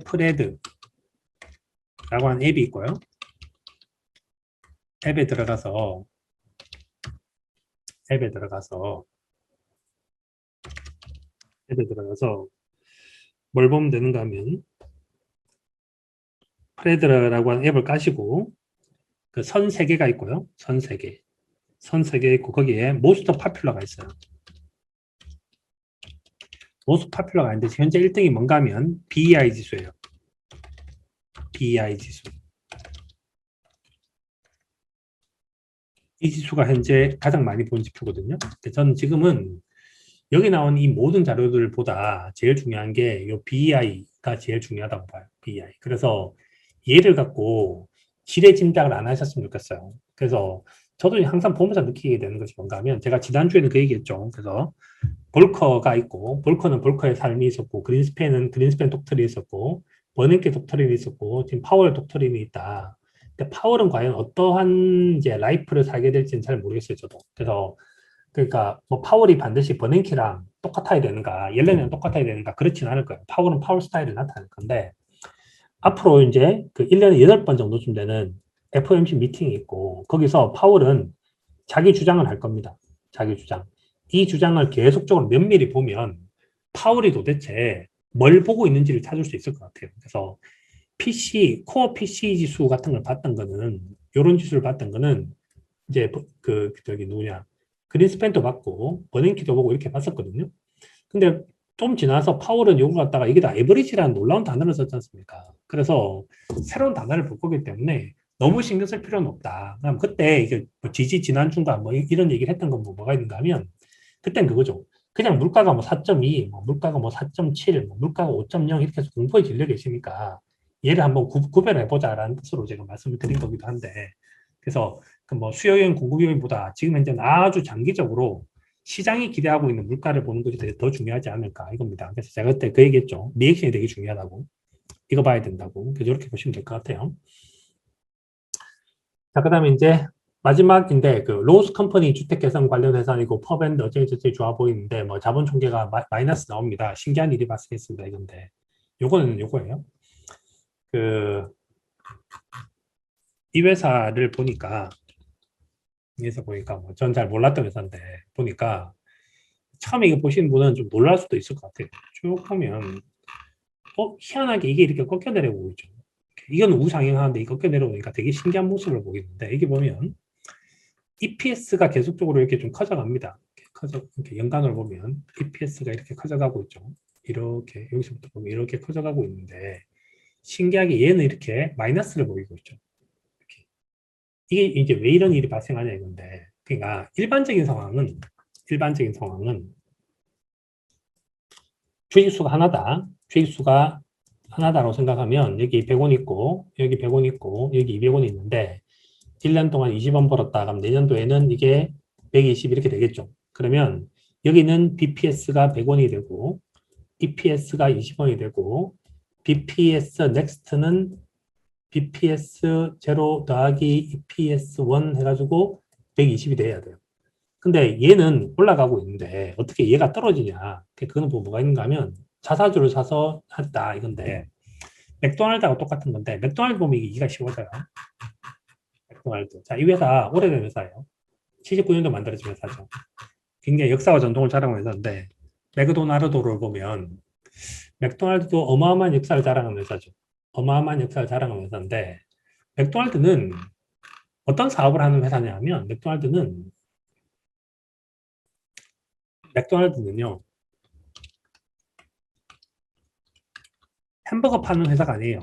S1: 프레드라고 하는 앱이 있고요. 앱에 들어가서 뭘 보면 되는가 하면 프레드라고 하는 앱을 까시고 그 선 3개가 있고요. 선 3개 있고 거기에 most popular가 있어요. most popular가 있는데 현재 1등이 뭔가 하면 BEI 지수예요. BEI 지수. 이 지수가 현재 가장 많이 본 지표거든요. 저는 지금은 여기 나온 이 모든 자료들보다 제일 중요한 게 이 BEI가 제일 중요하다고 봐요. BEI. 그래서 얘를 갖고 지뢰 짐작을 안 하셨으면 좋겠어요. 그래서 저도 항상 보면서 느끼게 되는 것이 뭔가 하면 제가 지난주에는 그 얘기했죠. 그래서 볼커가 있고 볼커는 볼커의 삶이 있었고 그린스팬은 그린스팬 독트린이 있었고 버냉키 독트린이 있었고 지금 파월 독트린이 있다. 근데 파월은 과연 어떠한 이제 라이프를 살게 될지는 잘 모르겠어요. 저도. 그래서 그러니까 뭐 파월이 반드시 버냉키랑 똑같아야 되는가 옐렌이랑 똑같아야 되는가 그렇지는 않을 거예요. 파월은 파월 스타일을 나타낼 건데 앞으로 이제 그 1년에 8번 정도쯤 되는 FOMC 미팅이 있고 거기서 파월은 자기 주장을 할 겁니다. 자기 주장. 이 주장을 계속적으로 면밀히 보면 파월이 도대체 뭘 보고 있는지를 찾을 수 있을 것 같아요. 그래서 코어 PC 지수 같은 걸 봤던 거는, 이런 지수를 봤던 거는 이제 저기 누구냐, 그린스팬도 봤고 버냉키도 보고 이렇게 봤었거든요. 근데 좀 지나서 파월은 요거 갖다가 이게 다 에버리지라는 놀라운 단어를 썼지 않습니까? 그래서 새로운 단어를 볼 거기 때문에 너무 신경 쓸 필요는 없다. 그럼 그때 이게 뭐 지난주인가 뭐 이런 얘기를 했던 건 뭐가 있는가 하면, 그땐 그거죠. 그냥 물가가 뭐 4.2, 뭐 물가가 뭐 4.7, 뭐 물가가 5.0 이렇게 해서 공포에 질려 계시니까 얘를 한번 구별해보자라는 뜻으로 제가 말씀을 드린 거기도 한데, 그래서 그 뭐 수요 요인, 공급 요인보다 지금 현재는 아주 장기적으로 시장이 기대하고 있는 물가를 보는 것이 더 중요하지 않을까 이겁니다. 그래서 제가 그때 그 얘기했죠. 리액션이 되게 중요하다고. 이거 봐야 된다고. 그래서 이렇게 보시면 될 것 같아요. 자, 그 다음에 이제 마지막인데, 그 로스 컴퍼니 주택 개선 관련 회사이고 퍼밴드 어쩌고저쩌고 좋아 보이는데 뭐 자본 총계가 마이너스 나옵니다. 신기한 일이 발생했습니다. 이건데 요거는 요거예요. 이 회사를 보니까, 이 회사 보니까 뭐 전 잘 몰랐던 회사인데 보니까 처음에 이거 보시는 분은 좀 놀랄 수도 있을 것 같아요. 쭉 하면 희한하게 이게 이렇게 꺾여 내려오고 있죠. 이건 우상향하는데 이 꺾여 내려오니까 되게 신기한 모습을 보이는데, 이게 보면 EPS가 계속적으로 이렇게 좀 커져갑니다. 이렇게 연간을 보면 EPS가 이렇게 커져가고 있죠. 이렇게 여기서부터 보면 이렇게 커져가고 있는데, 신기하게 얘는 이렇게 마이너스를 보이고 있죠. 이렇게. 이게 이제 왜 이런 일이 발생하냐 이건데, 그러니까 일반적인 상황은 주식수가 하나다. 주식수가 하나다라고 생각하면 여기 100원 있고 여기 100원 있고 여기 200원이 있는데 1년 동안 20원 벌었다. 그럼 내년도에는 이게 120 이렇게 되겠죠. 그러면 여기는 BPS가 100원이 되고 EPS가 20원이 되고 BPS 넥스트는 BPS 0 더하기 EPS 1 해가지고 120이 돼야 돼요. 근데 얘는 올라가고 있는데 어떻게 얘가 떨어지냐. 그거는 뭐가 있는가 하면 자사주를 사서 했다 이건데, 맥도날드하고 똑같은 건데 맥도날드 보면 이기가 쉬워져요. 맥도날드. 자, 이 회사 오래된 회사예요. 79년도 만들어진 회사죠. 굉장히 역사와 전통을 자랑하는 회사인데, 맥도날드를 보면 맥도날드도 어마어마한 역사를 자랑하는 회사죠. 어마어마한 역사를 자랑하는 회사인데, 맥도날드는 어떤 사업을 하는 회사냐면, 맥도날드는요 햄버거 파는 회사가 아니에요.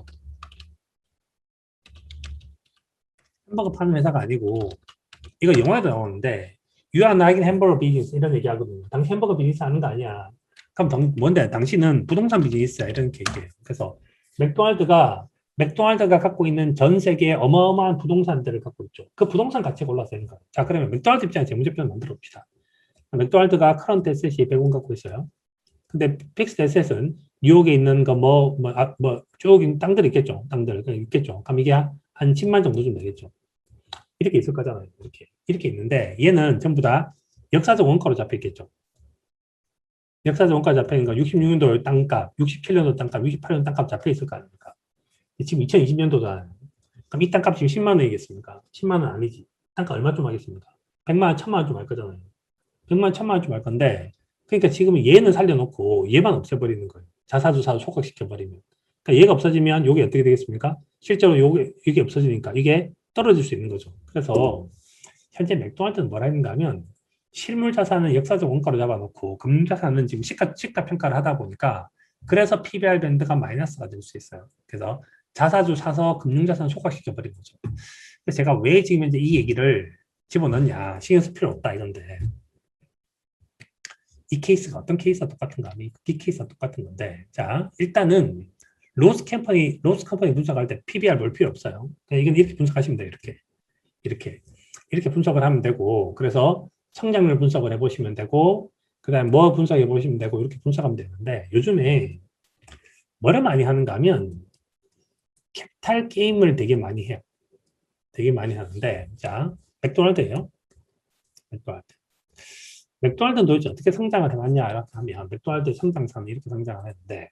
S1: 햄버거 파는 회사가 아니고, 이거 영화에도 나오는데 You are not in hamburger business 이런 얘기 하거든요. 당신 햄버거 비즈니스 하는 거 아니야. 그럼 뭔데? 당신은 부동산 비즈니스야. 이렇게 얘기해요. 그래서 맥도날드가 갖고 있는 전 세계의 어마어마한 부동산들을 갖고 있죠. 그 부동산 가치가 올랐어요. 자, 그러면 맥도날드 입장에 재무제표를 만들어 봅시다. 맥도날드가 커런트 에셋이 100원 갖고 있어요. 근데 픽스드 에셋은 뉴욕에 있는 쭉 땅들 있겠죠. 땅들 있겠죠. 그럼 이게 한 10만 정도 좀 되겠죠. 이렇게 있을 거잖아요. 이렇게 있는데 얘는 전부 다 역사적 원가로 잡혀 있겠죠. 역사적 원가 잡혀 있는 거 66년도 땅값, 67년도 땅값, 68년도 땅값 잡혀 있을 거 아닙니까? 지금 2020년도잖아요. 그럼 이 땅값 지금 10만 원이겠습니까? 10만 원 아니지. 땅값 얼마쯤 하겠습니까? 100만 원, 1000만 원 좀 할 거잖아요. 100만 원, 1000만 원 좀 할 건데, 그러니까 지금 얘는 살려놓고 얘만 없애버리는 거예요. 자사주사도 소각시켜버리면. 그러니까 얘가 없어지면 이게 어떻게 되겠습니까? 실제로 이게 없어지니까 이게 떨어질 수 있는 거죠. 그래서 현재 맥도날드는 뭐라 했는가 하면, 실물 자산은 역사적 원가로 잡아놓고 금융 자산은 지금 시가 평가를 하다 보니까, 그래서 PBR 밴드가 마이너스가 될 수 있어요. 그래서 자사주 사서 금융 자산을 소각시켜 버린 거죠. 그래서 제가 왜 지금 이제 이 얘기를 집어넣냐, 신경 쓸 필요 없다 이건데, 이 케이스가 어떤 케이스와 똑같은가 하면 이 케이스와 똑같은 건데, 자, 일단은 로스 컴퍼니 분석할 때 PBR 볼 필요 없어요. 그냥 이건 이렇게 분석하시면 돼요. 이렇게 분석을 하면 되고, 그래서 성장률 분석을 해보시면 되고, 그 다음에 뭐 분석해 보시면 되고, 이렇게 분석하면 되는데, 요즘에 뭐를 많이 하는가 하면 캡탈 게임을 되게 많이 해요. 되게 많이 하는데, 자, 맥도날드예요. 맥도날드는 도대체 어떻게 성장을 해왔냐 이렇게 하면, 맥도날드의 성장사는 이렇게 성장을 했는데,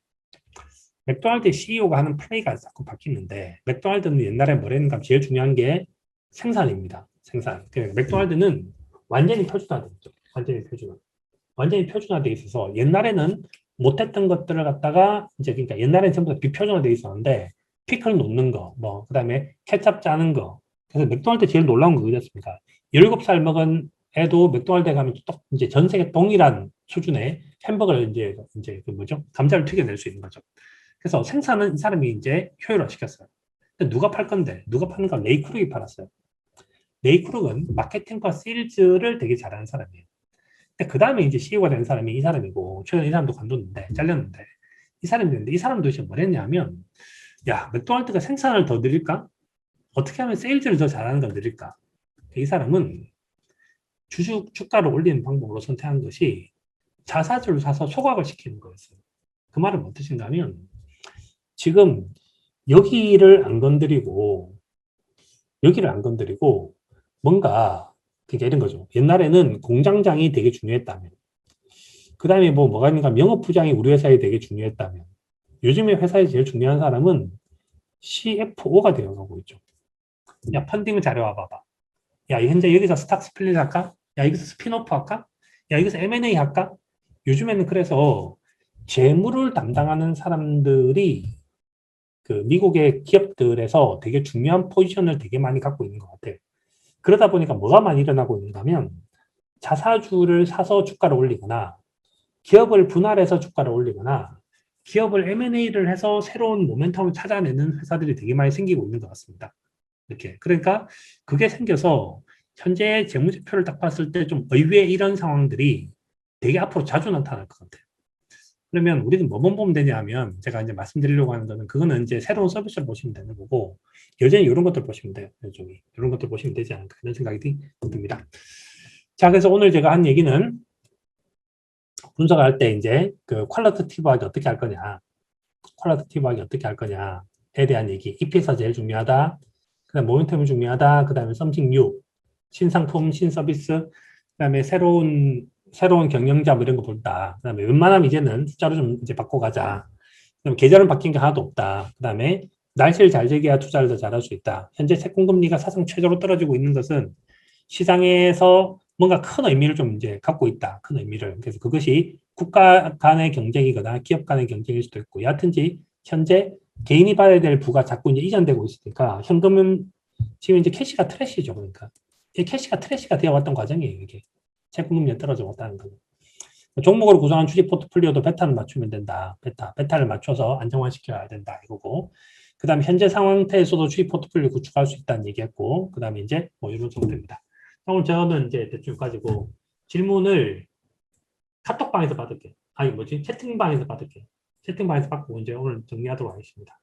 S1: 맥도날드의 CEO가 하는 플레이가 자꾸 바뀌는데, 맥도날드는 옛날에 뭐랬는가, 제일 중요한 게 생산입니다. 생산. 맥도날드는 완전히 표준화돼 있죠. 완전히 표준화. 완전히 표준화돼 있어서 옛날에는 못했던 것들을 갖다가 이제 그러니까 옛날에는 전부 다 비표준화돼 있었는데 피클 놓는 거, 뭐 그다음에 케첩 짜는 거. 그래서 맥도날드 제일 놀라운 거 그거였습니까? 17살 먹은 애도 맥도날드에 가면 또 이제 전 세계 동일한 수준의 햄버거를 이제 그 뭐죠? 감자를 튀겨낼 수 있는 거죠. 그래서 생산은 이 사람이 이제 효율화 시켰어요. 근데 누가 팔 건데? 누가 파는가? 레이크룩이 팔았어요. 레이크룩은 마케팅과 세일즈를 되게 잘하는 사람이에요. 근데 그 다음에 이제 CEO가 된 사람이 이 사람이고, 최근에 이 사람도 관뒀는데, 잘렸는데, 이 사람이었는데, 이 사람도 이제 뭘 했냐면, 야, 맥도날드가 생산을 더 늘릴까? 어떻게 하면 세일즈를 더 잘하는 걸 늘릴까? 이 사람은 주가를 올리는 방법으로 선택한 것이 자사주를 사서 소각을 시키는 거였어요. 그 말은 뭔 뜻인가 하면, 지금 여기를 안 건드리고, 여기를 안 건드리고, 뭔가, 그게 이런 거죠. 옛날에는 공장장이 되게 중요했다면, 그 다음에 뭐가 있는가, 명업부장이 우리 회사에 되게 중요했다면, 요즘에 회사에 제일 중요한 사람은 CFO가 되어가고 있죠. 야, 펀딩 자료와 봐봐. 야, 현재 여기서 스탁 스플릿 할까? 야, 여기서 스핀오프 할까? 야, 여기서 M&A 할까? 요즘에는 그래서 재무를 담당하는 사람들이 그 미국의 기업들에서 되게 중요한 포지션을 되게 많이 갖고 있는 것 같아요. 그러다 보니까 뭐가 많이 일어나고 있는가 하면 자사주를 사서 주가를 올리거나 기업을 분할해서 주가를 올리거나 기업을 M&A를 해서 새로운 모멘텀을 찾아내는 회사들이 되게 많이 생기고 있는 것 같습니다. 이렇게. 그러니까 그게 생겨서 현재 재무제표를 딱 봤을 때 좀 의외의 이런 상황들이 되게 앞으로 자주 나타날 것 같아요. 그러면 우리는 뭐만 보면 되냐 하면 제가 이제 말씀드리려고 하는 거는 그거는 이제 새로운 서비스를 보시면 되는 거고 여전히 이런 것들 보시면 돼요. 여전히 이런 것들 보시면 되지 않을까 이런 생각이 듭니다. 자, 그래서 오늘 제가 한 얘기는 분석할 때 이제 그 퀄리티티브하게 어떻게 할 거냐, 퀄리티티브하게 어떻게 할 거냐에 대한 얘기. EPS가 제일 중요하다. 그다음 모멘텀이 중요하다. 그다음에 something new, 신상품, 신서비스, 그다음에 새로운 경영자 뭐 이런 거 본다. 그다음에 웬만하면 이제는 숫자로 좀 이제 바꿔가자. 그다음에 계절은 바뀐 게 하나도 없다. 그다음에 날씨를 잘 즐겨야 투자를 더 잘할 수 있다. 현재 채권금리가 사상 최저로 떨어지고 있는 것은 시장에서 뭔가 큰 의미를 좀 이제 갖고 있다. 큰 의미를. 그래서 그것이 국가 간의 경쟁이거나 기업 간의 경쟁일 수도 있고, 여하튼지 현재 개인이 받아야 될 부가 자꾸 이제 이전되고 있으니까 현금은 지금 이제 캐시가 트래시죠. 그러니까 이 캐시가 트래시가 되어 왔던 과정이에요. 이게 채권금리가 떨어져 왔다는 거는. 종목으로 구성한 주식 포트폴리오도 베타를 맞추면 된다. 베타를 맞춰서 안정화시켜야 된다. 이거고. 그 다음에 현재 상황태에서도 주식 포트폴리오 구축할 수 있다는 얘기했고, 그 다음에 이제 뭐 이런 정도입니다. 오늘 저는 이제 대충 가지고 질문을 카톡방에서 받을게요. 아니 뭐지? 채팅방에서 받을게요. 채팅방에서 받고 이제 오늘 정리하도록 하겠습니다.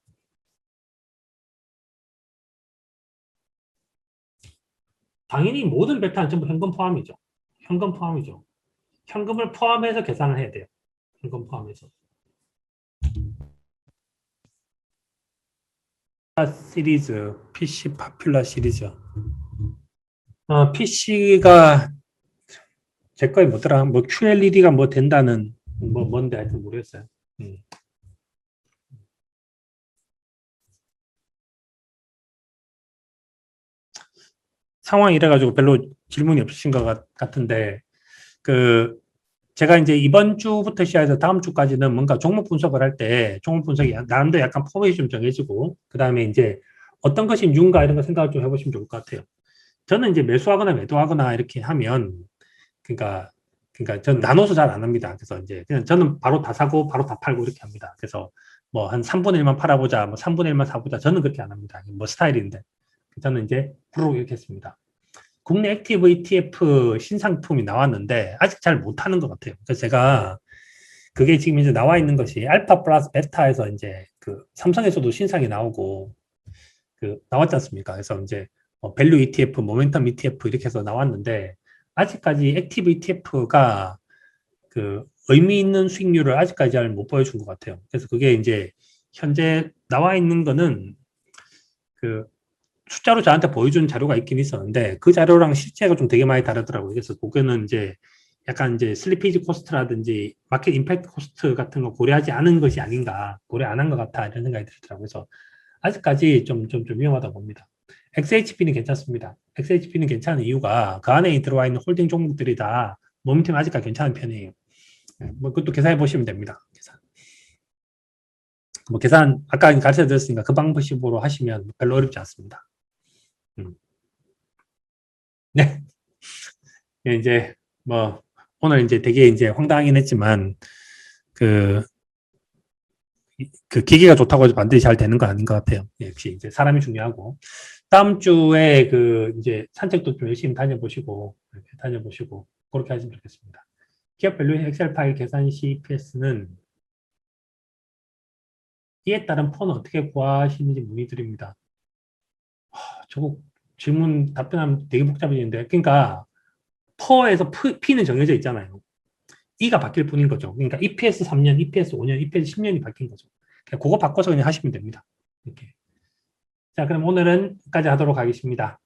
S1: 당연히 모든 베타는 전부 현금 포함이죠. 현금 포함이죠. 현금을 포함해서 계산을 해야 돼요. 현금 포함해서. 시리즈, PC 파퓰러 시리즈. PC가 제 거에 뭐더라? 뭐 QLED가 뭐 된다는 뭐 뭔데 하여튼 모르겠어요. 상황이 이래가지고 별로 질문이 없으신 것 같은데 그 제가 이제 이번 주부터 시작해서 다음 주까지는 뭔가 종목 분석을 할 때 종목 분석이 나름대로 약간 포맷이 좀 정해지고 그 다음에 이제 어떤 것이 뉴인가 이런 거 생각을 좀 해보시면 좋을 것 같아요. 저는 이제 매수하거나 매도하거나 이렇게 하면 그러니까 저는 나눠서 잘 안 합니다. 그래서 이제 그냥 저는 바로 다 사고 바로 다 팔고 이렇게 합니다. 그래서 뭐 한 3분의 1만 팔아보자, 뭐 3분의 1만 사보자. 저는 그렇게 안 합니다. 뭐 스타일인데 저는 이제 프로 이렇게 했습니다. 국내 액티브 ETF 신상품이 나왔는데 아직 잘 못하는 것 같아요. 그래서 제가 그게 지금 이제 나와 있는 것이 알파 플러스 베타에서 이제 그 삼성에서도 신상이 나오고 그 나왔지 않습니까? 그래서 이제 밸류 ETF, 모멘텀 ETF 이렇게 해서 나왔는데 아직까지 액티브 ETF가 그 의미 있는 수익률을 아직까지 잘 못 보여준 것 같아요. 그래서 그게 이제 현재 나와 있는 거는 그 숫자로 저한테 보여준 자료가 있긴 있었는데 그 자료랑 실제가 좀 되게 많이 다르더라고요. 그래서 그거는 이제 약간 이제 슬리피지 코스트라든지 마켓 임팩트 코스트 같은 거 고려하지 않은 것이 아닌가, 고려 안 한 것 같아 이런 생각이 들더라고요. 그래서 아직까지 좀 위험하다고 봅니다. XHP는 괜찮습니다. XHP는 괜찮은 이유가 그 안에 들어와 있는 홀딩 종목들이 다 모멘텀이 아직까지 괜찮은 편이에요. 뭐 그것도 계산해 보시면 됩니다. 계산. 뭐 계산 아까 가르쳐 드렸으니까 그 방식으로 하시면 별로 어렵지 않습니다. 네. 이제 뭐 오늘 이제 되게 이제 황당하긴 했지만 그 기계가 좋다고 해서 반드시 잘 되는 거 아닌 것 같아요. 역시 이제 사람이 중요하고 다음 주에 그 이제 산책도 좀 열심히 다녀보시고 이렇게 다녀보시고 그렇게 하시면 좋겠습니다. 기업 밸류에이션 엑셀 파일 계산 시 EPS는 이에 따른 폰은 어떻게 구하시는지 문의드립니다. 저거 질문 답변하면 되게 복잡해지는데 그러니까 퍼에서 P는 정해져 있잖아요. E가 바뀔 뿐인 거죠. 그러니까 EPS 3년, EPS 5년, EPS 10년이 바뀐 거죠. 그냥 그거 바꿔서 그냥 하시면 됩니다. 이렇게. 자, 그럼 오늘은 여기까지 하도록 하겠습니다.